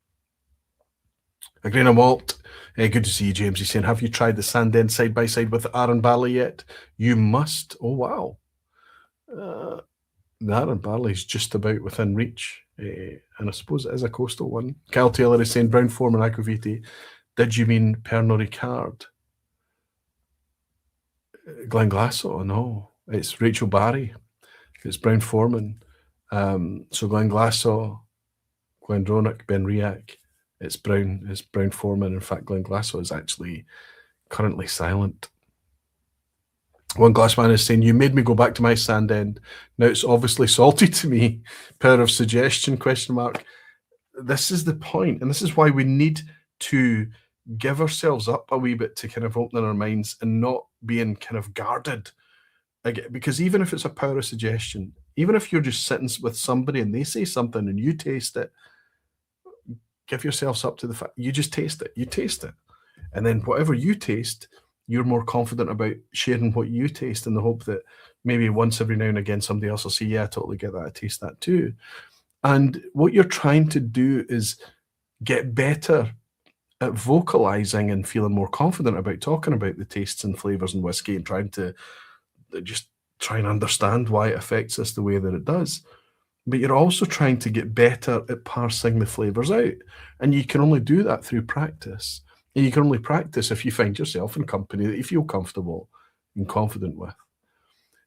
Speaker 1: A grain of malt. Good to see you, James. He's saying, have you tried the Sand End side by side with the Arran Barley yet? You must. Oh, wow. The Arran Barley is just about within reach. And I suppose it is a coastal one. Kyle Taylor is saying, Brown Foreman Aquaviti. Did you mean Pernod Ricard? Glenglassaugh? No. It's Rachel Barry. It's Brown Foreman. So Glenglassaugh, Glendronach, Benriach. It's Brown Foreman. In fact, Glenglassaugh is actually currently silent. One Glassman is saying, you made me go back to my Sand End. Now it's obviously salty to me. Power of suggestion, question mark. This is the point, and this is why we need to give ourselves up a wee bit to kind of open our minds and not being kind of guarded. Because even if it's a power of suggestion, even if you're just sitting with somebody and they say something and you taste it, give yourselves up to the fact you just taste it. You taste it. And then whatever you taste, you're more confident about sharing what you taste in the hope that maybe once every now and again somebody else will say, yeah, I totally get that. I taste that too. And what you're trying to do is get better at vocalizing and feeling more confident about talking about the tastes and flavors in whiskey and trying to just try and understand why it affects us the way that it does. But you're also trying to get better at parsing the flavors out. And you can only do that through practice. And you can only practice if you find yourself in company that you feel comfortable and confident with.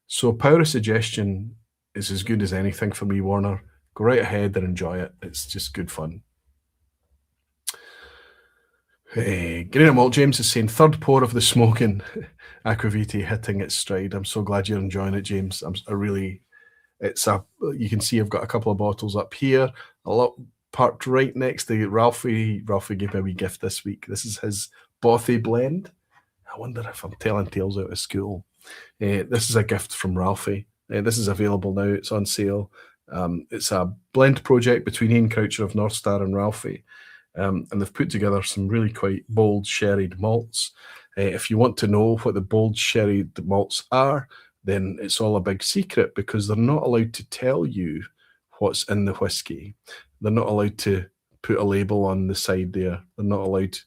Speaker 1: So power of suggestion is as good as anything for me, Warner. Go right ahead and enjoy it. It's just good fun. Hey, Grain of Malt James is saying, third pour of the Smögen Aquaviti hitting its stride. I'm so glad you're enjoying it, James. You can see I've got a couple of bottles up here. parked right next to Ralphie. Ralphie gave me a wee gift this week. This is his Bothy blend. I wonder if I'm telling tales out of school. This is a gift from Ralphie. This is available now. It's on sale. It's a blend project between Ian Croucher of North Star and Ralphie. And they've put together some really quite bold sherried malts. If you want to know what the bold sherried malts are, then it's all a big secret because they're not allowed to tell you what's in the whiskey. They're not allowed to put a label on the side there. They're not allowed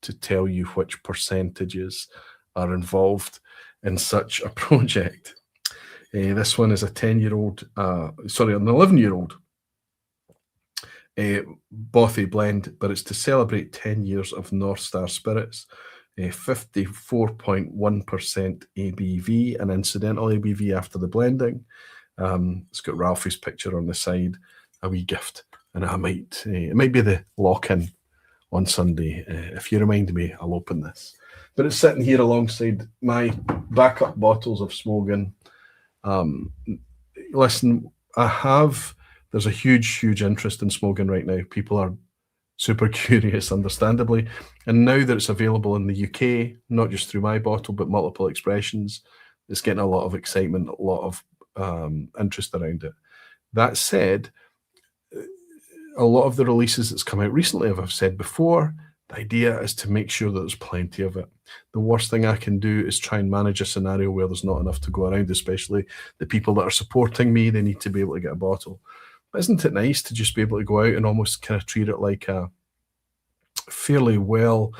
Speaker 1: to tell you which percentages are involved in such a project. This one is a 10-year-old, sorry, an 11-year-old Bothy blend, but it's to celebrate 10 years of North Star Spirits. 54.1% ABV, an incidental ABV after the blending. It's got Ralphie's picture on the side, a wee gift, and it might be the lock-in on Sunday. If you remind me, I'll open this. But it's sitting here alongside my backup bottles of Smögen. Listen, there's a huge interest in Smögen right now. People are super curious, understandably. And now that it's available in the UK, not just through my bottle, but multiple expressions, it's getting a lot of excitement, a lot of interest around it. That said, a lot of the releases that's come out recently, as I've said before, the idea is to make sure that there's plenty of it. The worst thing I can do is try and manage a scenario where there's not enough to go around, especially the people that are supporting me. They need to be able to get a bottle. But isn't it nice to just be able to go out and almost kind of treat it like a fairly well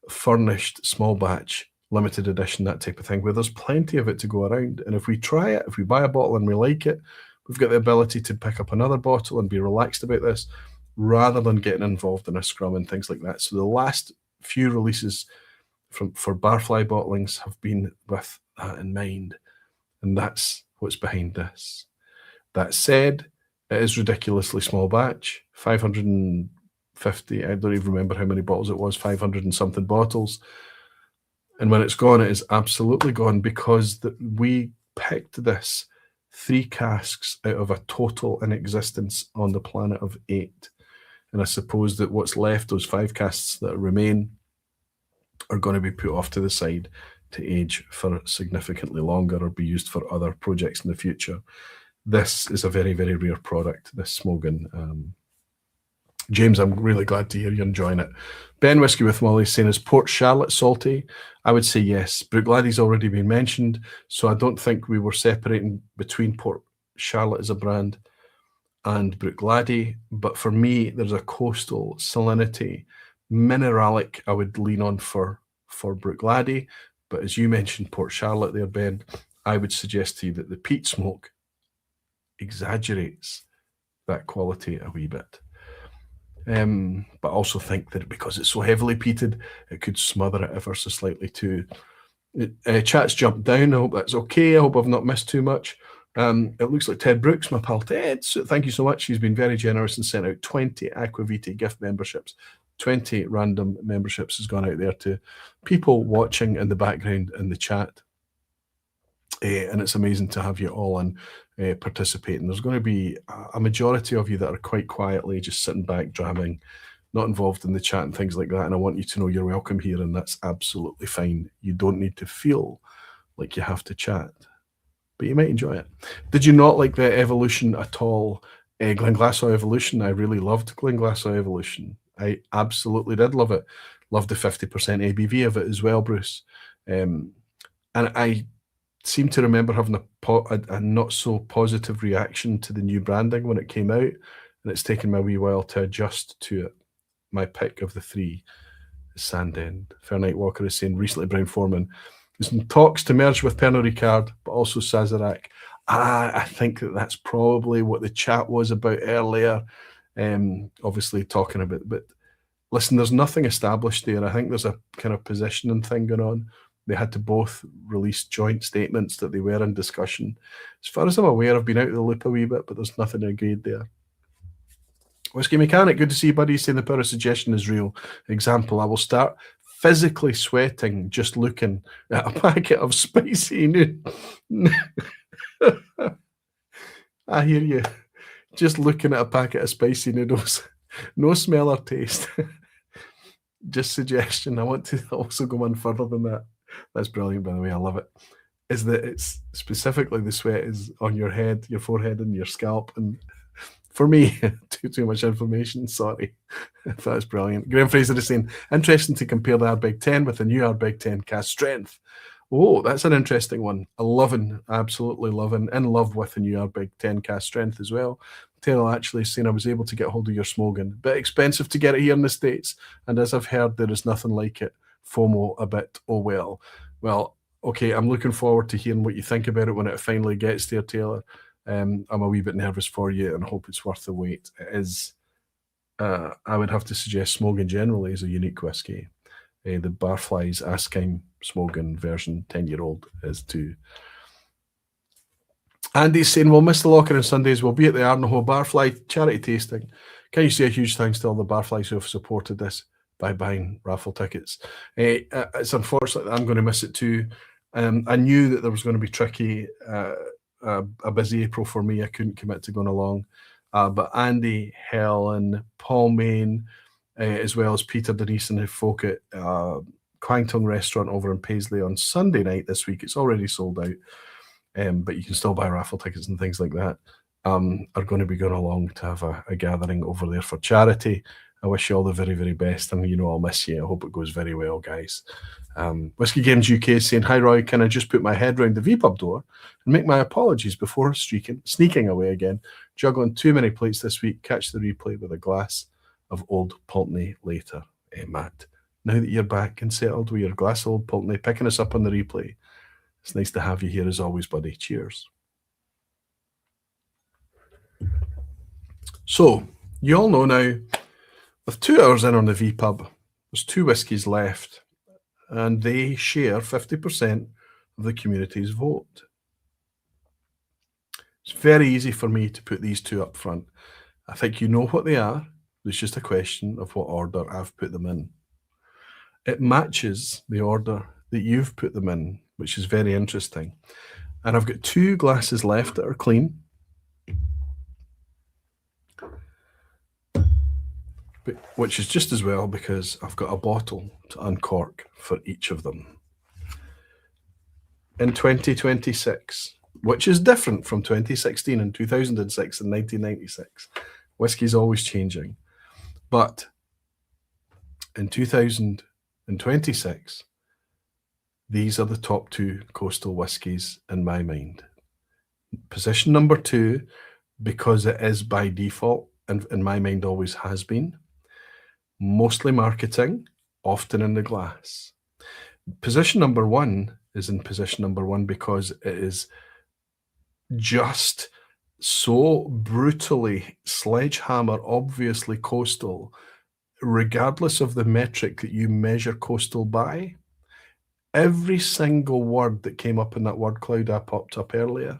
Speaker 1: furnished small batch, limited edition, that type of thing, where there's plenty of it to go around. And if we try it, if we buy a bottle and we like it, we've got the ability to pick up another bottle and be relaxed about this, rather than getting involved in a scrum and things like that. So the last few releases for Barfly bottlings have been with that in mind. And that's what's behind this. That said, it is ridiculously small batch, 550, I don't even remember how many bottles it was, 500 and something bottles. And when it's gone, it is absolutely gone, because we picked this 3 casks out of a total in existence on the planet of 8. And I suppose that what's left, those 5 casks that remain, are going to be put off to the side to age for significantly longer or be used for other projects in the future. This is a very rare product, this Smögen. James, I'm really glad to hear you're enjoying it. Ben Whiskey with Molly saying, is Port Charlotte salty? I would say yes. Bruichladdich already been mentioned, so I don't think we were separating between Port Charlotte as a brand and Bruichladdich. But for me, there's a coastal salinity, mineralic I would lean on for Bruichladdich. But as you mentioned, Port Charlotte there, Ben, I would suggest to you that the peat smoke exaggerates that quality a wee bit. But also think that because it's so heavily peated, it could smother it ever so slightly too. Chat's jumped down. I hope that's okay. I hope I've not missed too much. It looks like Ted Brooks, my pal Ted, so thank you so much. He's been very generous and sent out 20 Aquavitae gift memberships. 20 random memberships has gone out there to people watching in the background in the chat. And it's amazing to have you all on participating. There's going to be a majority of you that are quite quietly just sitting back, dramming, not involved in the chat and things like that. And I want you to know you're welcome here, and that's absolutely fine. You don't need to feel like you have to chat, but you might enjoy it. Did you not like the evolution at all? Glenglassaugh Evolution. I really loved Glenglassaugh Evolution. I absolutely did love it. Loved the 50% ABV of it as well, Bruce. And I seem to remember having a not so positive reaction to the new branding when it came out, and it's taken me a wee while to adjust to it. My pick of the 3 is Sandend. Fairnight Walker is saying recently Brown Foreman is in talks to merge with Pernod Ricard, but also Sazerac. I think that's probably what the chat was about earlier. Obviously talking about, but listen, there's nothing established there. I think there's a kind of positioning thing going on. They had to both release joint statements that they were in discussion. As far as I'm aware, I've been out of the loop a wee bit, but there's nothing agreed there. Whiskey Mechanic, good to see you, buddy. Saying the power of suggestion is real. Example, I will start physically sweating just looking at a packet of spicy noodles. I hear you. Just looking at a packet of spicy noodles. No smell or taste. Just suggestion. I want to also go one further than that. That's brilliant, by the way. I love it. Is that it's specifically the sweat is on your head, your forehead, and your scalp. And for me, too much information. Sorry. That's brilliant. Graham Fraser is saying, interesting to compare the Ardbeg 10 with the new Ardbeg 10 cast strength. Oh, that's an interesting one. Absolutely loving, in love with the new Ardbeg 10 cast strength as well. Taylor actually saying I was able to get hold of your Smögen. Bit expensive to get it here in the States, and as I've heard, there is nothing like it. FOMO a bit, oh well. Well, okay, I'm looking forward to hearing what you think about it when it finally gets there, Taylor. I'm a wee bit nervous for you and hope it's worth the wait. It is, I would have to suggest Smögen generally is a unique whiskey. The Barflies Askeim Smögen version, 10-year-old, is too. Andy's saying, we'll miss the locker on Sundays. We'll be at the Ardnamurchan Barfly charity tasting. Can you say a huge thanks to all the Barflies who have supported this by buying raffle tickets? It's unfortunate that I'm going to miss it too. I knew that there was going to be tricky, a busy April for me. I couldn't commit to going along. But Andy, Helen, Paul Main, as well as Peter, Denise, and the folk at Kwang Tung restaurant over in Paisley on Sunday night this week. It's already sold out. But you can still buy raffle tickets and things like that, are going to be going along to have a gathering over there for charity. I wish you all the very, very best, and you know I'll miss you. I hope it goes very well, guys. Whiskey Games UK is saying, hi Roy, can I just put my head round the vPub door and make my apologies before sneaking away again, juggling too many plates this week, catch the replay with a glass of old Pulteney later. Matt, now that you're back and settled with your glass of old Pulteney, picking us up on the replay, it's nice to have you here as always, buddy. Cheers. So, you all know now, with 2 hours in on the vPub, there's 2 whiskies left, and they share 50% of the community's vote. It's very easy for me to put these 2 up front. I think you know what they are. It's just a question of what order I've put them in. It matches the order that you've put them in, which is very interesting. And I've got 2 glasses left that are clean. Which is just as well because I've got a bottle to uncork for each of them. In 2026, which is different from 2016 and 2006 and 1996. Whiskey's always changing. But in 2026, these are the top 2 coastal whiskies in my mind. Position number 2, because it is by default, and in my mind always has been, mostly marketing, often in the glass. Position number 1 is in position number 1 because it is just so brutally sledgehammer, obviously coastal, regardless of the metric that you measure coastal by. Every single word that came up in that word cloud I popped up earlier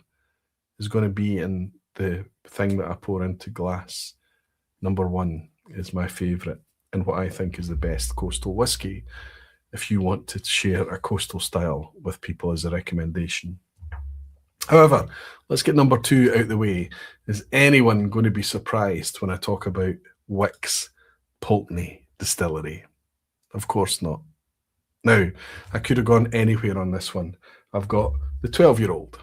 Speaker 1: is going to be in the thing that I pour into glass. Number 1 is my favourite and what I think is the best coastal whiskey if you want to share a coastal style with people as a recommendation. However, let's get number 2 out the way. Is anyone going to be surprised when I talk about Wick's Pulteney Distillery? Of course not. Now, I could have gone anywhere on this one. I've got the 12-year-old.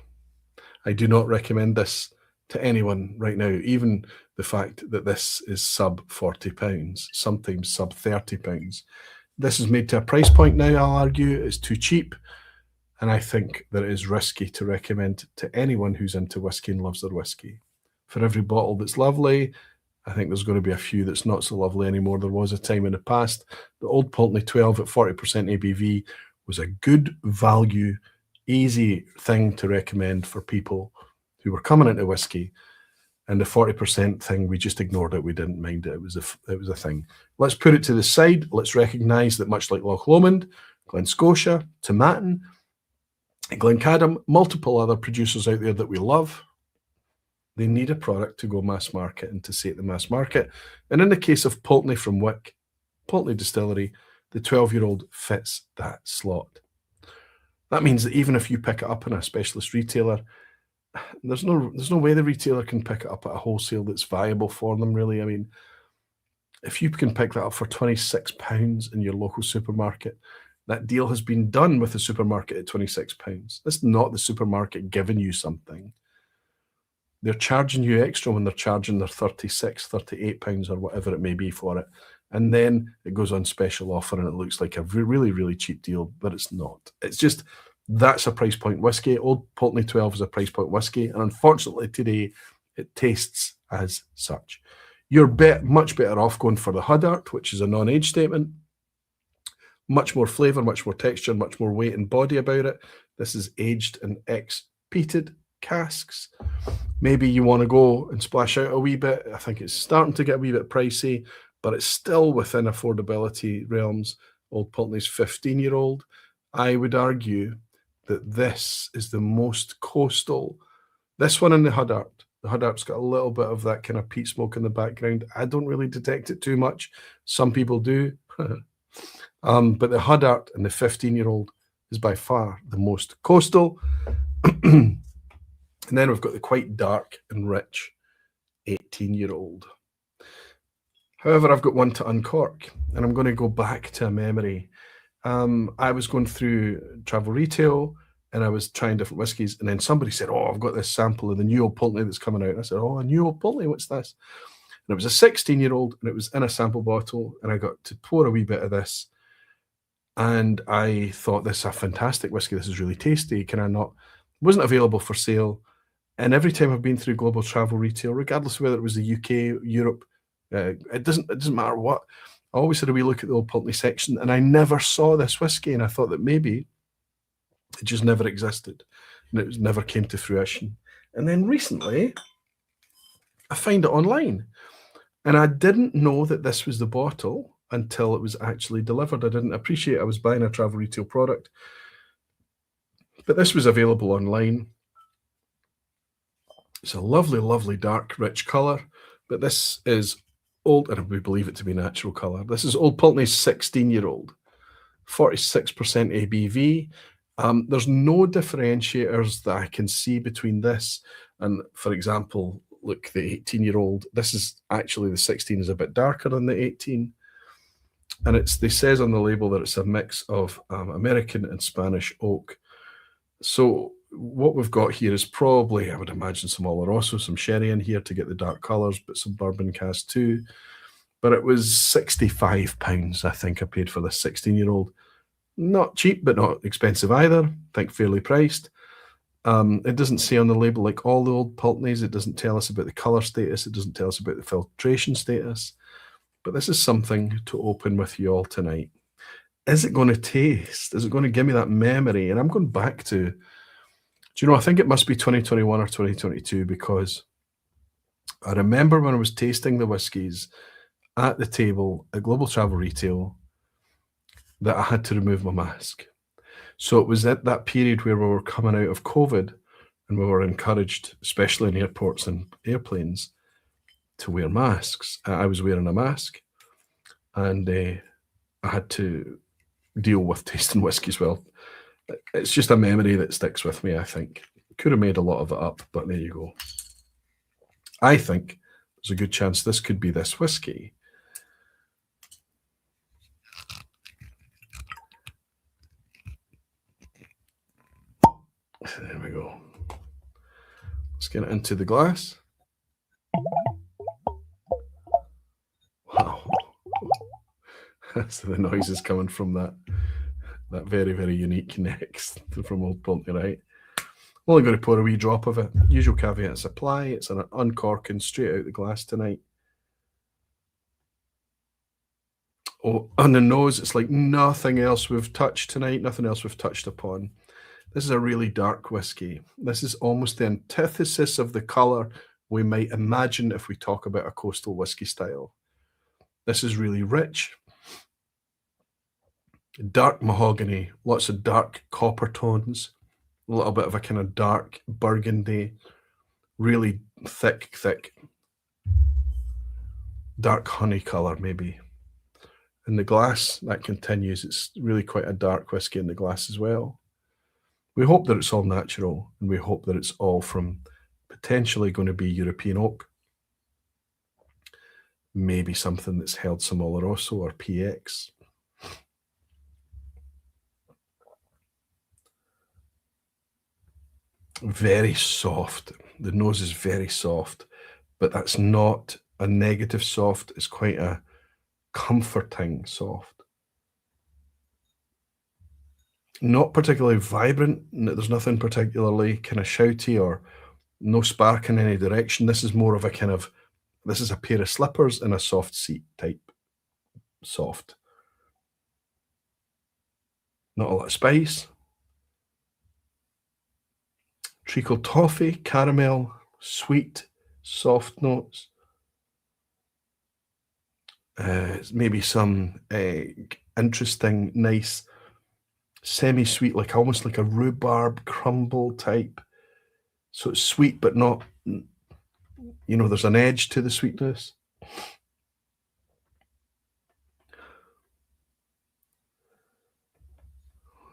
Speaker 1: I do not recommend this to anyone right now, even the fact that this is sub £40, sometimes sub £30. This is made to a price point now, I'll argue, it's too cheap, and I think that it is risky to recommend to anyone who's into whiskey and loves their whiskey. For every bottle that's lovely, I think there's going to be a few that's not so lovely anymore. There was a time in the past, the old Pulteney 12 at 40% ABV was a good value, easy thing to recommend for people who were coming into whiskey. And the 40% thing, we just ignored it. We didn't mind it. It was a thing. Let's put it to the side. Let's recognise that much like Loch Lomond, Glen Scotia, Tomatin, Glencadam, multiple other producers out there that we love, they need a product to go mass market and to say the mass market. And in the case of Pulteney from Wick, Pulteney Distillery, the 12-year-old fits that slot. That means that even if you pick it up in a specialist retailer, there's no way the retailer can pick it up at a wholesale that's viable for them, really. I mean, If you can pick that up for £26 in your local supermarket, that deal has been done with the supermarket at £26. That's not the supermarket giving you something. They're charging you extra when they're charging their £36, £38 or whatever it may be for it. And then it goes on special offer and it looks like a really, really cheap deal, but it's not. It's just, that's a price point whiskey. Old Pulteney 12 is a price point whiskey. And unfortunately today, it tastes as such. You're much better off going for the Huddart, which is a non-age statement. Much more flavour, much more texture, much more weight and body about it. This is aged in ex-peated casks. Maybe you want to go and splash out a wee bit. I think it's starting to get a wee bit pricey, but it's still within affordability realms. Old Pulteney's 15-year-old. I would argue that this is the most coastal. This one in the Huddart. The Huddart's got a little bit of that kind of peat smoke in the background. I don't really detect it too much. Some people do. But the Huddart and the 15-year-old is by far the most coastal. And then we've got the quite dark and rich 18-year-old. However, I've got one to uncork, and I'm going to go back to a memory. I was going through travel retail, and I was trying different whiskies, and then somebody said, "Oh, I've got this sample of the new Old Pulteney that's coming out." And I said, "Oh, a new Old Pulteney, what's this?" And it was a 16-year-old, and it was in a sample bottle, and I got to pour a wee bit of this, and I thought, this is a fantastic whiskey. This is really tasty. Can I not? It wasn't available for sale. And every time I've been through global travel retail, regardless of whether it was the UK, Europe, it doesn't matter what, I always had a wee look at the Old Pulteney section, and I never saw this whiskey, and I thought that maybe it just never existed, and it never came to fruition. And then recently, I find it online, and I didn't know that this was the bottle until it was actually delivered. I didn't appreciate I was buying a travel retail product, but this was available online. It's a lovely, lovely dark, rich colour, but this is old, and we believe it to be natural colour. This is Old Pulteney's 16-year-old, 46% ABV. There's no differentiators that I can see between this and, for example, look, the 18-year-old. This is actually, the 16 is a bit darker than the 18. And it says on the label that it's a mix of American and Spanish oak. So what we've got here is probably, I would imagine, some Oloroso, some sherry in here to get the dark colours, but some bourbon cask too. But it was £65, I think I paid for this 16-year-old. Not cheap, but not expensive either. I think fairly priced. It doesn't say on the label, like all the Old Pulteneys, it doesn't tell us about the colour status, it doesn't tell us about the filtration status. But this is something to open with you all tonight. Is it going to taste? Is it going to give me that memory? And I'm going back to, do you know, I think it must be 2021 or 2022, because I remember when I was tasting the whiskies at the table at Global Travel Retail that I had to remove my mask. So it was at that period where we were coming out of COVID and we were encouraged, especially in airports and airplanes, to wear masks. I was wearing a mask, and I had to deal with tasting whiskey as well. It's just a memory that sticks with me, I think. Could have made a lot of it up, but there you go. I think there's a good chance this could be this whiskey. There we go. Let's get it into the glass. Wow. So the noise is coming from that very, very unique neck from Old Pulteney, right? I'm only going to pour a wee drop of it. Usual caveat supply. It's an uncorking straight out the glass tonight. Oh, on the nose, it's like nothing else we've touched tonight, nothing else we've touched upon. This is a really dark whiskey. This is almost the antithesis of the colour we might imagine if we talk about a coastal whiskey style. This is really rich. Dark mahogany, lots of dark copper tones, a little bit of a kind of dark burgundy, really thick, dark honey colour maybe. In the glass, that continues. It's really quite a dark whiskey in the glass as well. We hope that it's all natural, and we hope that it's all from potentially going to be European oak. maybe something that's held some Oloroso or PX. Very soft. The nose is very soft, but that's not a negative soft. It's quite a comforting soft. Not particularly vibrant. There's nothing particularly kind of shouty or no spark in any direction. This is more of a kind of, this is a pair of slippers and a soft seat type soft. Not a lot of spice. Treacle toffee, caramel, sweet, soft notes. Maybe some interesting, nice, semi-sweet, like almost like a rhubarb crumble type. So it's sweet, but not, you know, there's an edge to the sweetness.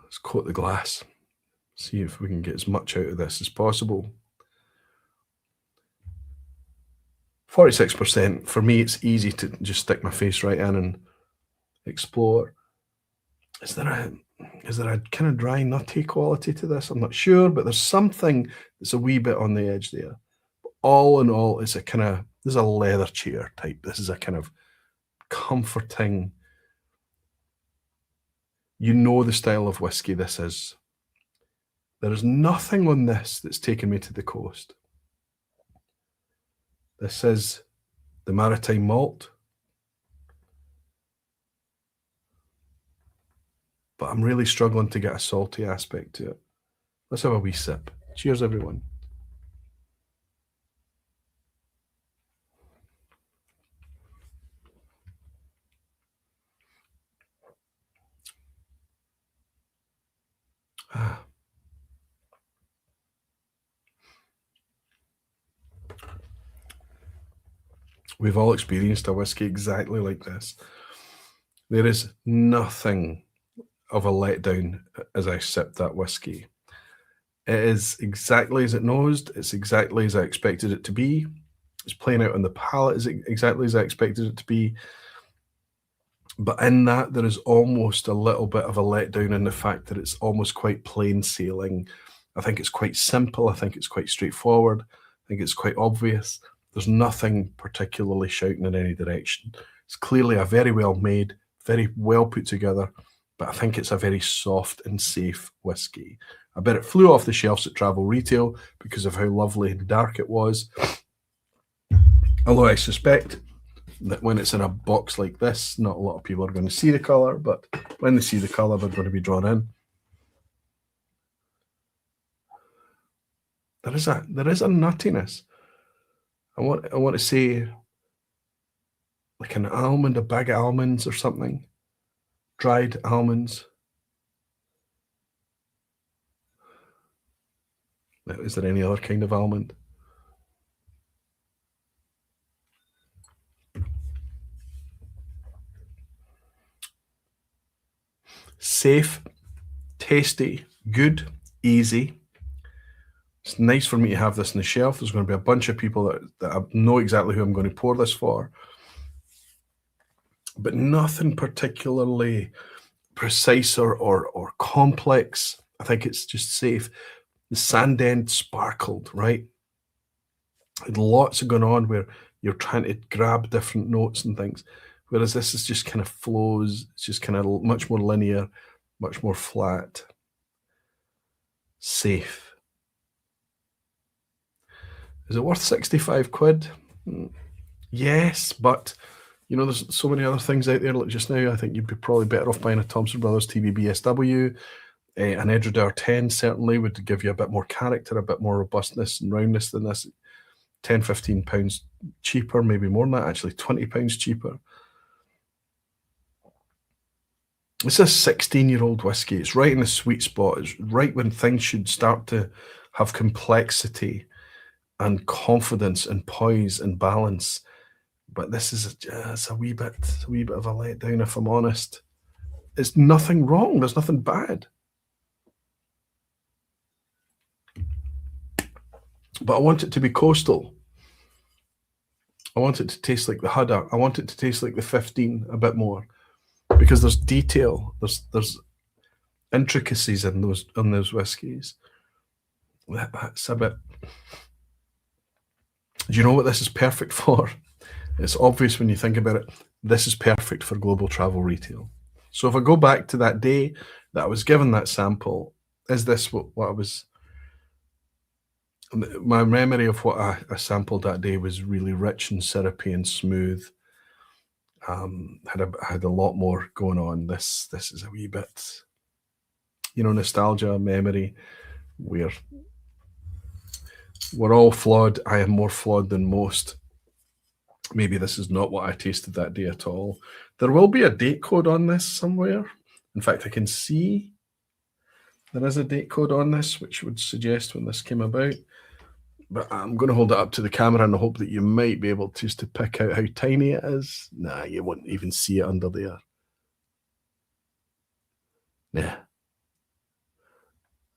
Speaker 1: Let's coat the glass. See if we can get as much out of this as possible. 46%. For me, it's easy to just stick my face right in and explore. Is there a kind of dry, nutty quality to this? I'm not sure, but there's something that's a wee bit on the edge there. But all in all, it's a kind of, this is a leather chair type. This is a kind of comforting, you know the style of whiskey this is. There is nothing on this that's taken me to the coast. This is the maritime malt. But I'm really struggling to get a salty aspect to it. Let's have a wee sip. Cheers, everyone. We've all experienced a whiskey exactly like this. There is nothing of a letdown as I sip that whiskey. It is exactly as it nosed. It's exactly as I expected it to be. It's playing out on the palate as exactly as I expected it to be. But in that, there is almost a little bit of a letdown in the fact that it's almost quite plain sailing. I think it's quite simple. I think it's quite straightforward. I think it's quite obvious. There's nothing particularly shouting in any direction. It's clearly a very well made, very well put together, but I think it's a very soft and safe whiskey. I bet it flew off the shelves at travel retail because of how lovely and dark it was. Although I suspect that when it's in a box like this, not a lot of people are going to see the colour, but when they see the colour, they're going to be drawn in. There is a nuttiness. I want to say like an almond, a bag of almonds or something. Dried almonds. Now, is there any other kind of almond? Safe, tasty, good, easy. It's nice for me to have this on the shelf. There's going to be a bunch of people that I know exactly who I'm going to pour this for. But nothing particularly precise or complex. I think it's just safe. The sand end sparkled, right? And lots going on where you're trying to grab different notes and things. Whereas this is just kind of flows. It's just kind of much more linear, much more flat. Safe. Is it worth 65 quid? Yes, but you know, there's so many other things out there. Like just now, I think you'd be probably better off buying a Thompson Brothers TVBSW. An Edredar 10 certainly would give you a bit more character, a bit more robustness and roundness than this. 10, 15 pounds cheaper, maybe more than that, actually 20 pounds cheaper. It's a 16-year-old whiskey. It's right in the sweet spot. It's right when things should start to have complexity and confidence and poise and balance. But this is it's a wee bit of a letdown, if I'm honest. It's nothing wrong. There's nothing bad. But I want it to be coastal. I want it to taste like the Hudder. I want it to taste like the 15 a bit more, because there's detail, there's intricacies in those whiskies. That's a bit. Do you know what this is perfect for? It's obvious when you think about it. This is perfect for global travel retail. So if I go back to that day that I was given that sample, is this what I was? My memory of what I sampled that day was really rich and syrupy and smooth. Had a lot more going on. This is a wee bit, nostalgia, memory. We're all flawed. I am more flawed than most. Maybe this is not what I tasted that day at all. There will be a date code on this somewhere. In fact, I can see there is a date code on this, which would suggest when this came about. But I'm going to hold it up to the camera in the hope that you might be able to pick out how tiny it is. Nah, you won't even see it under there. Nah.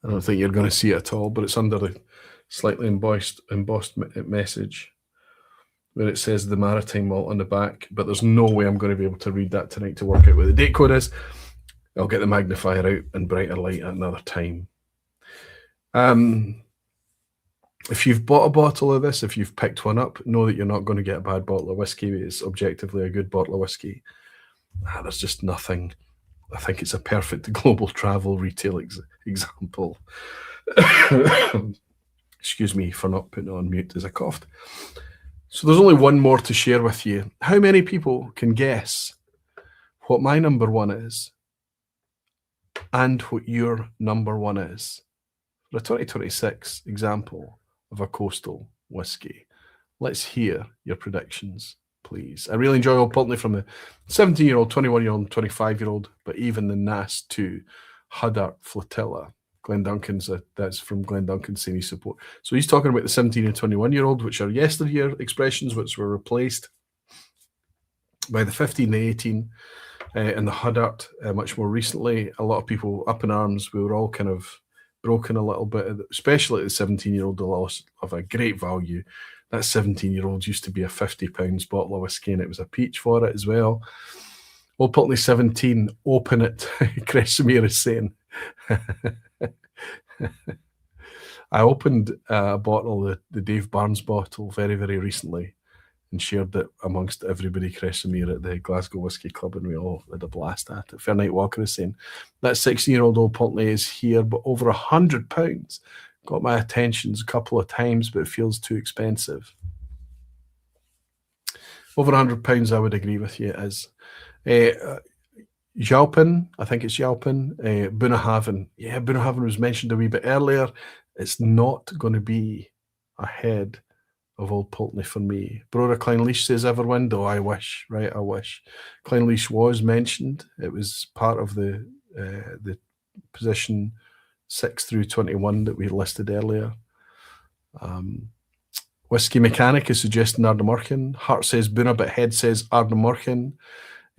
Speaker 1: I don't think you're going to see it at all, but it's under the slightly embossed message where it says the maritime malt on the back, but there's no way I'm going to be able to read that tonight to work out what the date code is. I'll get the magnifier out and brighter light at another time. If you've bought a bottle of this, if you've picked one up, know that you're not going to get a bad bottle of whiskey. It's objectively a good bottle of whiskey. There's just nothing. I think it's a perfect global travel retail example. Excuse me for not putting it on mute as I coughed. So there's only one more to share with you. How many people can guess what my number one is and what your number one is for a 2026 example of a coastal whiskey? Let's hear your predictions, please. I really enjoy Old Pulteney from the 17-year-old, 21-year-old, 25-year-old, but even the NAS 2 Hudder Flotilla. Glen Duncan's, that's from Glen Duncan saying his support. So he's talking about the 17 and 21-year-old, which are yesteryear expressions, which were replaced by the 15, the 18, and the Huddart much more recently. A lot of people up in arms. We were all kind of broken a little bit, especially the 17-year-old, the loss of a great value. That 17-year-old used to be a £50 bottle of whiskey, and it was a peach for it as well. Old Pulteney 17, open it, Kresimir is saying. I opened a bottle, the Dave Barnes bottle, very, very recently and shared it amongst everybody, Kresimir, at the Glasgow Whisky Club, and we all had a blast at it. Fairnight Walker is saying, that 16-year-old Old Pulteney is here, but over £100. Got my attentions a couple of times, but it feels too expensive. Over £100, I would agree with you, it is. Jalpin, I think it's Jalpin, Bunnahabhain. Yeah, Bunnahabhain was mentioned a wee bit earlier. It's not going to be ahead of Old Pulteney for me. Brora Clynelish says Everwind. Oh, I wish, right? I wish. Clynelish was mentioned. It was part of the position 6 through 21 that we listed earlier. Whiskey Mechanic is suggesting Ardnamurchan. Hart says Bunna, but Head says Ardnamurchan.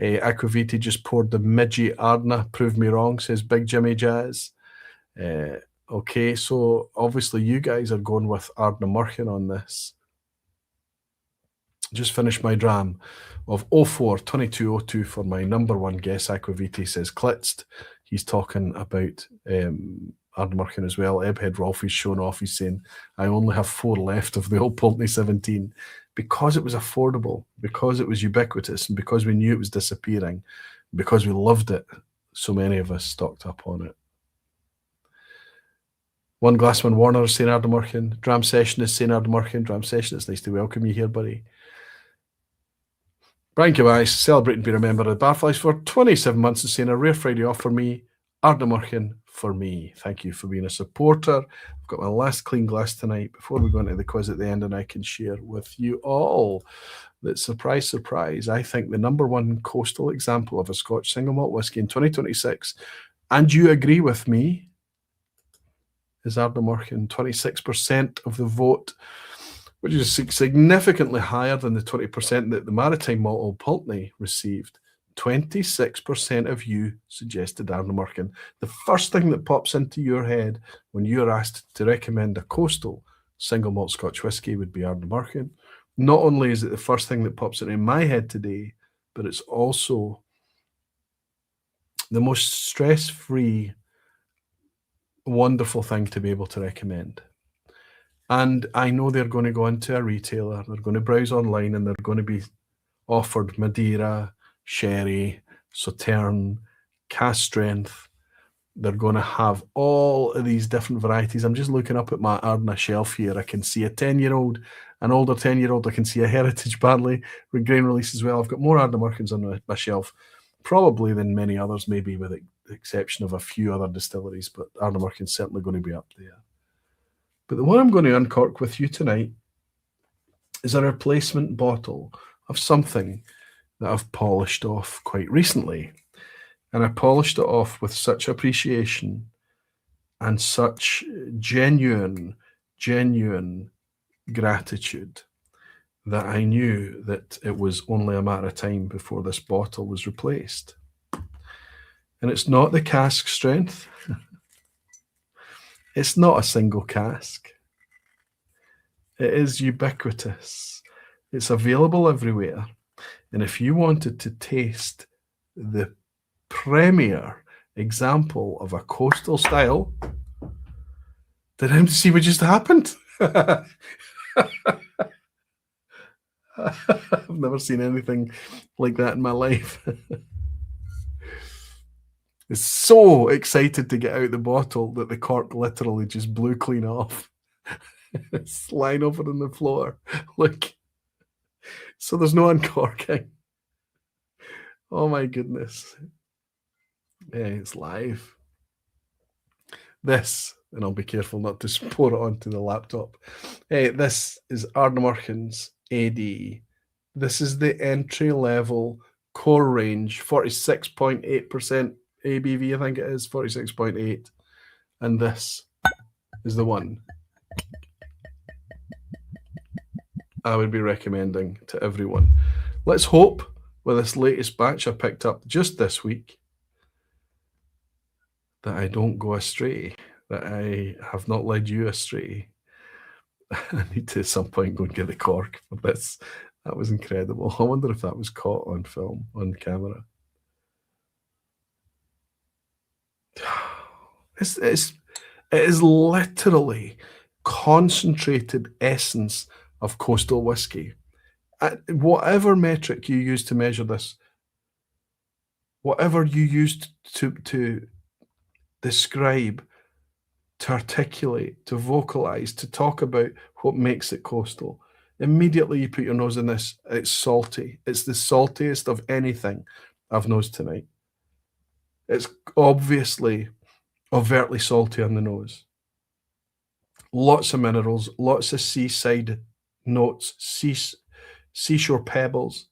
Speaker 1: Aquaviti just poured the Midgie Ardna. Prove me wrong, says Big Jimmy Jazz. Okay, so obviously you guys are going with Ardnamurchan on this. Just finished my dram of 04-2202 for my number one guess. Aquaviti says Klitzt. He's talking about Ardnamurchan as well. Ebhead Rolf is showing off. He's saying, I only have 4 left of the Old Pulteney 17. Because it was affordable, because it was ubiquitous, and because we knew it was disappearing, because we loved it, so many of us stocked up on it. One Glassman Warner is saying Ardnamurchan. Dram Session is saying Ardnamurchan. Dram Session, it's nice to welcome you here, buddy. Brian Kawais, celebrating being a member of the Barflies for 27 months and saying a rare Friday off for me. Ardnamurchan for me. Thank you for being a supporter. I've got my last clean glass tonight before we go into the quiz at the end, and I can share with you all that, surprise, surprise, I think the number one coastal example of a Scotch single malt whiskey in 2026, and you agree with me, is Ardnamurchan. 26% of the vote, which is significantly higher than the 20% that the Maritime Malt Old Pulteney received. 26% of you suggested Ardnamurchan. The first thing that pops into your head when you're asked to recommend a coastal single malt Scotch whisky would be Ardnamurchan. Not only is it the first thing that pops into my head today, but it's also the most stress-free, wonderful thing to be able to recommend. And I know they're going to go into a retailer, they're going to browse online, and they're going to be offered Madeira, Sherry, Sauterne, cask strength. They're going to have all of these different varieties. I'm just looking up at my Ardna shelf here. I can see a 10-year-old, an older 10-year-old. I can see a heritage barley with grain release as well. I've got more Ardnamurchans on my shelf, probably than many others, maybe with the exception of a few other distilleries, but Ardnamurchan's certainly going to be up there. But the one I'm going to uncork with you tonight is a replacement bottle of something that I've polished off quite recently. And I polished it off with such appreciation and such genuine gratitude that I knew that it was only a matter of time before this bottle was replaced. And it's not the cask strength. It's not a single cask. It is ubiquitous. It's available everywhere. And if you wanted to taste the premier example of a coastal style, did see what just happened? I've never seen anything like that in my life. It's so excited to get out the bottle that the cork literally just blew clean off. It's lying over on the floor. Look. So there's no uncorking. Oh my goodness. Yeah, it's live. This, and I'll be careful not to pour it onto the laptop. This is Ardnamurchan's AD. This is the entry level core range, 46.8% ABV, I think it is, 46.8. And this is the one I would be recommending to everyone. Let's hope with this latest batch I picked up just this week that I don't go astray, that I have not led you astray. I need to at some point go and get the cork for this. That was incredible. I wonder if that was caught on film, on camera. It is literally concentrated essence of coastal whiskey. Whatever metric you use to measure this, whatever you used to describe, to articulate, to vocalize, to talk about what makes it coastal, immediately you put your nose in this. It's salty. It's the saltiest of anything I've nosed tonight. It's obviously overtly salty on the nose. Lots of minerals, lots of seaside notes, seashore pebbles,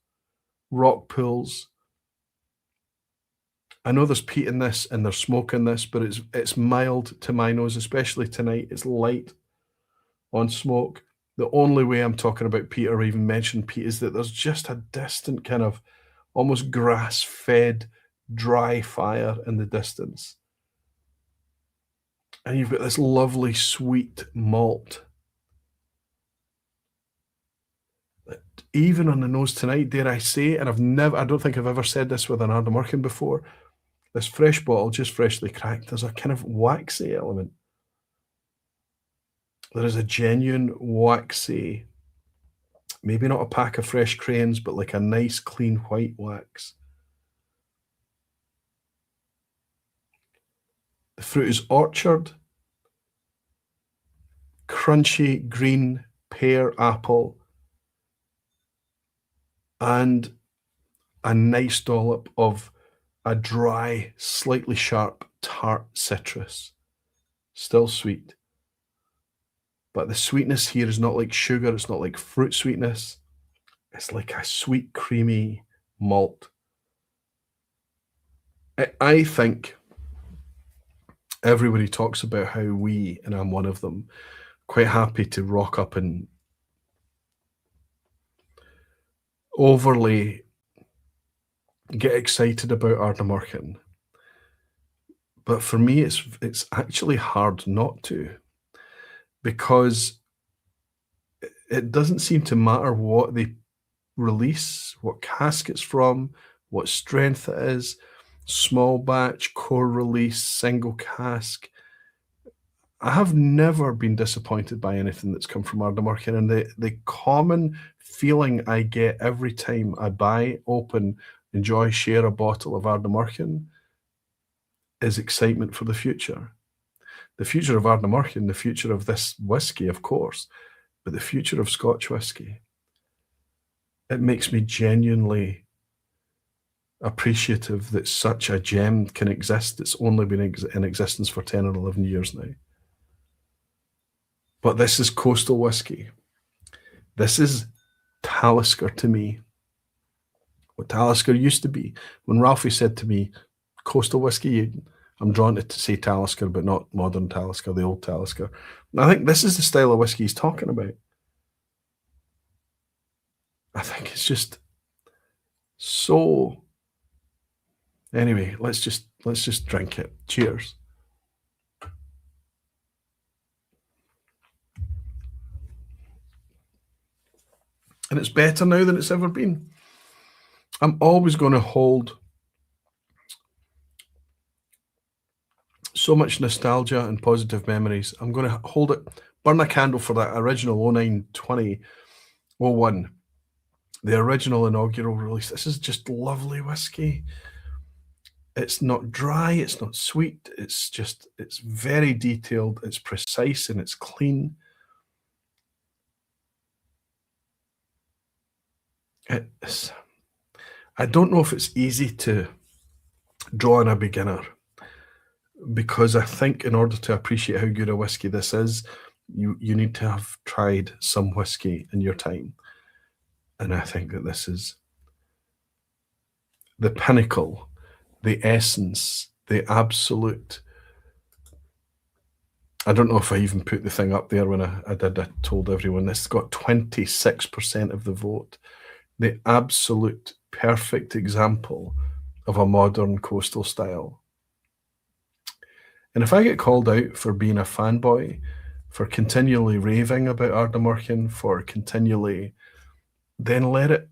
Speaker 1: rock pools. I know there's peat in this and there's smoke in this, but it's mild to my nose, especially tonight. It's light on smoke. The only way I'm talking about peat or even mention peat is that there's just a distant kind of almost grass-fed dry fire in the distance. And you've got this lovely sweet malt. Even on the nose tonight, dare I say, and I don't think I've ever said this with an Ardnamurchan before, this fresh bottle, just freshly cracked, there's a kind of waxy element. There is a genuine waxy, maybe not a pack of fresh crayons, but like a nice clean white wax. The fruit is orchard, crunchy green pear apple, and a nice dollop of a dry, slightly sharp, tart citrus. Still sweet. But the sweetness here is not like sugar, it's not like fruit sweetness. It's like a sweet, creamy malt. I think everybody talks about how we, and I'm one of them, quite happy to rock up and overly get excited about Ardnamurchan. But for me, it's actually hard not to, because it doesn't seem to matter what they release, what cask it's from, what strength it is, small batch, core release, single cask. I have never been disappointed by anything that's come from Ardnamurchan, and the common feeling I get every time I buy, open, enjoy, share a bottle of Ardnamurchan is excitement for the future. The future of Ardnamurchan, the future of this whiskey, of course, but the future of Scotch whiskey. It makes me genuinely appreciative that such a gem can exist. It's only been in existence for 10 or 11 years now. But this is coastal whiskey. This is Talisker to me. What Talisker used to be. When Ralphie said to me, coastal whiskey, I'm drawn to say Talisker, but not modern Talisker, the old Talisker. And I think this is the style of whiskey he's talking about. I think it's just so... Anyway, let's just drink it. Cheers. And it's better now than it's ever been. I'm always going to hold so much nostalgia and positive memories. I'm going to hold it, burn a candle for that original 09, 20, 01, the original inaugural release. This is just lovely whiskey. It's not dry, it's not sweet, it's very detailed, it's precise, and it's clean. I don't know if it's easy to draw on a beginner, because I think in order to appreciate how good a whiskey this is, you need to have tried some whiskey in your time. And I think that this is the pinnacle, the essence, the absolute... I don't know if I even put the thing up there when I did. I told everyone this got 26% of the vote. The absolute perfect example of a modern coastal style. And if I get called out for being a fanboy, for continually raving about Ardnamurchan, for continually, then let it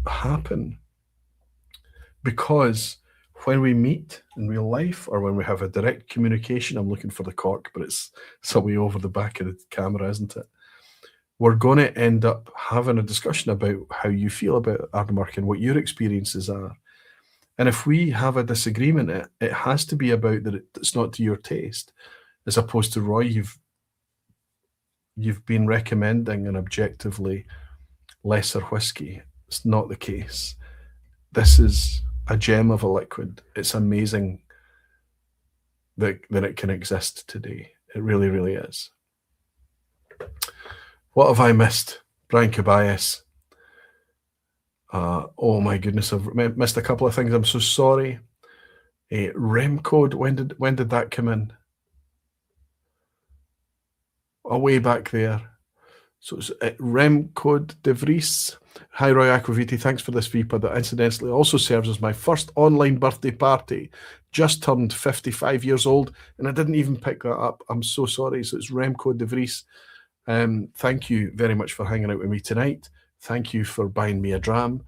Speaker 1: happen. Because when we meet in real life, or when we have a direct communication, I'm looking for the cork, but it's way over the back of the camera, isn't it? We're going to end up having a discussion about how you feel about Ardnamurchan, what your experiences are. And if we have a disagreement, it has to be about that it's not to your taste, as opposed to, Roy, you've been recommending an objectively lesser whiskey. It's not the case. This is a gem of a liquid. It's amazing that it can exist today. It really, really is. What have I missed? Brian Cabayas. Oh my goodness, I've missed a couple of things. I'm so sorry. Rem code, when did that come in? Way back there. So it's Rem code De Vries. Hi Roy Aquaviti, thanks for this vPub that incidentally also serves as my first online birthday party. Just turned 55 years old and I didn't even pick that up. I'm so sorry. So it's Rem code De Vries. Thank you very much for hanging out with me tonight. Thank you for buying me a dram.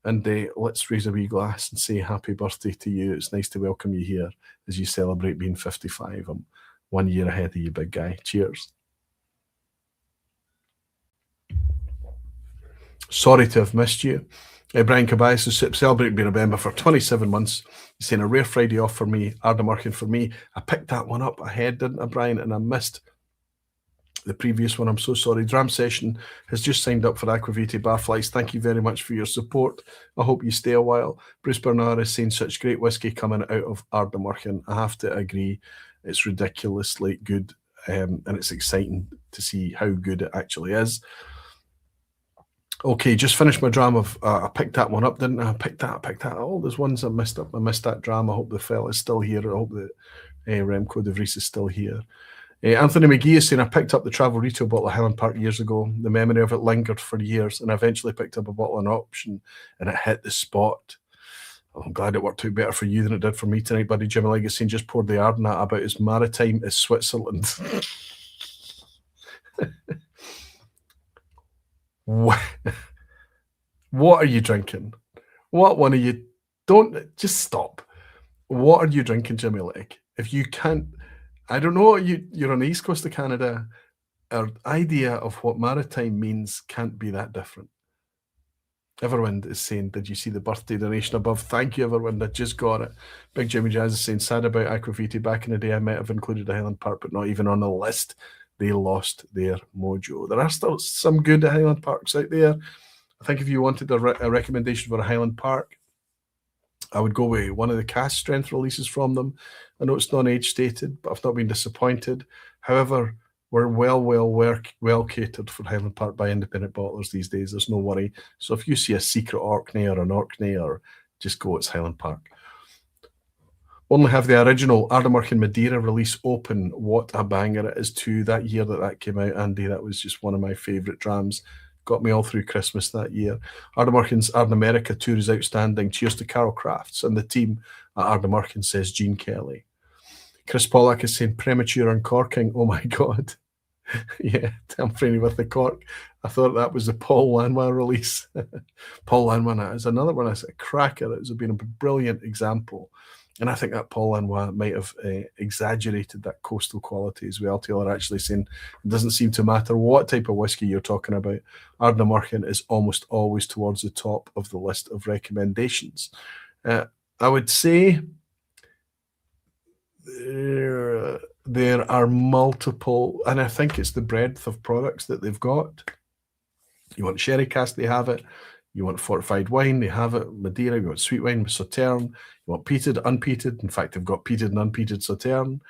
Speaker 1: And let's raise a wee glass and say happy birthday to you. It's nice to welcome you here as you celebrate being 55. I'm 1 year ahead of you, big guy. Cheers. Sorry to have missed you. Brian Cabayas is celebrating being a member for 27 months. He's saying a rare Friday off for me, Ardnamurchan for me. I picked that one up ahead, didn't I, Brian? And I missed the previous one. I'm so sorry. Dram Session has just signed up for Aquaviti Barflies. Thank you very much for your support. I hope you stay a while. Bruce Bernard is saying such great whiskey coming out of Ardnamurchan. I have to agree. It's ridiculously good, and it's exciting to see how good it actually is. Okay, just finished my dram of, I picked that one up, didn't I? I picked that. Oh, there's ones I missed up. I missed that dram. I hope the fella is still here. I hope that Remco de Vries is still here. Anthony McGee is saying, I picked up the travel retail bottle of Highland Park years ago. The memory of it lingered for years, and I eventually picked up a bottle on option, and it hit the spot. Oh, I'm glad it worked out better for you than it did for me tonight, buddy. Jimmy Legacy just poured the Ardnat about as maritime as Switzerland. What, what are you drinking? What one are you? Don't just stop. What are you drinking, Jimmy Lake? If you can't, I don't know. You're on the east coast of Canada. Our idea of what maritime means can't be that different. Everwind is saying, "Did you see the birthday donation above? Thank you, Everwind. I just got it." Big Jimmy Jazz is saying, "Sad about Aquaviti. Back in the day, I might have included a Highland Park, but not even on the list. They lost their mojo." There are still some good Highland Parks out there. I think if you wanted a recommendation for a Highland Park, I would go with one of the cast strength releases from them. I know it's non-age stated, but I've not been disappointed. However, we're well catered for Highland Park by independent bottlers these days. There's no worry. So if you see a secret Orkney or an Orkney, or just go, it's Highland Park. Only have the original Ardnamurchan Madeira release open. What a banger it is too. That year that came out, Andy, that was just one of my favourite drams. Got me all through Christmas that year. Ardnamurchan's Ardnamerica tour is outstanding. Cheers to Carol Crafts and the team at Ardnamurchan, says Gene Kelly. Chris Pollack is saying premature uncorking. Oh my God. Yeah, I'm friendly with the cork. I thought that was the Paul Lanois release. Paul Lanois is another one. It's a cracker. It's been a brilliant example. And I think that Paul Lanois might have exaggerated that coastal quality as well. Taylor actually saying it doesn't seem to matter what type of whiskey you're talking about. Ardnamurchan is almost always towards the top of the list of recommendations. I would say there are multiple, and I think it's the breadth of products that they've got. You want sherry cask, they have it. You want fortified wine, they have it. Madeira, you want sweet wine with Sauterne. You want peated, unpeated. In fact, they've got peated and unpeated Sauterne.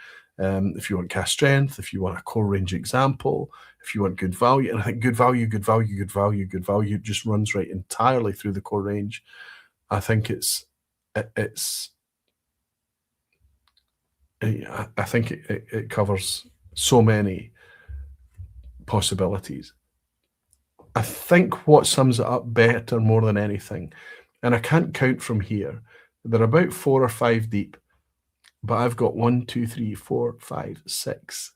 Speaker 1: If you want cast strength, if you want a core range example, if you want good value, and I think good value just runs right entirely through the core range. I think I think it covers so many possibilities. I think what sums it up better more than anything, and I can't count from here, they're about 4 or 5 deep, but I've got 1, 2, 3, 4, 5, 6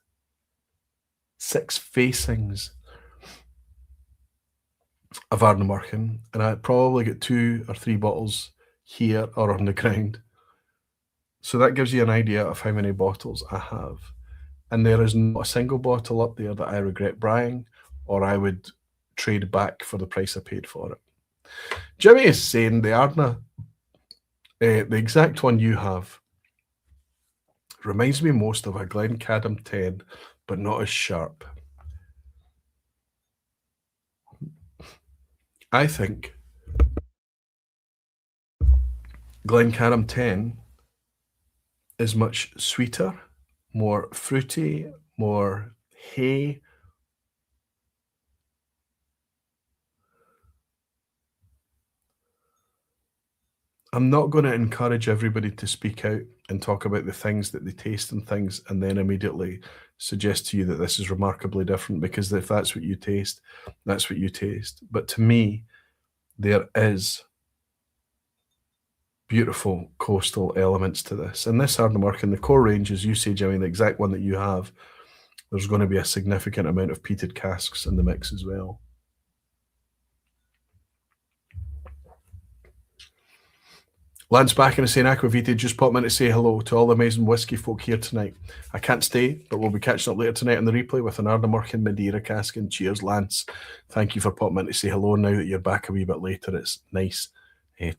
Speaker 1: facings of Ardnamurchan, and I probably get 2 or 3 bottles here or on the ground. So that gives you an idea of how many bottles I have. And there is not a single bottle up there that I regret buying, or I would trade back for the price I paid for it. Jimmy is saying the Ardna, the exact one you have, reminds me most of a Glencadam 10, but not as sharp. I think Glencadam 10 is much sweeter, more fruity, more hay. I'm not going to encourage everybody to speak out and talk about the things that they taste and things, and then immediately suggest to you that this is remarkably different, because if that's what you taste, that's what you taste. But to me, there is beautiful coastal elements to this. And this Ardnamurchan, the core range, as you say, Jimmy, the exact one that you have, there's going to be a significant amount of peated casks in the mix as well. Lance back and saying, Aquavita, just pop in to say hello to all the amazing whiskey folk here tonight. I can't stay, but we'll be catching up later tonight on the replay with an Ardnamurchan Madeira cask. And cheers, Lance. Thank you for popping in to say hello now that you're back a wee bit later. It's nice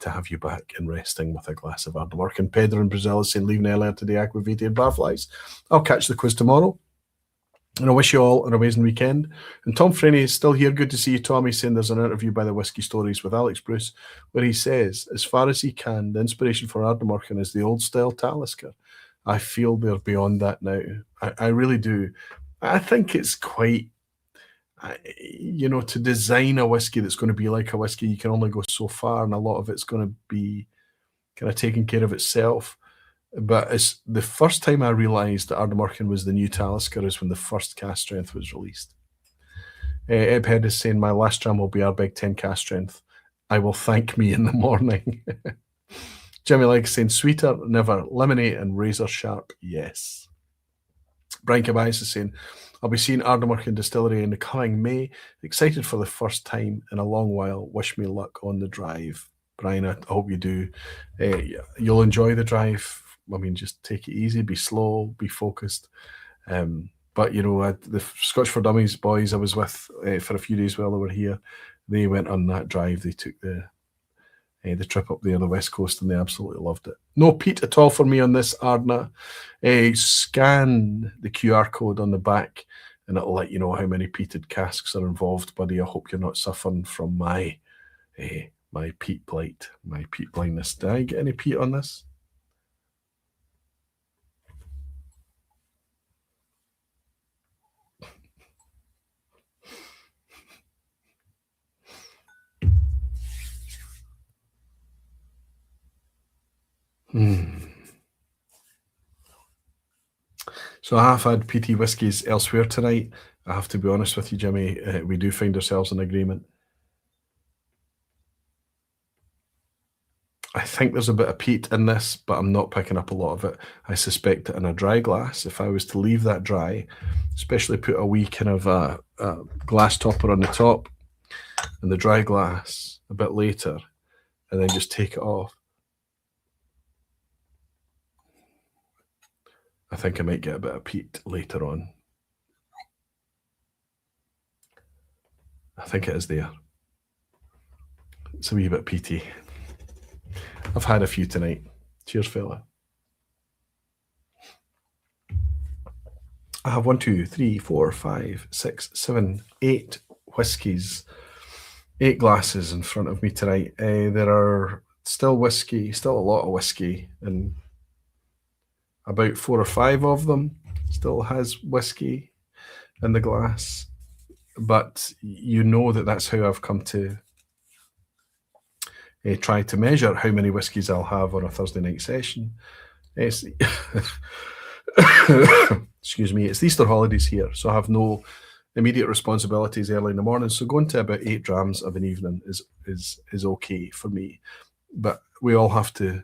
Speaker 1: to have you back and resting with a glass of Ardnamurchan. Pedro in Brazil is saying, leaving earlier today, Aquavita and Barflies. I'll catch the quiz tomorrow. And I wish you all an amazing weekend. And Tom Frenney is still here. Good to see you, Tom. He's saying there's an interview by the Whiskey Stories with Alex Bruce where he says, as far as he can, the inspiration for Ardnamurchan is the old-style Talisker. I feel they're beyond that now. I really do. I think it's quite, to design a whiskey that's going to be like a whiskey, you can only go so far, and a lot of it's going to be kind of taking care of itself. But it's the first time I realised that Ardnamurchan was the new Talisker is when the first cast strength was released. Ebhead is saying, my last dram will be our Big 10 cast strength. I will thank me in the morning. Jimmy Legg saying, sweeter, never. Lemonade and razor sharp, yes. Brian Cabayas is saying, I'll be seeing Ardnamurchan Distillery in the coming May. Excited for the first time in a long while. Wish me luck on the drive. Brian, I hope you do. You'll enjoy the drive. I mean, just take it easy, be slow, be focused. But you know, the Scotch for Dummies boys I was with for a few days while they were here, they went on that drive. They took the trip up there, the west coast, and they absolutely loved it. No peat at all for me on this Ardna. Scan the QR code on the back, and it'll let you know how many peated casks are involved, buddy. I hope you're not suffering from my peat blight, my peat blindness. Did I get any peat on this? So I have had PT whiskies elsewhere tonight. I have to be honest with you, Jimmy. We do find ourselves in agreement. I think there's a bit of peat in this, but I'm not picking up a lot of it. I suspect that in a dry glass, if I was to leave that dry, especially put a wee kind of a glass topper on the top and the dry glass a bit later, and then just take it off, I think I might get a bit of peat later on. I think it is there. It's a wee bit peaty. I've had a few tonight. Cheers, fella. I have 1, 2, 3, 4, 5, 6, 7, 8 whiskies, 8 glasses in front of me tonight. There are still a lot of whiskey, and about 4 or 5 of them still has whiskey in the glass. But you know that that's how I've come to try to measure how many whiskies I'll have on a Thursday night session. Excuse me, it's the Easter holidays here, so I have no immediate responsibilities early in the morning. So going to about 8 drams of an evening is okay for me. But we all have to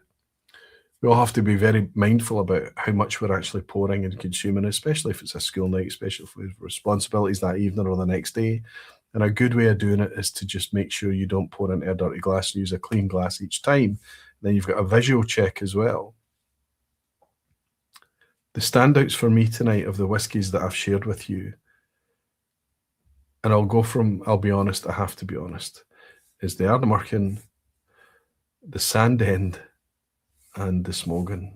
Speaker 1: be very mindful about how much we're actually pouring and consuming, especially if it's a school night, especially if we have responsibilities that evening or the next day. And a good way of doing it is to just make sure you don't pour into a dirty glass and use a clean glass each time. Then you've got a visual check as well. The standouts for me tonight of the whiskies that I've shared with you, and I'll be honest, I have to be honest, is the Ardnamurchan, the Sandend, and the Smögen.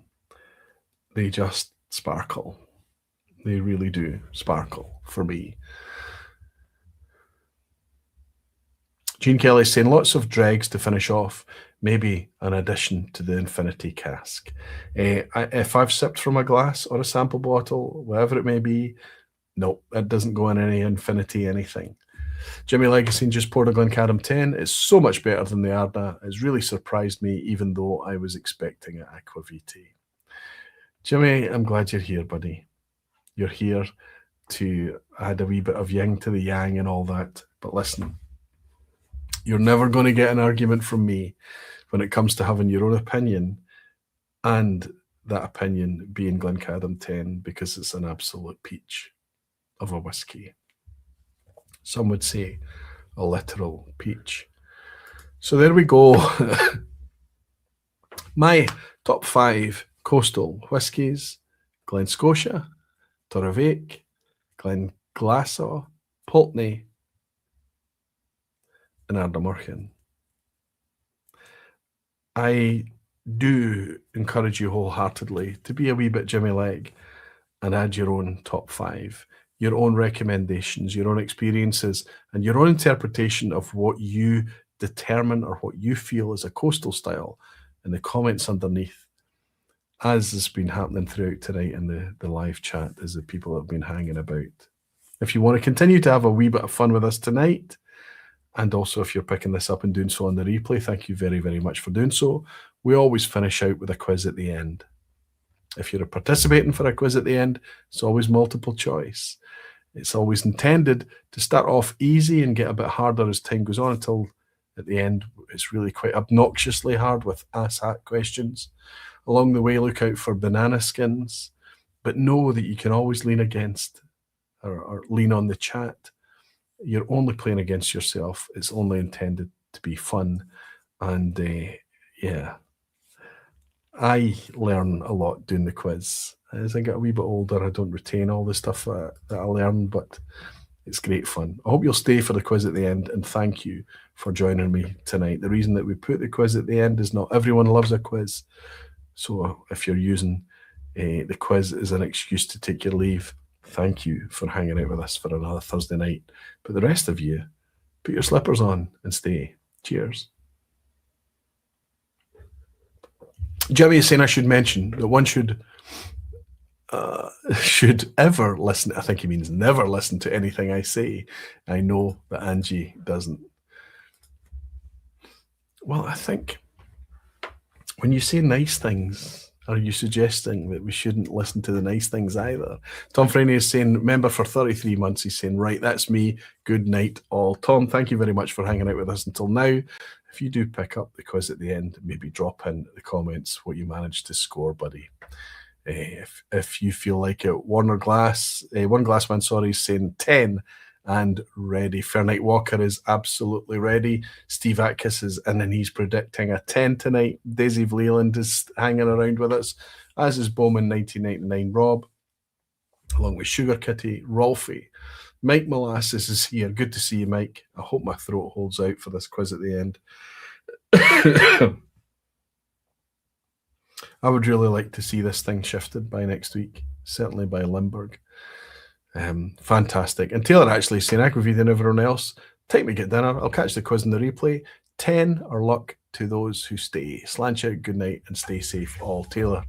Speaker 1: They just sparkle. They really do sparkle for me. Jean Kelly's saying lots of dregs to finish off, maybe an addition to the infinity cask. If I've sipped from a glass or a sample bottle, whatever it may be, no, it doesn't go in any infinity anything. Jimmy Legacy just poured a Glencadam 10. It's so much better than the Ardna. It's really surprised me, even though I was expecting an Aquavite. Jimmy, I'm glad you're here, buddy. You're here to add a wee bit of yin to the yang and all that. But listen, you're never going to get an argument from me when it comes to having your own opinion, and that opinion being Glencadam 10, because it's an absolute peach of a whiskey. Some would say a literal peach. So there we go. My top 5 coastal whiskies: Glen Scotia, Torabhaig, Glenglassaugh, Pulteney, and Ardnamurchan. I do encourage you wholeheartedly to be a wee bit Jimmy Leg and add your own top 5, your own recommendations, your own experiences, and your own interpretation of what you determine or what you feel is a coastal style in the comments underneath, as has been happening throughout tonight in the live chat as the people have been hanging about. If you want to continue to have a wee bit of fun with us tonight, and also if you're picking this up and doing so on the replay, thank you very, very much for doing so. We always finish out with a quiz at the end. If you're participating for a quiz at the end, it's always multiple choice. It's always intended to start off easy and get a bit harder as time goes on until at the end it's really quite obnoxiously hard with ass-hat questions. Along the way, look out for banana skins, but know that you can always lean against or lean on the chat. You're only playing against yourself. It's only intended to be fun. And yeah, I learn a lot doing the quiz. As I get a wee bit older, I don't retain all the stuff that I learned, but it's great fun. I hope you'll stay for the quiz at the end, and thank you for joining me tonight. The reason that we put the quiz at the end is not everyone loves a quiz. So if you're using the quiz as an excuse to take your leave, thank you for hanging out with us for another Thursday night. But the rest of you, put your slippers on and stay. Cheers. Jimmy is saying I should mention that one should ever listen. I think he means never listen to anything I say. I know that Angie doesn't. Well, I think when you say nice things, are you suggesting that we shouldn't listen to the nice things either? Tom Franey is saying, member for 33 months. He's saying, right, that's me. Good night, all. Tom, thank you very much for hanging out with us until now. If you do pick up the quiz at the end, maybe drop in the comments what you managed to score, buddy. If you feel like it. One Glass Man, sorry, is saying 10 and ready. Fairnight Walker is absolutely ready. Steve Atkiss is in and he's predicting a 10 tonight. Daisy Leland is hanging around with us, as is Bowman 1999 Rob, along with Sugar Kitty, Rolfie. Mike Molasses is here. Good to see you, Mike. I hope my throat holds out for this quiz at the end. I would really like to see this thing shifted by next week, certainly by Limburg. Fantastic. And Taylor actually saying, Aquavit and everyone else, take me get dinner. I'll catch the quiz in the replay. 10 or luck to those who stay. Slancha, good night and stay safe all. Taylor,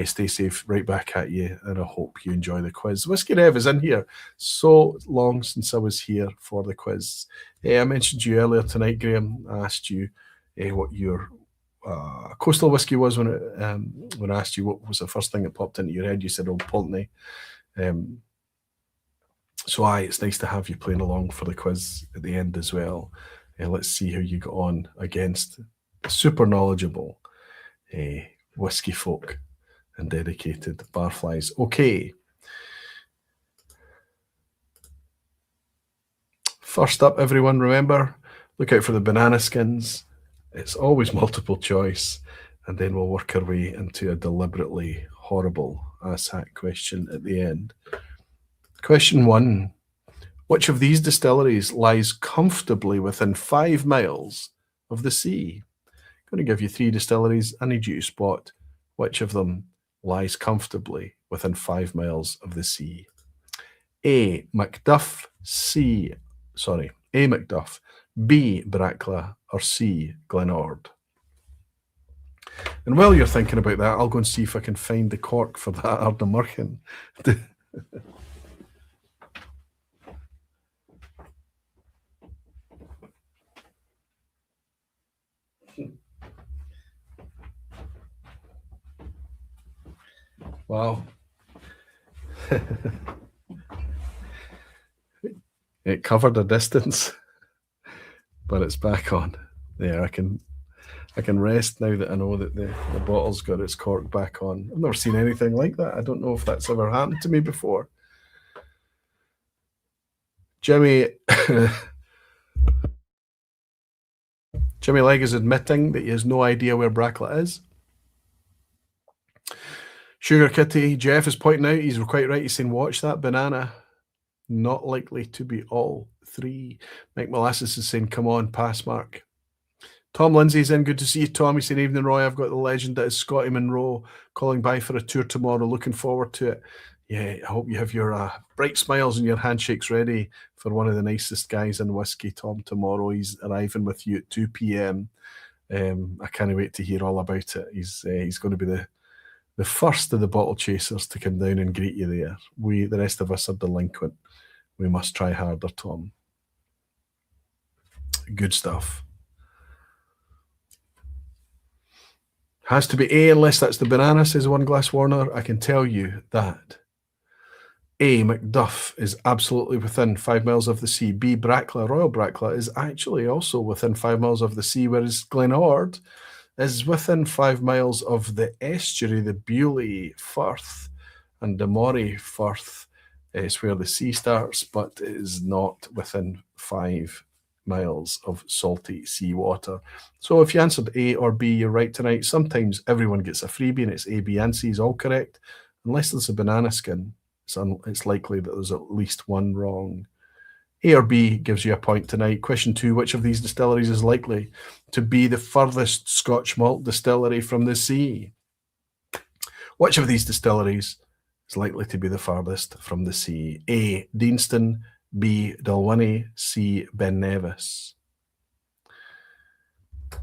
Speaker 1: stay safe, right back at you, and I hope you enjoy the quiz. Whiskey Rev is in here. So long since I was here for the quiz. I mentioned you earlier tonight, Graham. I asked you what your coastal whiskey was when I asked you what was the first thing that popped into your head. You said, Pulteney. So it's nice to have you playing along for the quiz at the end as well. Let's see how you got on against the super knowledgeable whiskey folk and dedicated Barflies. Okay. First up, everyone, remember, look out for the banana skins. It's always multiple choice, and then we'll work our way into a deliberately horrible asshat question at the end. Question 1. Which of these distilleries lies comfortably within 5 miles of the sea? I'm going to give you 3 distilleries. I need you to spot which of them lies comfortably within 5 miles of the sea. A. Macduff, B. Brackla, or C. Glenord. And while you're thinking about that, I'll go and see if I can find the cork for that Ardnamurchan. Wow. It covered a distance, but it's back on. There, I can rest now that I know that the bottle's got its cork back on. I've never seen anything like that. I don't know if that's ever happened to me before. Jimmy Legg is admitting that he has no idea where Brackla is. Sugar Kitty, Jeff is pointing out, he's quite right, he's saying, watch that banana. Not likely to be all 3. Mike Molasses is saying, come on, pass mark. Tom Lindsay's in. Good to see you, Tom. He's saying, evening, Roy. I've got the legend that is Scotty Monroe calling by for a tour tomorrow. Looking forward to it. Yeah, I hope you have your bright smiles and your handshakes ready for one of the nicest guys in whiskey, Tom, tomorrow. He's arriving with you at 2 p.m. I can't wait to hear all about it. He's going to be the first of the bottle chasers to come down and greet you there. The rest of us are delinquent. We must try harder, Tom. Good stuff. Has to be A unless that's the banana, says One Glass Warner. I can tell you that A, Macduff is absolutely within 5 miles of the sea. B, Brackla, Royal Brackla, is actually also within 5 miles of the sea, whereas Glenord is within 5 miles of the estuary, the Bewley Firth and the Moray Firth. It's where the sea starts, but it is not within 5 miles of salty seawater. So if you answered A or B, you're right tonight. Sometimes everyone gets a freebie and it's A, B, and C is all correct. Unless there's a banana skin, it's likely that there's at least one wrong. A or B gives you a point tonight. Question 2, which of these distilleries is likely to be the furthest Scotch malt distillery from the sea? Which of these distilleries is likely to be the farthest from the sea? A, Deanston, B, Dalwhinnie, C, Ben Nevis. I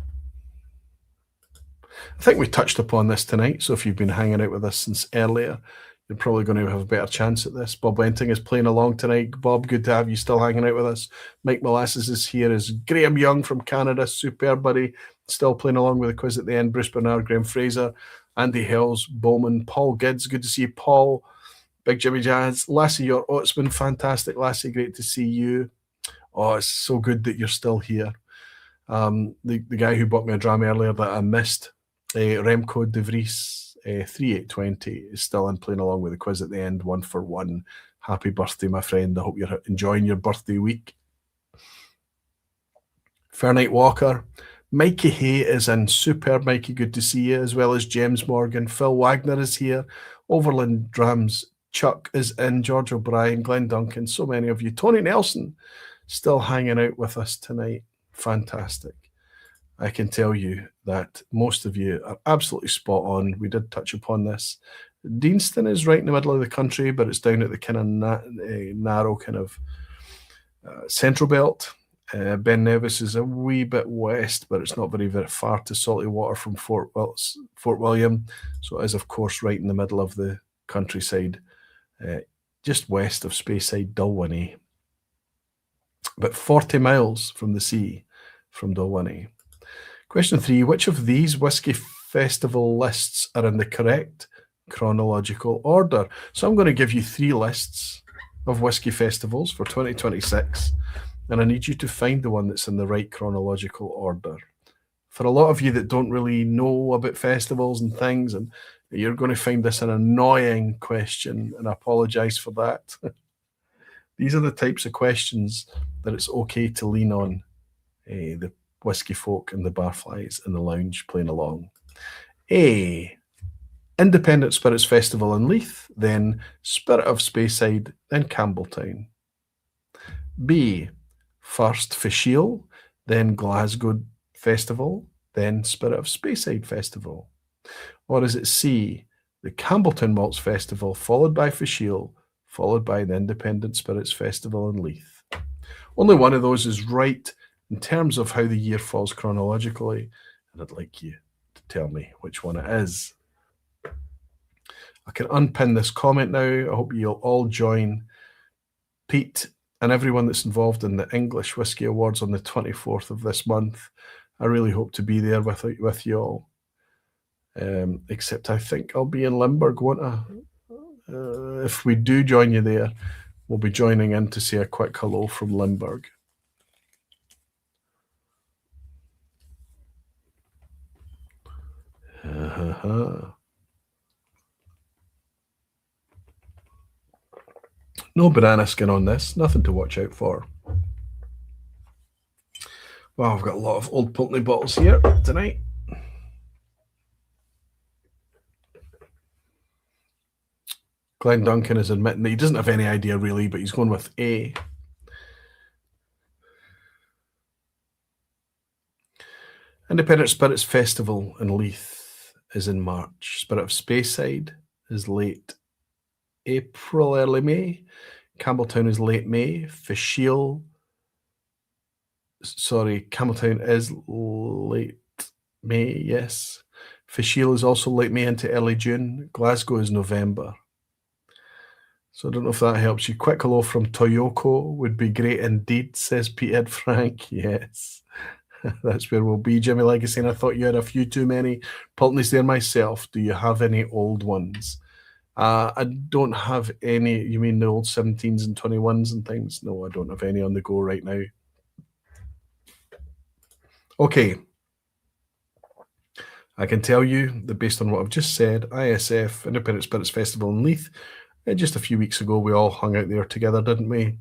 Speaker 1: think we touched upon this tonight, so if you've been hanging out with us since earlier, you're probably going to have a better chance at this. Bob Wenting is playing along tonight. Bob, good to have you still hanging out with us. Mike Molasses is here. Is Graham Young from Canada, superb buddy, still playing along with the quiz at the end. Bruce Bernard, Graham Fraser, Andy Hills, Bowman, Paul Gids, good to see you, Paul. Big Jimmy Jazz, Lassie, your Otsman, fantastic, Lassie, great to see you. Oh, it's so good that you're still here. The guy who bought me a dram earlier that I missed, Remco de Vries, 3820, is still in playing along with the quiz at the end, 1 for 1. Happy birthday, my friend. I hope you're enjoying your birthday week. Fairnight Walker, Mikey Hay is in. Superb, Mikey, good to see you, as well as James Morgan. Phil Wagner is here. Overland Drams, Chuck is in. George O'Brien, Glenn Duncan, so many of you. Tony Nelson, still hanging out with us tonight. Fantastic. I can tell you that most of you are absolutely spot on. We did touch upon this. Deanston is right in the middle of the country, but it's down at the kind of narrow kind of central belt. Ben Nevis is a wee bit west, but it's not very, very far to salty water from Fort William. So it is, of course, right in the middle of the countryside, just west of Speyside, Dalwhinnie. About 40 miles from the sea from Dalwhinnie. Question 3, which of these whisky festival lists are in the correct chronological order? So I'm going to give you 3 lists of whisky festivals for 2026, and I need you to find the one that's in the right chronological order. For a lot of you that don't really know about festivals and things, and you're going to find this an annoying question, and I apologise for that. These are the types of questions that it's okay to lean on the whisky folk and the barflies in the lounge playing along. A, Independent Spirits Festival in Leith, then Spirit of Speyside, then Campbelltown. B, first Fishiel, then Glasgow Festival, then Spirit of Speyside Festival. Or is it C, the Campbelltown Malts Festival, followed by Fishiel, followed by the Independent Spirits Festival in Leith? Only one of those is right in terms of how the year falls chronologically, and I'd like you to tell me which one it is. I can unpin this comment now. I hope you'll all join Pete and everyone that's involved in the English Whisky Awards on the 24th of this month. I really hope to be there with you all. Except I think I'll be in Limburg, won't I? If we do join you there, we'll be joining in to say a quick hello from Limburg. No banana skin on this, nothing to watch out for. Well, I've got a lot of old Pulteney bottles here tonight. Glenn Duncan is admitting that he doesn't have any idea really, but he's going with A. Independent Spirits Festival in Leith is in March. Spirit of Speyside is late April, early May. Campbelltown is late May. Campbelltown is late May, yes. Fishiel is also late May into early June. Glasgow is November. So I don't know if that helps you. Quick hello from Toyoko would be great indeed, says Peter Frank. Yes, that's where we'll be. Jimmy Legacy, and I thought you had a few too many Pulteneys there myself. Do you have any old ones? I don't have any. You mean the old 17s and 21s and things? No, I don't have any on the go right now. Okay. I can tell you that based on what I've just said, ISF, Independent Spirits Festival in Leith, Just a few weeks ago, we all hung out there together, didn't we?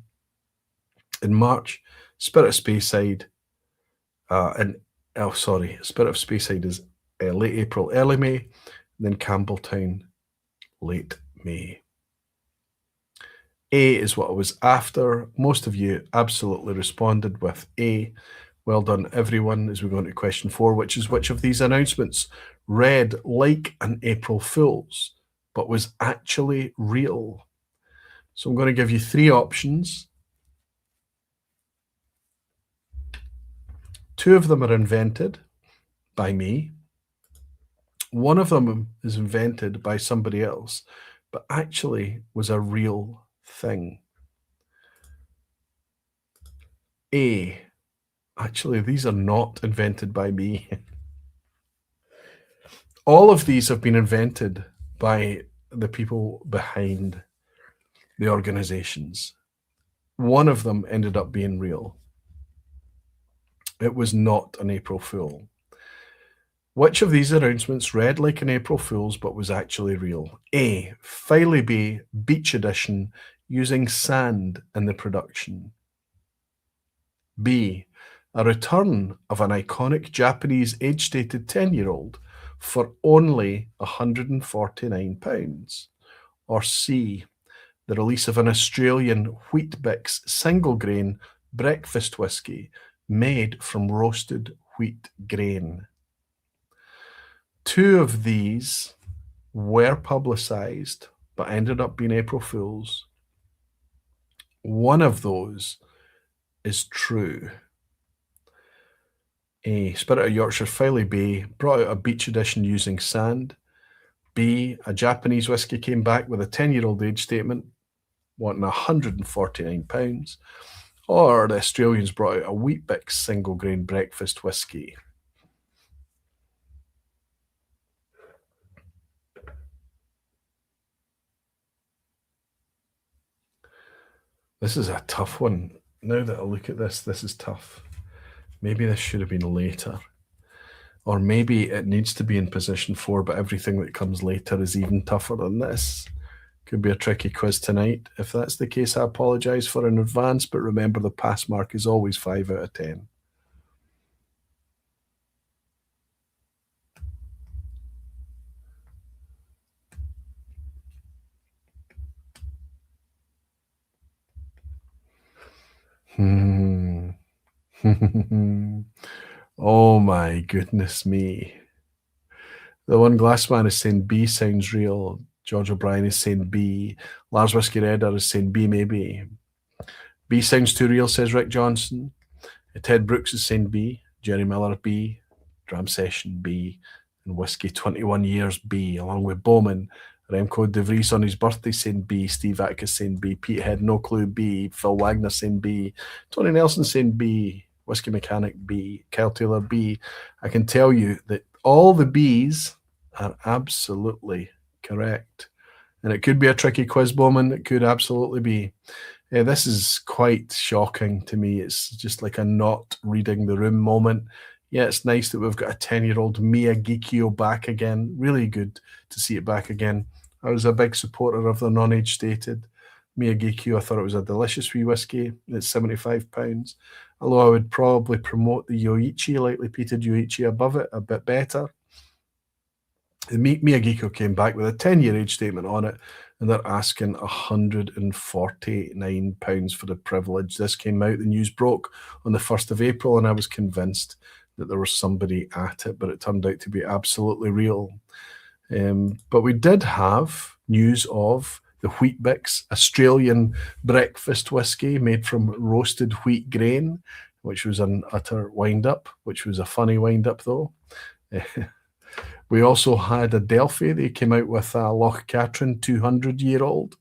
Speaker 1: In March, Spirit of Speyside, Spirit of Speyside is late April, early May, and then Campbelltown, late May. A is what I was after. Most of you absolutely responded with A. Well done, everyone, as we go into question 4, which is which of these announcements read like an April Fool's, but was actually real? So I'm going to give you 3 options. 2 of them are invented by me. 1 of them is invented by somebody else, but actually was a real thing. A, actually, these are not invented by me. All of these have been invented by the people behind the organizations. 1 of them ended up being real. It was not an April Fool. Which of these announcements read like an April Fool's but was actually real? A, Filey Bay Beach Edition using sand in the production. B, a return of an iconic Japanese age-stated 10-year-old for only £149. Or C, the release of an Australian Weet-Bix single grain breakfast whiskey made from roasted wheat grain. 2 of these were publicised but ended up being April Fools. 1 of those is true. A, Spirit of Yorkshire Filey Bay brought out a beach edition using sand. B, a Japanese whiskey came back with a 10-year-old age statement wanting £149. Or the Australians brought out a Weet-Bix single grain breakfast whiskey. This is a tough one. Now that I look at this, this is tough. Maybe this should have been later. Or maybe it needs to be in position 4, but everything that comes later is even tougher than this. Could be a tricky quiz tonight. If that's the case, I apologise for in advance, but remember the pass mark is always 5 out of 10. Oh my goodness me. The One Glassman is saying B sounds real. George O'Brien is saying B. Lars Whiskey Redder is saying B maybe. B sounds too real, says Rick Johnson. Ted Brooks is saying B. Jerry Miller B. Dram Session B. And Whiskey 21 Years B, along with Bowman. Remco De Vries on his birthday saying B. Steve Atkiss saying B. Pete Head No Clue B. Phil Wagner saying B. Tony Nelson saying B. Whiskey Mechanic B. Kyle Taylor B. I can tell you that all the Bs are absolutely correct. And it could be a tricky quiz, Bowman. It could absolutely be. This is quite shocking to me. It's just like a not reading the room moment. Yeah, it's nice that we've got a 10-year-old Miyagikyo back again. Really good to see it back again. I was a big supporter of the non-age stated Miyagikyo. I thought it was a delicious wee whiskey. It's £75. Although I would probably promote the Yoichi, lightly peated Yoichi, above it a bit better. The Miyagikyo came back with a 10-year age statement on it, and they're asking £149 for the privilege. This came out, the news broke on the 1st of April, and I was convinced that there was somebody at it, but it turned out to be absolutely real. But we did have news of the Weet-Bix Australian breakfast whiskey made from roasted wheat grain, which was an utter wind-up, which was a funny wind-up though. We also had Adelphi. They came out with a Loch Katrine 200-year-old.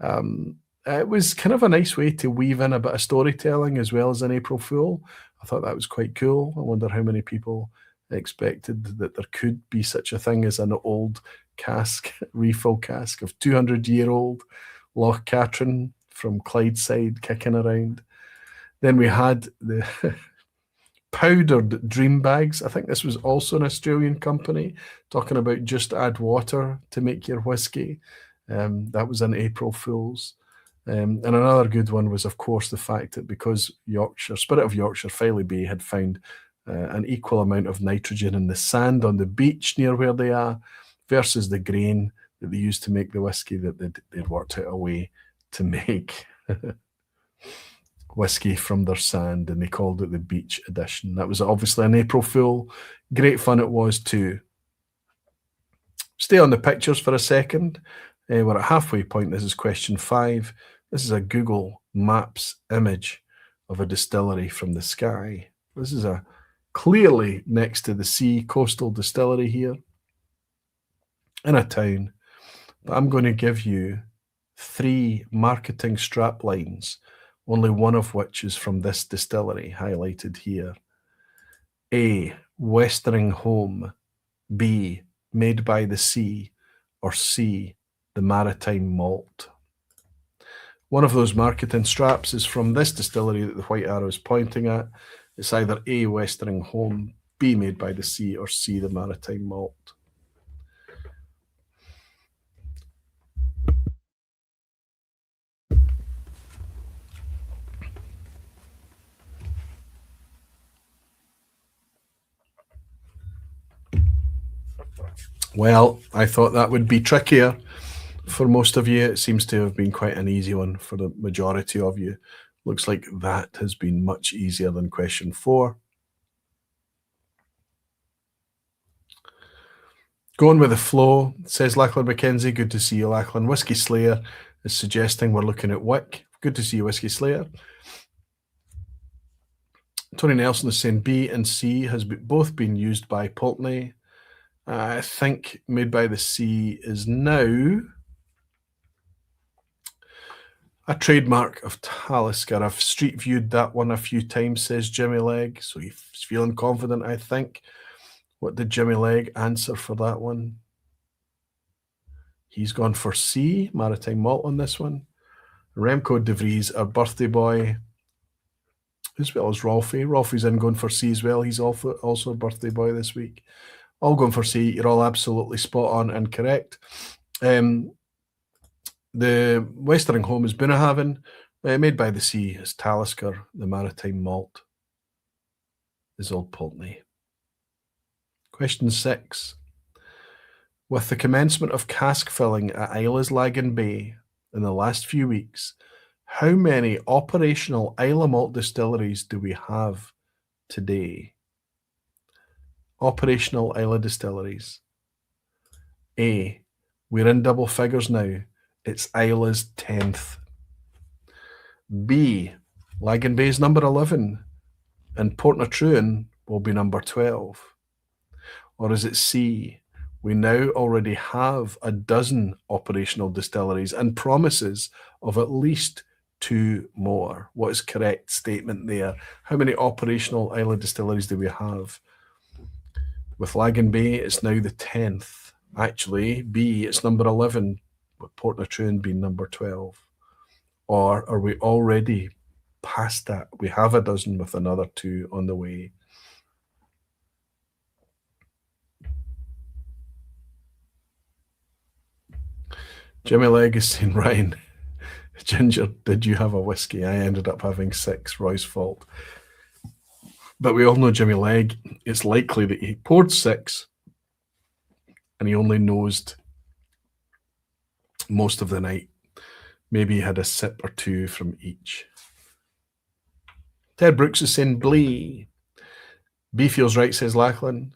Speaker 1: It was kind of a nice way to weave in a bit of storytelling as well as an April Fool. I thought that was quite cool. I wonder how many people expected that there could be such a thing as an old cask, refill cask of 200-year-old Loch Katrine from Clydeside kicking around. Then we had the powdered dream bags. I think this was also an Australian company talking about just add water to make your whiskey. That was an April Fool's. And another good one was, of course, the fact that because Yorkshire, Spirit of Yorkshire, Filey Bay had found an equal amount of nitrogen in the sand on the beach near where they are versus the grain that they used to make the whiskey, that they'd worked out a way to make whiskey from their sand, and they called it the beach edition. That was obviously an April Fool. Great fun it was too. Stay on the pictures for a second. We're at halfway point. This is question 5. This is a Google Maps image of a distillery from the sky. This is a clearly next to the sea coastal distillery here in a town. But I'm going to give you 3 marketing strap lines, only one of which is from this distillery, highlighted here. A, Westering Home. B, Made by the Sea. Or C, the Maritime Malt. One of those marketing straps is from this distillery that the white arrow is pointing at. It's either A, Westering Home, B, Made by the Sea, or C, the Maritime Malt. Well, I thought that would be trickier for most of you. It seems to have been quite an easy one for the majority of you. Looks like that has been much easier than question 4. Going with the flow, says Lachlan Mackenzie. Good to see you, Lachlan. Whiskey Slayer is suggesting we're looking at Wick. Good to see you, Whiskey Slayer. Tony Nelson is saying B and C has both been used by Pulteney. I think Made by the Sea is now a trademark of Talisker. I've street viewed that one a few times, says Jimmy Legg, so he's feeling confident, I think. What did Jimmy Legg answer for that one? He's gone for C, Maritime Malt on this one. Remco De Vries, our birthday boy, as well as Rolfie. Rolfie's in going for C as well. He's also a birthday boy this week. All going for C. You're all absolutely spot on and correct. The Westering Home is Bunnahabhain. Made by the Sea is Talisker. The Maritime Malt is Old Pulteney. Question 6. With the commencement of cask filling at Isla's Lagan Bay in the last few weeks, how many operational Islay malt distilleries do we have today? Operational Islay distilleries. A, we're in double figures now. It's Isla's 10th. B, Lagan Bay is number 11, and Portnatruen will be number 12. Or is it C, we now already have a dozen operational distilleries and promises of at least 2 more? What is correct statement there? How many operational Islay distilleries do we have? With Lagan Bay, it's now the 10th. Actually, B, it's number 11, with Portnatruen being number 12. Or are we already past that? We have a dozen with another 2 on the way. Jimmy Legg is saying, Ryan, Ginger, did you have a whiskey? I ended up having 6, Roy's fault. But we all know Jimmy Legg, it's likely that he poured 6 and he only nosed most of the night. Maybe he had a sip or 2 from each. Ted Brooks is saying Blee. B feels right, says Lachlan.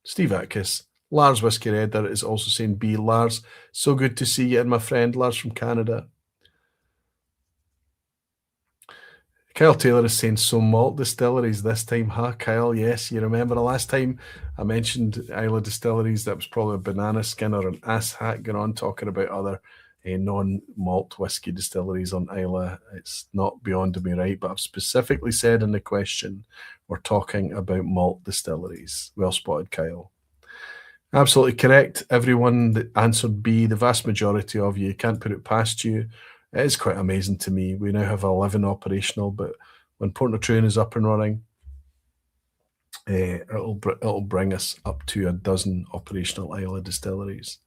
Speaker 1: Steve Atkiss. Lars Whiskey Redder is also saying B. Lars, so good to see you, and my friend Lars from Canada. Kyle Taylor is saying, so malt distilleries this time, huh, Kyle? Yes, you remember the last time I mentioned Islay distilleries, that was probably a banana skin or an ass hat going on talking about other non-malt whiskey distilleries on Islay. It's not beyond me, right? But I've specifically said in the question, we're talking about malt distilleries. Well spotted, Kyle. Absolutely correct. Everyone that answered B, the vast majority of you, can't put it past you. It is quite amazing to me. We now have 11 operational, but when Portnatruen is up and running, it'll bring us up to a dozen operational Islay distilleries.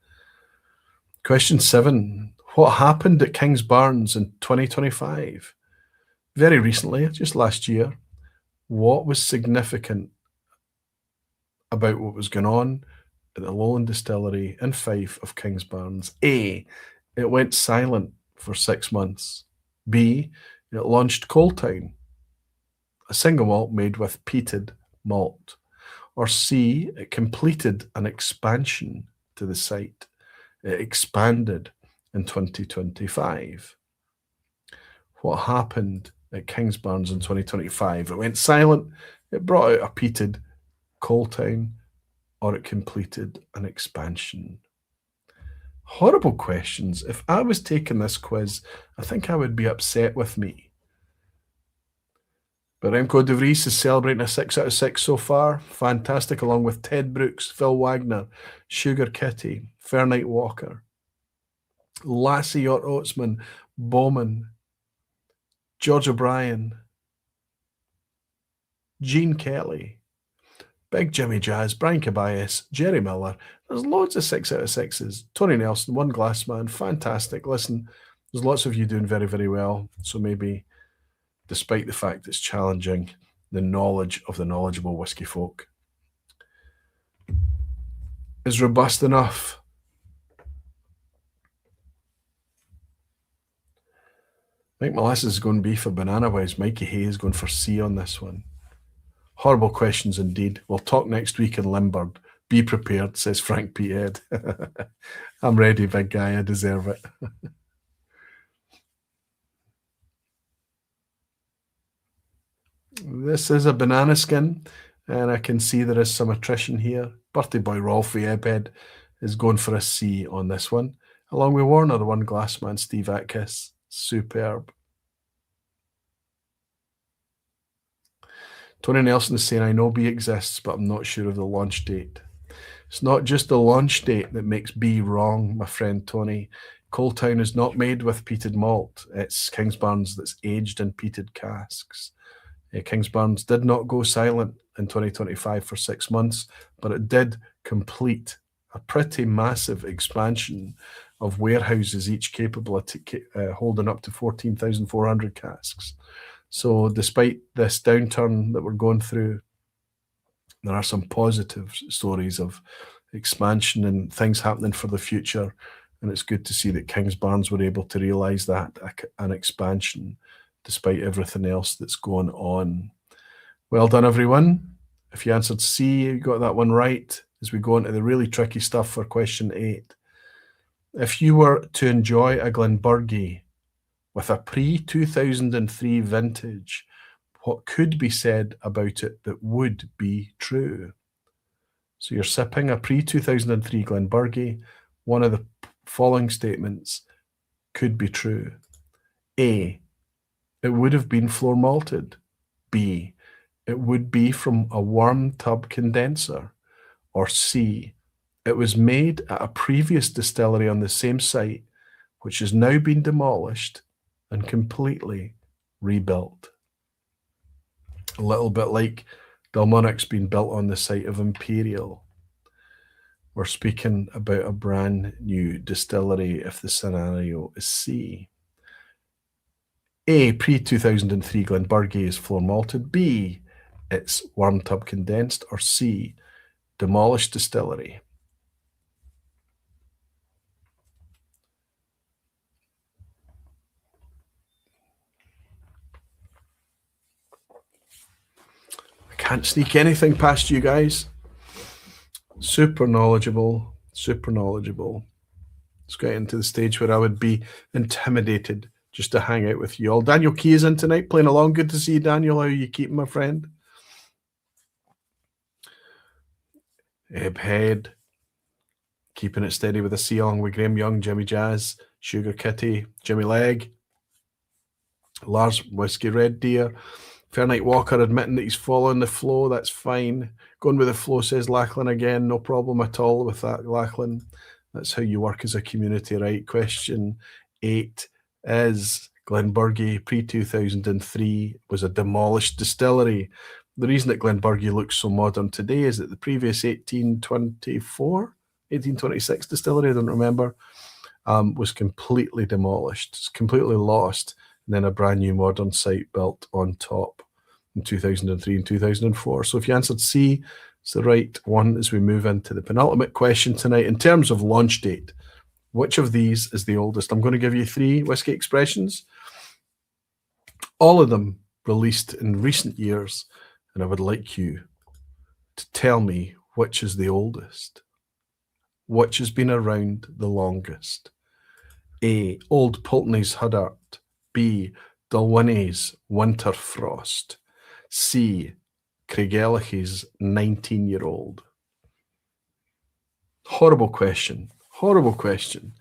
Speaker 1: Question 7. What happened at Kingsbarns in 2025? Very recently, just last year. What was significant about what was going on at the Lowland Distillery in Fife of Kingsbarns? A. It went silent for 6 months. B. It launched Coal Town, a single malt made with peated malt. Or C. It completed an expansion to the site. It expanded in 2025. What happened at Kingsbarns in 2025? It went silent, it brought out a peated Coal Town, or it completed an expansion. Horrible questions. If I was taking this quiz, I think I would be upset with me. But Remco de Vries is celebrating a 6 out of 6 so far. Fantastic, along with Ted Brooks, Phil Wagner, Sugar Kitty, Fairnight Walker, Lassie Oatsman, Bowman, George O'Brien, Gene Kelly, Big Jimmy Jazz, Brian Cabayas, Jerry Miller. There's loads of 6 out of 6s. Tony Nelson, One Glassman, fantastic. Listen, there's lots of you doing very, very well. So maybe, despite the fact it's challenging, the knowledge of the knowledgeable whiskey folk is robust enough. Mike Molasses is going B for banana, whereas Mikey Hay is going for C on this one. Horrible questions indeed. We'll talk next week in Limbird. Be prepared, says Frank P. Ed. I'm ready, big guy. I deserve it. This is a banana skin, and I can see there is some attrition here. Birthday boy Rolfie Ebhead is going for a C on this one, along with Warner, the One Glass Man, Steve Atkis. Superb. Tony Nelson is saying, I know B exists, but I'm not sure of the launch date. It's not just the launch date that makes B wrong, my friend Tony. Coal Town is not made with peated malt. It's Kingsbarns that's aged in peated casks. Kingsbarns did not go silent in 2025 for 6 months, but it did complete a pretty massive expansion of warehouses, each capable of holding up to 14,400 casks. So despite this downturn that we're going through, there are some positive stories of expansion and things happening for the future. And it's good to see that Kingsbarns were able to realise that, an expansion, despite everything else that's going on. Well done, everyone. If you answered C, you got that one right, as we go into the really tricky stuff for question 8. If you were to enjoy a Glenburgie with a pre-2003 vintage, what could be said about it that would be true? So you're sipping a pre-2003 Glenburgie. One of the following statements could be true. A, it would have been floor malted. B, it would be from a warm tub condenser. Or C, it was made at a previous distillery on the same site, which has now been demolished and completely rebuilt. A little bit like Dalmonic's been built on the site of Imperial. We're speaking about a brand new distillery if the scenario is C. A, pre-2003 Glenburgie is floor malted. B, it's warm tub condensed. Or C, demolished distillery. I can't sneak anything past you guys. Super knowledgeable, super knowledgeable. It's getting to the stage where I would be intimidated just to hang out with you all. Daniel Key is in tonight, playing along. Good to see you, Daniel. How are you keeping, my friend? Ebhead, keeping it steady with a C along with Graham Young, Jimmy Jazz, Sugar Kitty, Jimmy Legg, Lars Whiskey Red Deer, Fairnight Walker admitting that he's following the flow. That's fine. Going with the flow, says Lachlan again. No problem at all with that, Lachlan. That's how you work as a community, right? Question 8 is Glenburgie pre-2003 was a demolished distillery. The reason that Glenburgie looks so modern today is that the previous 1826 distillery, I don't remember, was completely demolished. It's completely lost, and then a brand new modern site built on top in 2003 and 2004. So if you answered C, it's the right one as we move into the penultimate question tonight. In terms of launch date, which of these is the oldest? I'm going to give you 3 whiskey expressions, all of them released in recent years, and I would like you to tell me which is the oldest, which has been around the longest. A. Old Pulteney's Huddart. B. Dalwhinnie's Winter Frost. C. Craigellachie's 19-year-old. Horrible question. Horrible question.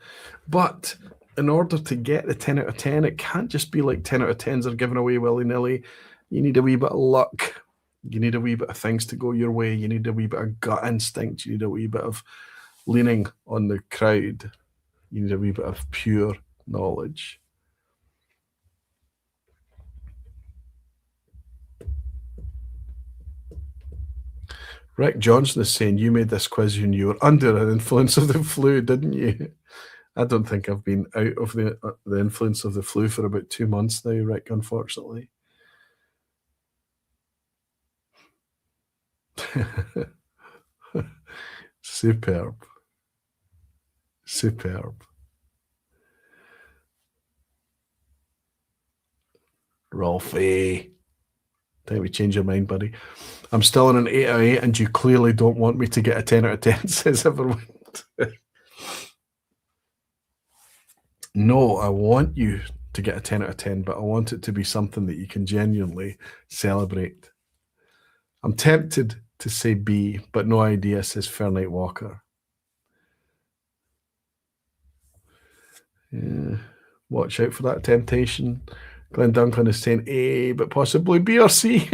Speaker 1: But in order to get the 10 out of 10, it can't just be like 10 out of 10s are given away willy-nilly. You need a wee bit of luck. You need a wee bit of things to go your way. You need a wee bit of gut instinct. You need a wee bit of leaning on the crowd. You need a wee bit of pure knowledge. Rick Johnson is saying, you made this quiz when you were under an influence of the flu, didn't you? I don't think I've been out of the influence of the flu for about 2 months now, Rick, unfortunately. Superb. Superb. Rolfie. Time to change your mind, buddy. I'm still on an 8 out of 8, and you clearly don't want me to get a 10 out of 10, says everyone. No, I want you to get a 10 out of 10, but I want it to be something that you can genuinely celebrate. I'm tempted to say B, but no idea, says Fairnight Walker. Yeah, watch out for that temptation. Glenn Duncan is saying A, but possibly B or C.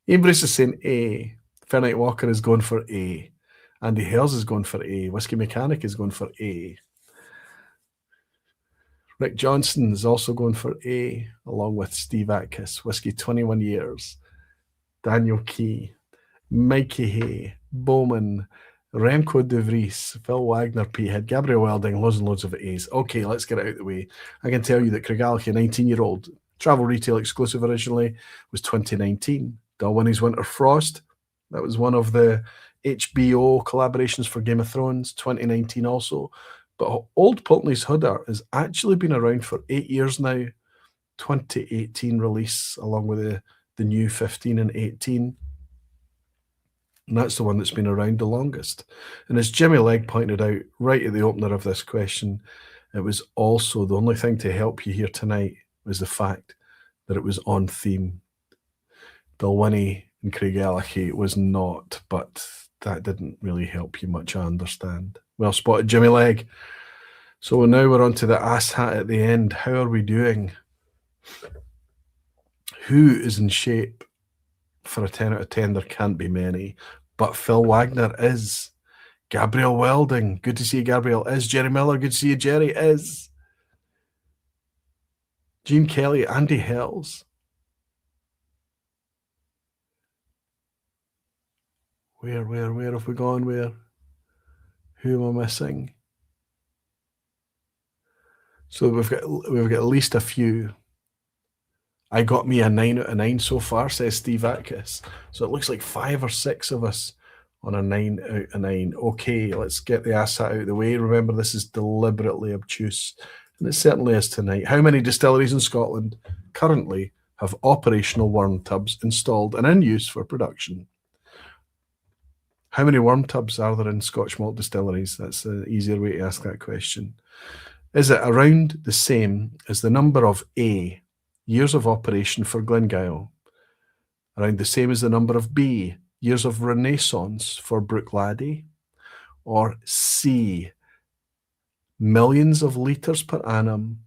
Speaker 1: Ian Bruce is saying A. Fairnight Walker is going for A. Andy Hales is going for A. Whiskey Mechanic is going for A. Rick Johnson is also going for A, along with Steve Atkiss. Whiskey 21 years. Daniel Key. Mikey Hay. Bowman. Remco de Vries. Phil Wagner, Peathead. Gabriel Welding. Loads and loads of A's. Okay, let's get it out of the way. I can tell you that Craigellachie, a 19-year-old, travel retail exclusive originally, was 2019. Dalwhinnie's Winter Frost. That was one of the HBO collaborations for Game of Thrones, 2019 also. But Old Pulteney's Huddart has actually been around for 8 years now. 2018 release, along with the new 15 and 18. And that's the one that's been around the longest. And as Jimmy Legg pointed out right at the opener of this question, it was also the only thing to help you here tonight was the fact that it was on theme. Dalwhinnie and Craigellachie was not, but that didn't really help you much, I understand. Well spotted, Jimmy Legg. So now we're on to the ass hat at the end. How are we doing? Who is in shape for a 10 out of 10? There can't be many, but Phil Wagner is. Gabriel Welding, good to see you, Gabriel, is. Jerry Miller, good to see you, Jerry, is. Gene Kelly, Andy Hells. Where have we gone? Where? Who am I missing? So we've got at least a few. I got me a 9 out of 9 so far, says Steve Atkiss. So it looks like 5 or 6 of us on a 9 out of 9. Okay, let's get the ass hat out of the way. Remember, this is deliberately obtuse, and it certainly is tonight. How many distilleries in Scotland currently have operational worm tubs installed and in use for production? How many worm tubs are there in Scotch malt distilleries? That's the easier way to ask that question. Is it around the same as the number of A, years of operation for Glenglassaugh? Around the same as the number of B, years of renaissance for Bruichladdich? Or C, millions of litres per annum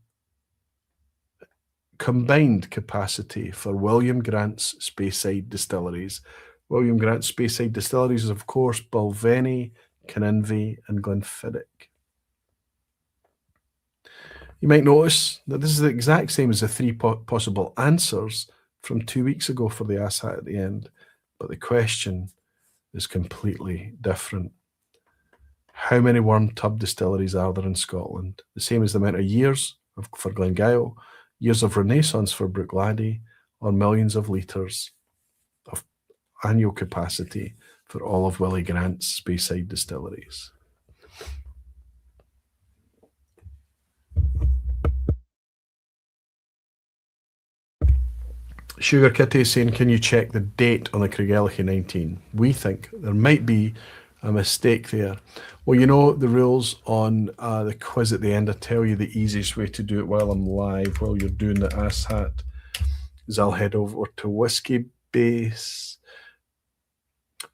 Speaker 1: combined capacity for William Grant's Speyside distilleries? William Grant's Speyside distilleries is, of course, Balvenie, Kinninvie, and Glenfiddich. You might notice that this is the exact same as the 3 possible answers from 2 weeks ago for the ass hat at the end, but the question is completely different. How many worm tub distilleries are there in Scotland? The same as the amount of years for Glenglassaugh, years of renaissance for Bruichladdich, or millions of litres of annual capacity for all of Willie Grant's Speyside distilleries. Sugar Kitty is saying, can you check the date on the Craigellachie 19? We think there might be a mistake there. Well, you know the rules on the quiz at the end. I tell you the easiest way to do it while I'm live, while you're doing the asshat, is I'll head over to Whiskey Base.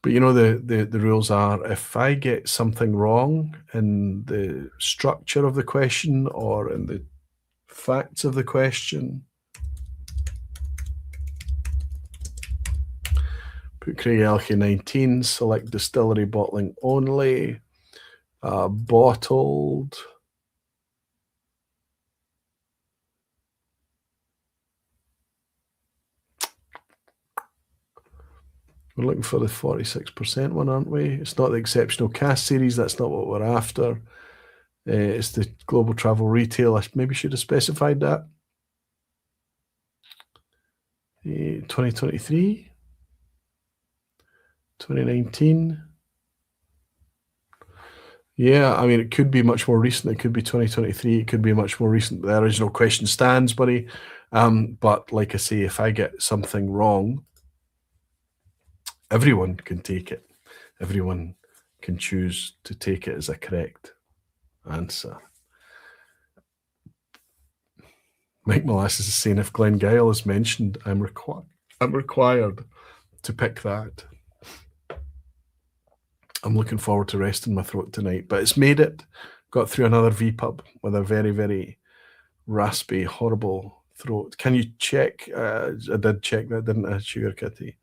Speaker 1: But you know the rules are, if I get something wrong in the structure of the question or in the facts of the question, put Craigellachie 19, select distillery bottling only, bottled. We're looking for the 46% one, aren't we? It's not the exceptional cast series. That's not what we're after. It's the global travel retail. I maybe should have specified that. 2023, 2019. Yeah, I mean, it could be much more recent. It could be 2023. It could be much more recent. The original question stands, buddy. But like I say, if I get something wrong, everyone can take it. Everyone can choose to take it as a correct answer. Mike Molasses is saying, if Glenglassaugh is mentioned, I'm required to pick that. I'm looking forward to resting my throat tonight, but it's made it. Got through another vPub with a very, very raspy, horrible throat. Can you check? I did check that, didn't I, Sugar Kitty?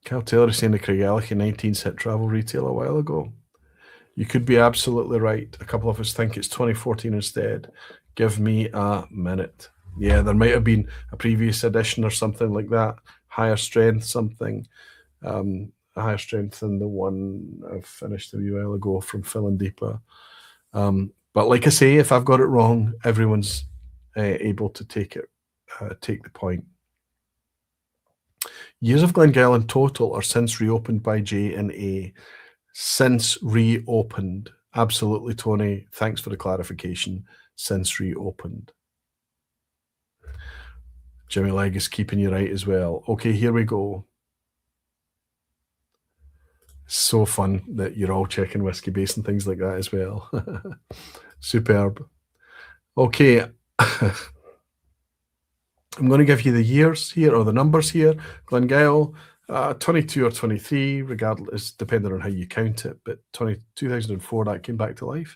Speaker 1: Cal Taylor is saying the Craigellachie 19 set travel retail a while ago. You could be absolutely right. A couple of us think it's 2014 instead. Give me a minute. Yeah, there might have been a previous edition or something like that. Higher strength something. A higher strength than the one I've finished a while ago from Phil and Deepa. But like I say, if I've got it wrong, everyone's able to take it, take the point. Years of Glenglassaugh in total are since reopened by J and A. Since reopened. Absolutely, Tony. Thanks for the clarification. Since reopened. Jimmy Legg is keeping you right as well. Okay, here we go. So fun that you're all checking Whiskey Base and things like that as well. Superb. Okay. I'm going to give you the years here, or the numbers here. Glenglassaugh, 22 or 23, regardless, depending on how you count it, but 2004, that came back to life.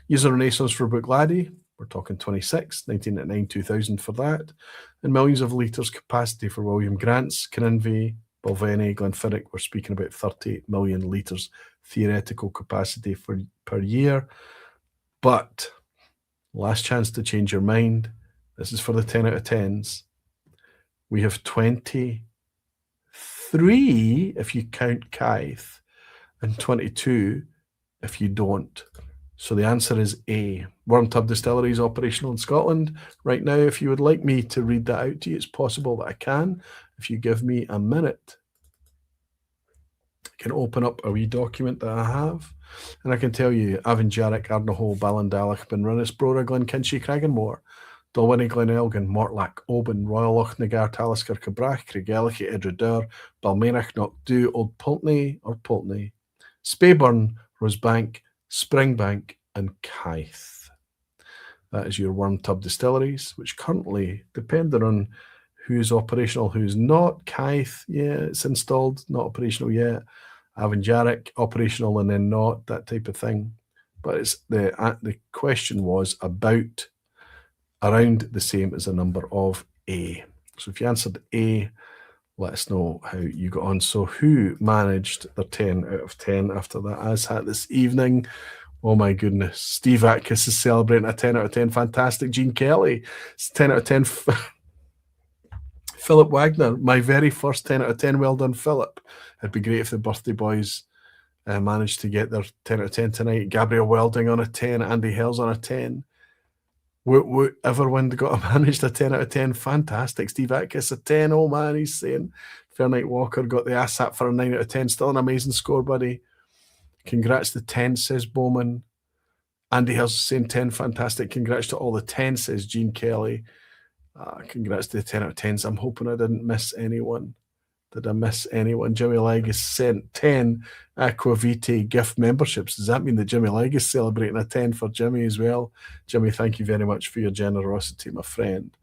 Speaker 1: Years of Renaissance for Bruichladdich, we're talking 26, 1999, 2000 for that. And millions of litres capacity for William Grant's, Caninvie, Balvenie, Glenfiddich, we're speaking about 30 million litres theoretical capacity per year. But last chance to change your mind. This is for the 10 out of 10s. We have 23 if you count Taigh, and 22 if you don't. So the answer is A. Worm Tub Distillery is operational in Scotland right now. If you would like me to read that out to you, it's possible that I can. If you give me a minute, I can open up a wee document that I have, and I can tell you Avinjarrick, Ardnamurchan, Ballandalach, Benrinnes, Brora, Glenkinchie, Craigenmore, Dalwhinnie, Glenelgin, Mortlach, Oban, Royal Lochnagar, Talisker, Cabrach, Craigellachie, Edredure, Balmainach, Knockdhu, Old Pulteney or Pulteney, Speyburn, Rosebank, Springbank, and Taigh. That is your Worm Tub distilleries, which currently, depending on who's operational, who's not. Taigh, yeah, it's installed, not operational yet. Avinjarrick, operational and then not, that type of thing. But it's the question was about around the same as the number of A. So if you answered A, let us know how you got on. So who managed their 10 out of 10 after that asshat this evening? Oh my goodness. Steve Atkiss is celebrating a 10 out of 10. Fantastic. Gene Kelly, it's 10 out of 10. Philip Wagner, my very first 10 out of 10. Well done, Philip. It'd be great if the birthday boys managed to get their 10 out of 10 tonight. Gabriel Welding on a 10, Andy Hells on a 10. Everyone got managed a 10 out of 10. Fantastic. Steve Atkiss a 10. Oh man, he's saying. Fairnight Walker got the ASAP for a 9 out of 10. Still an amazing score, buddy. Congrats to 10, says Bowman. Andy Hells saying 10. Fantastic. Congrats to all the 10, says Gene Kelly. Congrats to the 10 out of 10s. I'm hoping I didn't miss anyone. Did I miss anyone? Jimmy Legg has sent 10 Aquavite gift memberships. Does that mean that Jimmy Legg is celebrating a 10 for Jimmy as well? Jimmy, thank you very much for your generosity, my friend.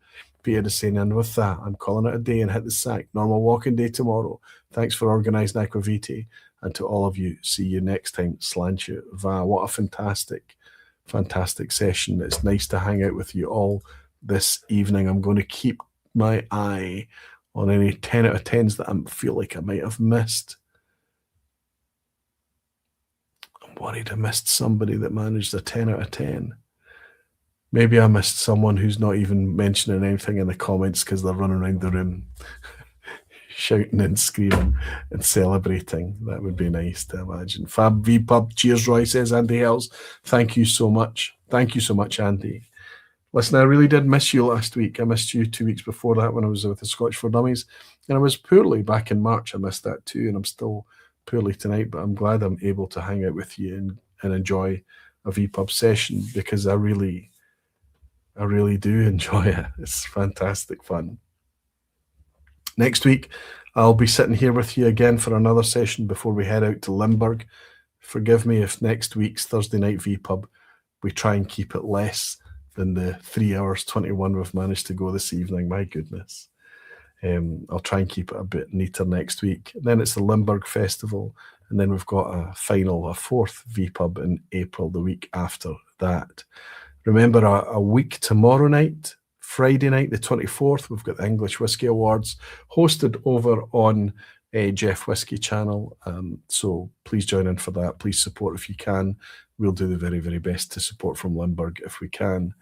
Speaker 1: Peter is saying, and with that, I'm calling it a day and hit the sack. Normal walking day tomorrow. Thanks for organising Aquavite. And to all of you, see you next time. Sláinte mhath. What a fantastic, fantastic session. It's nice to hang out with you all this evening. I'm going to keep my eye on any 10 out of 10s that I feel like I might have missed. I'm worried I missed somebody that managed a 10 out of 10. Maybe I missed someone who's not even mentioning anything in the comments because they're running around the room shouting and screaming and celebrating. That would be nice to imagine. Fab vPub, cheers, Roy, says Andy Hells. Thank you so much. Thank you so much, Andy. Listen, I really did miss you last week. I missed you 2 weeks before that when I was with the Scotch for Dummies. And I was poorly back in March. I missed that too. And I'm still poorly tonight. But I'm glad I'm able to hang out with you and enjoy a vPub session because I really do enjoy it. It's fantastic fun. Next week, I'll be sitting here with you again for another session before we head out to Limburg. Forgive me if next week's Thursday night vPub, we try and keep it less than the 3 hours 21 we've managed to go this evening. My goodness. I'll try and keep it a bit neater next week. Then it's the Limburg Festival, and then we've got a fourth vPub in April, the week after that. Remember, a week tomorrow night, Friday night, the 24th, we've got the English Whisky Awards hosted over on Jeff Whisky channel. So please join in for that. Please support if you can. We'll do the very, very best to support from Limburg if we can.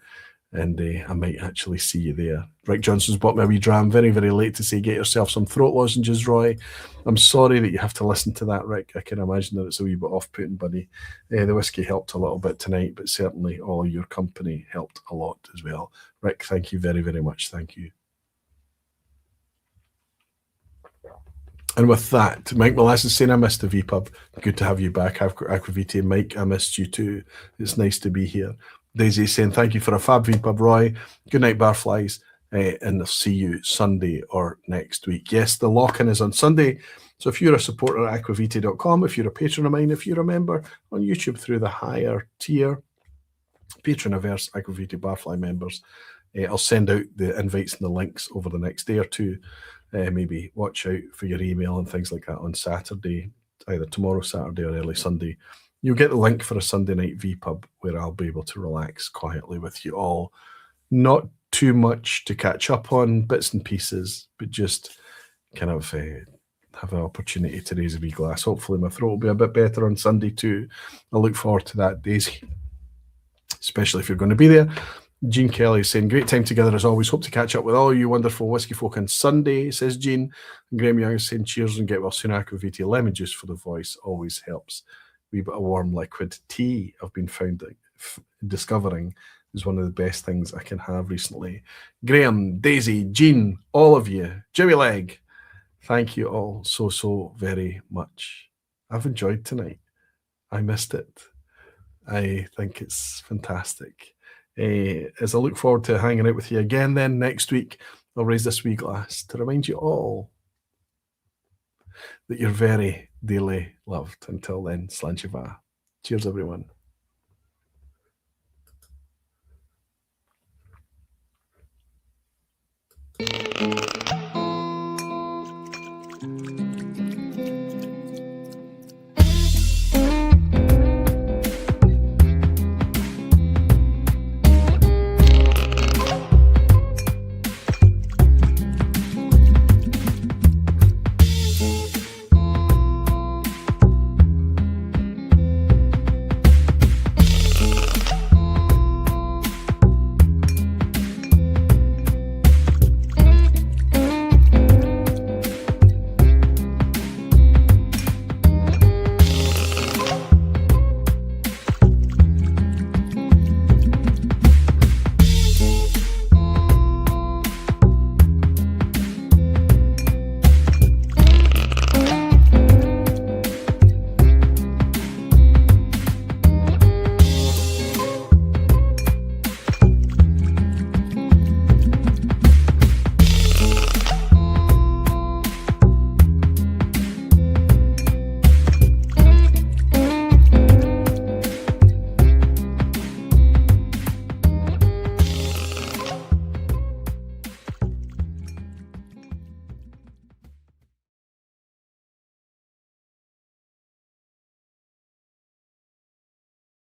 Speaker 1: And I might actually see you there. Rick Johnson's bought me a wee dram very, very late to say, get yourself some throat lozenges, Roy. I'm sorry that you have to listen to that, Rick. I can imagine that it's a wee bit off-putting, buddy. The whiskey helped a little bit tonight, but certainly all your company helped a lot as well. Rick, thank you very, very much. Thank you. And with that, Mike Molasses is saying, I missed the vPub. Good to have you back, Aquavite. Mike, I missed you too. It's nice to be here. Daisy saying, thank you for a fab vPub, Roy. Good night, Barflies. And I'll see you Sunday or next week. Yes, the lock-in is on Sunday. So if you're a supporter at aquavite.com, if you're a patron of mine, if you're a member on YouTube through the higher tier, Patroniverse, Aquavite Barfly members, I'll send out the invites and the links over the next day or two. Maybe watch out for your email and things like that on Saturday, either tomorrow, Saturday, or early Sunday. You'll get the link for a Sunday night vPub where I'll be able to relax quietly with you all. Not too much to catch up on, bits and pieces, but just kind of have an opportunity to raise a wee glass. Hopefully my throat will be a bit better on Sunday too. I look forward to that, Daisy, especially if you're going to be there. Gene Kelly saying, great time together as always. Hope to catch up with all you wonderful whiskey folk on Sunday, says Gene. And Graham Young is saying, cheers and get well soon. Aquavite lemon juice for the voice always helps. Wee bit of warm liquid tea I've been discovering is one of the best things I can have recently. Graham, Daisy, Gene, all of you, Jimmy Legg, thank you all so very much. I've enjoyed tonight. I missed it. I think it's fantastic. As I look forward to hanging out with you again then next week, I'll raise this wee glass to remind you all that you're very dearly loved. Until then, Sláinte mhath. Cheers, everyone.